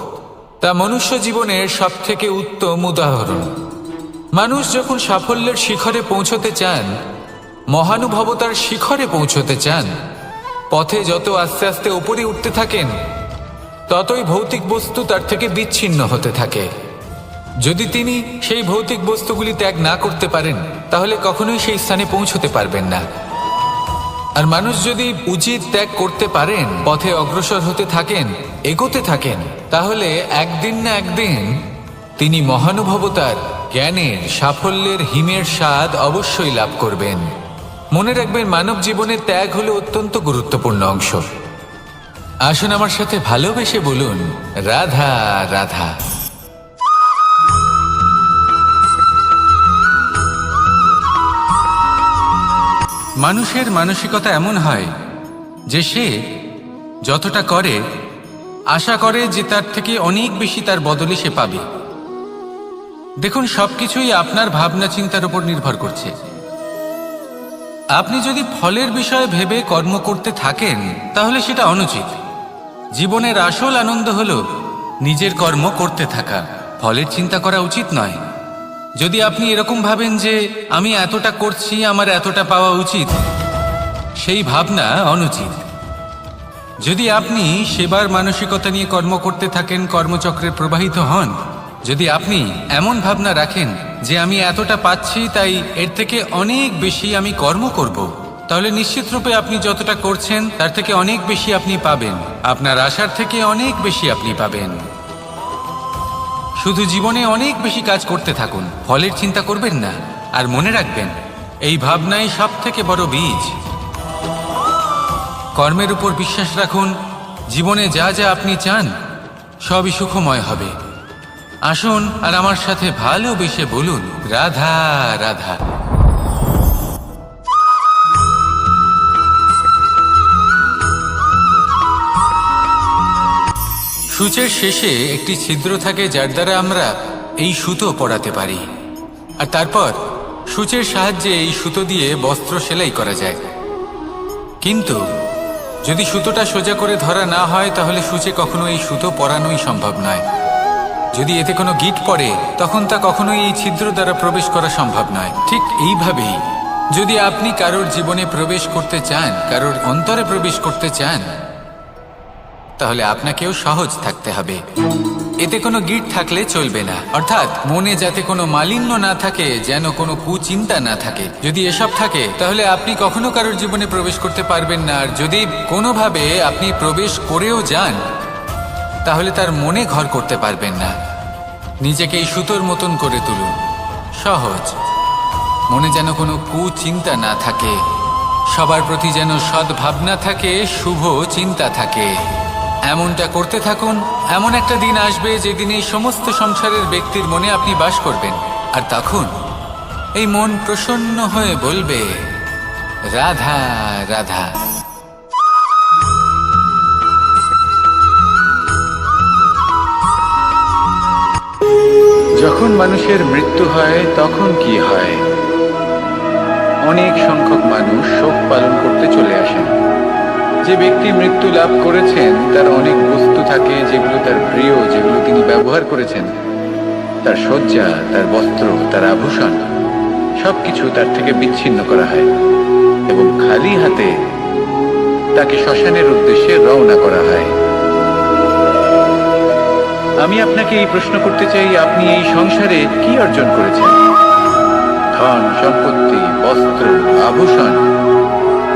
[SPEAKER 1] তা মনুষ্য জীবনের সব থেকে উত্তম উদাহরণ। মানুষ যখন সাফল্যের শিখরে পৌঁছতে চান, মহানুভবতার শিখরে পৌঁছতে চান, পথে যত আস্তে আস্তে উপরে উঠতে থাকেন, ততই ভৌতিক বস্তু তার থেকে বিচ্ছিন্ন হতে থাকে। যদি তিনি সেই ভৌতিক বস্তুগুলি ত্যাগ না করতে পারেন, তাহলে কখনোই সেই স্থানে পৌঁছতে পারবেন না। আর মানুষ যদি উচিত ত্যাগ করতে পারেন, পথে অগ্রসর হতে থাকেন, এগোতে থাকেন, তাহলে একদিন না একদিন তিনি মহানুভবতার, জ্ঞানের, সাফল্যের হিমের স্বাদ অবশ্যই লাভ করবেন। মনে রাখবেন, মানব জীবনে ত্যাগ হলো অত্যন্ত গুরুত্বপূর্ণ অংশ। আসুন আমার সাথে ভালোবেসে বলুন রাধা রাধা। মানুষের মানসিকতা এমন হয় যে সে যতটা করে আশা করে যে তার থেকে অনেক বেশি তার বদলে সে পাবে। দেখুন, সবকিছুই আপনার ভাবনা চিন্তার উপর নির্ভর করছে। আপনি যদি ফলের বিষয়ে ভেবে কর্ম করতে থাকেন, তাহলে সেটা অনুচিত। জীবনের আসল আনন্দ হলো নিজের কর্ম করতে থাকা, ফলের চিন্তা করা উচিত নয়। যদি আপনি এরকম ভাবেন যে আমি এতটা করছি, আমার এতটা পাওয়া উচিত, সেই ভাবনা অনুচিত। যদি আপনি সেবার মানসিকতা নিয়ে কর্ম করতে থাকেন, কর্মচক্রে প্রবাহিত হন, যদি আপনি এমন ভাবনা রাখেন যে আমি এতটা পাচ্ছি, তাই এর থেকে অনেক বেশি আমি কর্ম করব, তাহলে নিশ্চিতরূপে আপনি যতটা করছেন তার থেকে অনেক বেশি আপনি পাবেন। আপনার আশার থেকে অনেক বেশি আপনি পাবেন। শুধু জীবনে অনেক বেশি কাজ করতে থাকুন, ফলের চিন্তা করবেন না। আর মনে রাখবেন, এই ভাবনাই সব থেকে বড় বীজ। কর্মের উপর বিশ্বাস রাখুন, জীবনে যা যা আপনি চান সবই সুখময় হবে। আসুন আর আমার সাথে ভালোবেসে বলুন রাধা রাধা। সূচের শেষে একটি ছিদ্র থাকে, যার দ্বারা আমরা এই সুতো পরাতে পারি। আর তারপর সূচের সাহায্যে এই সুতো দিয়ে বস্ত্র সেলাই করা যায়, কিন্তু যদি সুতোটা সোজা করে ধরা না হয় তাহলে সূচে কখনো এই সুতো পরানোই সম্ভব নয়। যদি এতে কোনো গিঁট পড়ে তখন তা কখনোই এই ছিদ্র দ্বারা প্রবেশ করা সম্ভব নয়। ঠিক এইভাবেই যদি আপনি কারোর জীবনে প্রবেশ করতে চান, কারোর অন্তরে প্রবেশ করতে চান, তাহলে আপনাকেও সহজ থাকতে হবে। এতে কোনো গিঁট থাকলে চলবে না, অর্থাৎ মনে যাতে কোনো মালিন্য না থাকে, যেন কোনো কুচিন্তা না থাকে। যদি এসব থাকে তাহলে আপনি কখনো কারোর জীবনে প্রবেশ করতে পারবেন না। আর যদি কোনোভাবে আপনি প্রবেশ করেও যান তাহলে তার মনে ঘর করতে পারবেন না। নিজেকে এই সুতোর মতন করে তুলুন, সহজ। মনে যেন কোনো কুচিন্তা না থাকে, সবার প্রতি যেন সদ্ভাবনা থাকে, শুভ চিন্তা থাকে। এমনটা করতে থাকুন। এমন একটা দিন আসবে যেদিন এই সমস্ত সংসারের ব্যক্তির মনে আপনি বাস করবেন, আর তখন এই মন প্রসন্ন হয়ে বলবে, রাধা রাধা।
[SPEAKER 2] যখন মানুষের মৃত্যু হয় তখন কি হয়? অনেক সংখ্যক মানুষ শোক পালন করতে চলে আসেন। যে ব্যক্তি মৃত্যু লাভ করেছেন তার অনেক বস্তু থাকে যেগুলো তার প্রিয়, যেগুলো তিনি ব্যবহার করেছেন। তার শয্যা, তার বস্ত্র, তার আভূষণ সবকিছু তার থেকে বিচ্ছিন্ন করা হয় এবং খালি হাতে তাকে শ্মশানের উদ্দেশ্যে রওনা করা হয়। আমি আপনাকে এই প্রশ্ন করতে চাই, আপনি এই সংসারে কি অর্জন করেছেন? ধন সম্পত্তি, বস্ত্র, আভূষণ,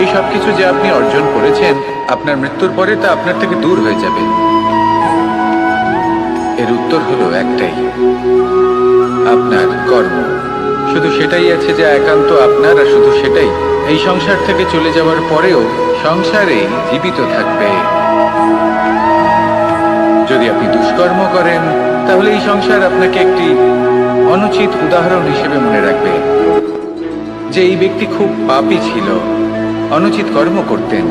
[SPEAKER 2] এই সব কিছু যে আপনি অর্জন করেছেন, আপনার মৃত্যুর পরে তা আপনার থেকে দূর হয়ে যাবে। এর উত্তর হলো একটাই, আপনার কর্ম। শুধু সেটাই আছে যা একান্ত আপনার, আর শুধু সেটাই এই সংসার থেকে চলে যাওয়ার পরেও সংসারে জীবিত থাকবে। যদি আপনি দুষ্কর্ম করেন তাহলে এই সংসার আপনাকে একটি অনুচিত উদাহরণ হিসেবে মনে রাখবে যে এই ব্যক্তি খুব পাপী ছিল, অনুচিত কর্ম করতেন।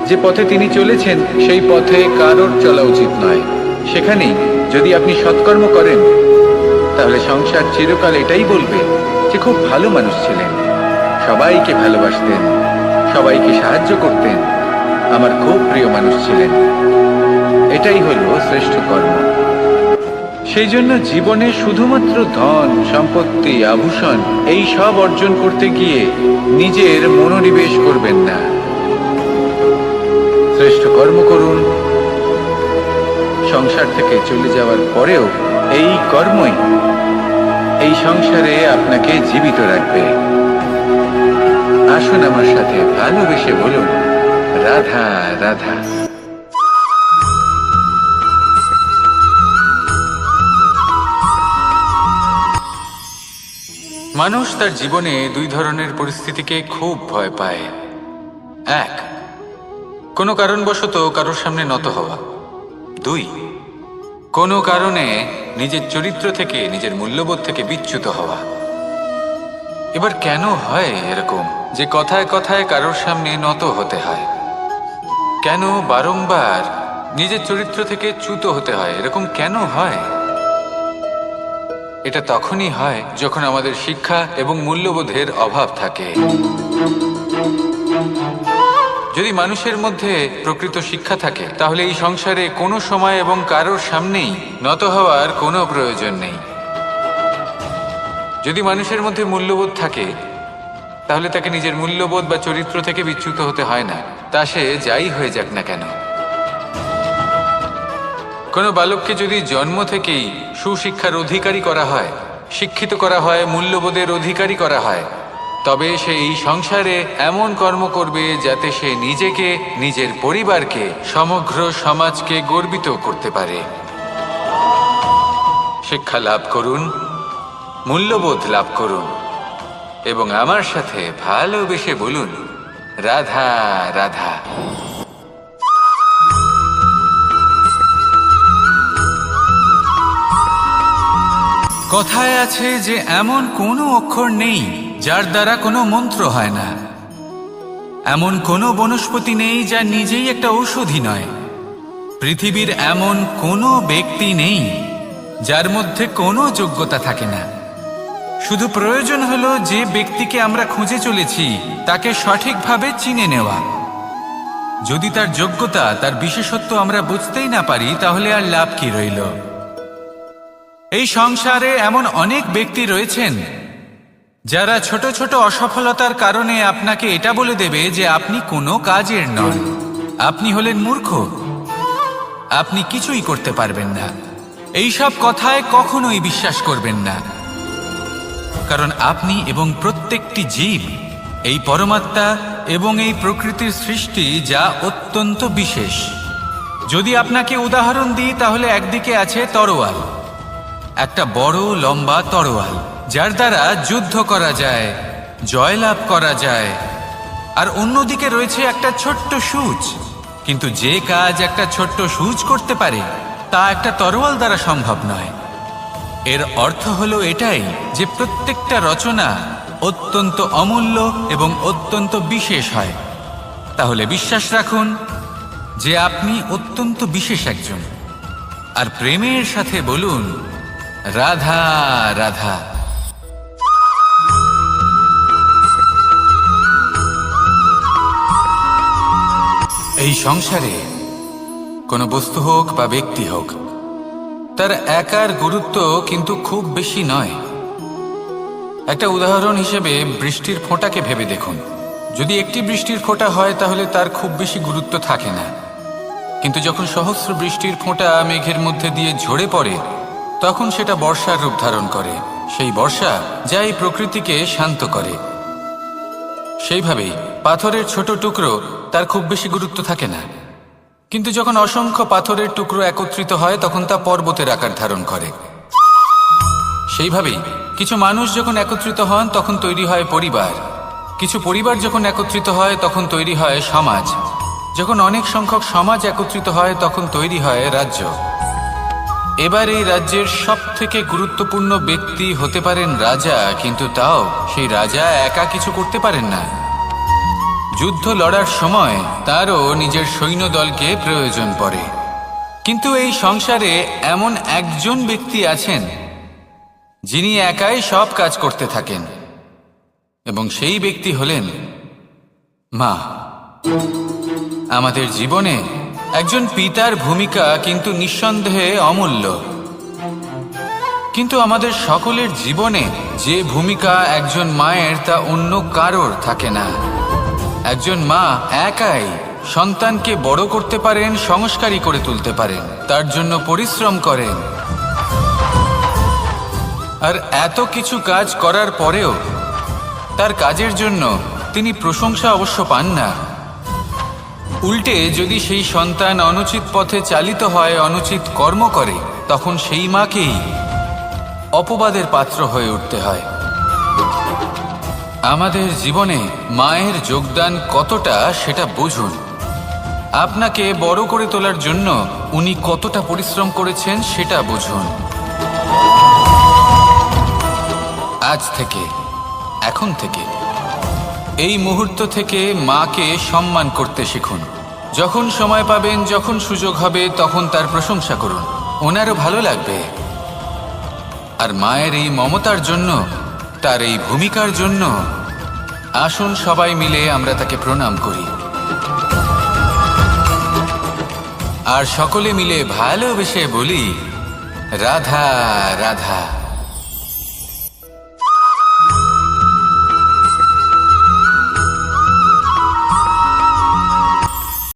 [SPEAKER 2] যে পথে তিনি চলেছেন সেই পথে কারোর চলা উচিত নয়। সেখানেই যদি আপনি সৎকর্ম করেন তাহলে সংসার চিরকাল এটাই বলবে যে খুব ভালো মানুষ ছিলেন, সবাইকে ভালোবাসতেন, সবাইকে সাহায্য করতেন, আমার খুব প্রিয় মানুষ ছিলেন। এটাই হলো শ্রেষ্ঠ কর্ম। সেই জন্য জীবনে শুধুমাত্র ধন সম্পত্তি, আভূষণ এই সব অর্জন করতে গিয়ে নিজের মনোনিবেশ করবেন না। শ্রেষ্ঠ কর্ম করুন। সংসার থেকে চলে যাওয়ার পরেও এই কর্মই এই সংসারে আপনাকে জীবিত রাখবে। আসুন আমার সাথে ভালোবেসে বলুন, রাধা রাধা।
[SPEAKER 1] মানুষ তার জীবনে দুই ধরনের পরিস্থিতিকে খুব ভয় পায়। এক, কোনো কারণবশত কারোর সামনে নত হওয়া। দুই, কোনো কারণে নিজের চরিত্র থেকে, নিজের মূল্যবোধ থেকে বিচ্যুত হওয়া। এবার কেন হয় এরকম যে কথায় কথায় কারোর সামনে নত হতে হয়? কেন বারংবার নিজের চরিত্র থেকে চ্যুত হতে হয়? এরকম কেন হয়? এটা তখনই হয় যখন আমাদের শিক্ষা এবং মূল্যবোধের অভাব থাকে। যদি মানুষের মধ্যে প্রকৃত শিক্ষা থাকে তাহলে এই সংসারে কোনো সময় এবং কারোর সামনেই নত হওয়ার কোনো প্রয়োজন নেই। যদি মানুষের মধ্যে মূল্যবোধ থাকে তাহলে তাকে নিজের মূল্যবোধ বা চরিত্র থেকে বিচ্যুত হতে হয় না, তা সে যাই হয়ে যাক না কেন। কোনো বালককে যদি জন্ম থেকেই সুশিক্ষার অধিকারী করা হয়, শিক্ষিত করা হয়, মূল্যবোধের অধিকারী করা হয়, তবে সে এই সংসারে এমন কর্ম করবে যাতে সে নিজেকে, নিজের পরিবারকে, সমগ্র সমাজকে গর্বিত করতে পারে। শিক্ষা লাভ করুন, মূল্যবোধ লাভ করুন এবং আমার সাথে ভালোবেসে বলুন, রাধা রাধা। কথায় আছে যে এমন কোনো অক্ষর নেই যার দ্বারা কোনো মন্ত্র হয় না। এমন কোনো বনস্পতি নেই যা নিজেই একটা ঔষধি নয়। পৃথিবীর এমন কোনো ব্যক্তি নেই যার মধ্যে কোনো যোগ্যতা থাকে না। শুধু প্রয়োজন হলো যে ব্যক্তিকে আমরা খুঁজে চলেছি তাকে সঠিকভাবে চিনে নেওয়া। যদি তার যোগ্যতা, তার বিশেষত্ব আমরা বুঝতেই না পারি, তাহলে আর লাভ কি রইল? এই সংসারে এমন অনেক ব্যক্তি রয়েছেন যারা ছোট ছোট অসফলতার কারণে আপনাকে এটা বলে দেবে যে আপনি কোনো কাজের নন, আপনি হলেন মূর্খ, আপনি কিছুই করতে পারবেন না। এইসব কথায় কখনোই বিশ্বাস করবেন না, কারণ আপনি এবং প্রত্যেকটি জীব এই পরমাত্মা এবং এই প্রকৃতির সৃষ্টি, যা অত্যন্ত বিশেষ। যদি আপনাকে উদাহরণ দিই, তাহলে একদিকে আছে তরোয়াল, একটা বড় লম্বা তরোয়াল যার দ্বারা যুদ্ধ করা যায়, জয়লাভ করা যায়। আর অন্যদিকে রয়েছে একটা ছোট্ট সূচ, কিন্তু যে কাজ একটা ছোট্ট সূচ করতে পারে তা একটা তরোয়াল দ্বারা সম্ভব নয়। এর অর্থ হলো এটাই যে প্রত্যেকটা রচনা অত্যন্ত অমূল্য এবং অত্যন্ত বিশেষ হয়। তাহলে বিশ্বাস রাখুন যে আপনি অত্যন্ত বিশেষ একজন, আর প্রেমের সাথে বলুন রাধা রাধা। এই সংসারে কোনো বস্তু হোক বা ব্যক্তি হোক, তার একার গুরুত্ব কিন্তু খুব বেশি নয়। একটা উদাহরণ হিসেবে বৃষ্টির ফোঁটাকে ভেবে দেখুন। যদি একটি বৃষ্টির ফোঁটা হয় তাহলে তার খুব বেশি গুরুত্ব থাকে না, কিন্তু যখন সহস্র বৃষ্টির ফোঁটা মেঘের মধ্যে দিয়ে ঝরে পড়ে, তখন সেটা বর্ষার রূপ ধারণ করে। সেই বর্ষা যা এই প্রকৃতিকে শান্ত করে। সেইভাবেই পাথরের ছোট টুকরো, তার খুব বেশি গুরুত্ব থাকে না, কিন্তু যখন অসংখ্য পাথরের টুকরো একত্রিত হয় তখন তা পর্বতের আকার ধারণ করে। সেইভাবেই কিছু মানুষ যখন একত্রিত হন তখন তৈরি হয় পরিবার, কিছু পরিবার যখন একত্রিত হয় তখন তৈরি হয় সমাজ, যখন অনেক সংখ্যক সমাজ একত্রিত হয় তখন তৈরি হয় রাজ্য। এবার এই রাজ্যের সবথেকে গুরুত্বপূর্ণ ব্যক্তি হতে পারেন রাজা, কিন্তু তাও সেই রাজা একা কিছু করতে পারেন না। যুদ্ধ লড়ার সময় তারও নিজের সৈন্যদলকে প্রয়োজন পড়ে। কিন্তু এই সংসারে এমন একজন ব্যক্তি আছেন যিনি একাই সব কাজ করতে থাকেন, এবং সেই ব্যক্তি হলেন মা। আমাদের জীবনে একজন পিতার ভূমিকা কিন্তু নিঃসন্দেহে অমূল্য, কিন্তু আমাদের সকলের জীবনে যে ভূমিকা একজন মায়ের তা অন্য কারোর থাকে না। একজন মা একাই সন্তানকে বড় করতে পারেন, সংস্কারী করে তুলতে পারেন, তার জন্য পরিশ্রম করেন। আর এত কিছু কাজ করার পরেও তার কাজের জন্য তিনি প্রশংসা অবশ্য পান না। উল্টে যদি সেই সন্তান অনুচিত পথে চালিত হয়, অনুচিত কর্ম করে, তখন সেই মাকেই অপবাদের পাত্র হয়ে উঠতে হয়। আমাদের জীবনে মায়ের যোগদান কতটা সেটা বুঝুন। আপনাকে বড় করে তোলার জন্য উনি কতটা পরিশ্রম করেছেন সেটা বুঝুন। আজ থেকে, এখন থেকে, এই মুহূর্ত থেকে মাকে সম্মান করতে শিখুন। যখন সময় পাবেন, যখন সুযোগ হবে, তখন তার প্রশংসা করুন, ওনারও ভালো লাগবে। আর মায়ের এই মমতার জন্য, তার এই ভূমিকার জন্য আসুন সবাই মিলে আমরা তাকে প্রণাম করি, আর সকলে মিলে ভালোবেসে বলি রাধা রাধা।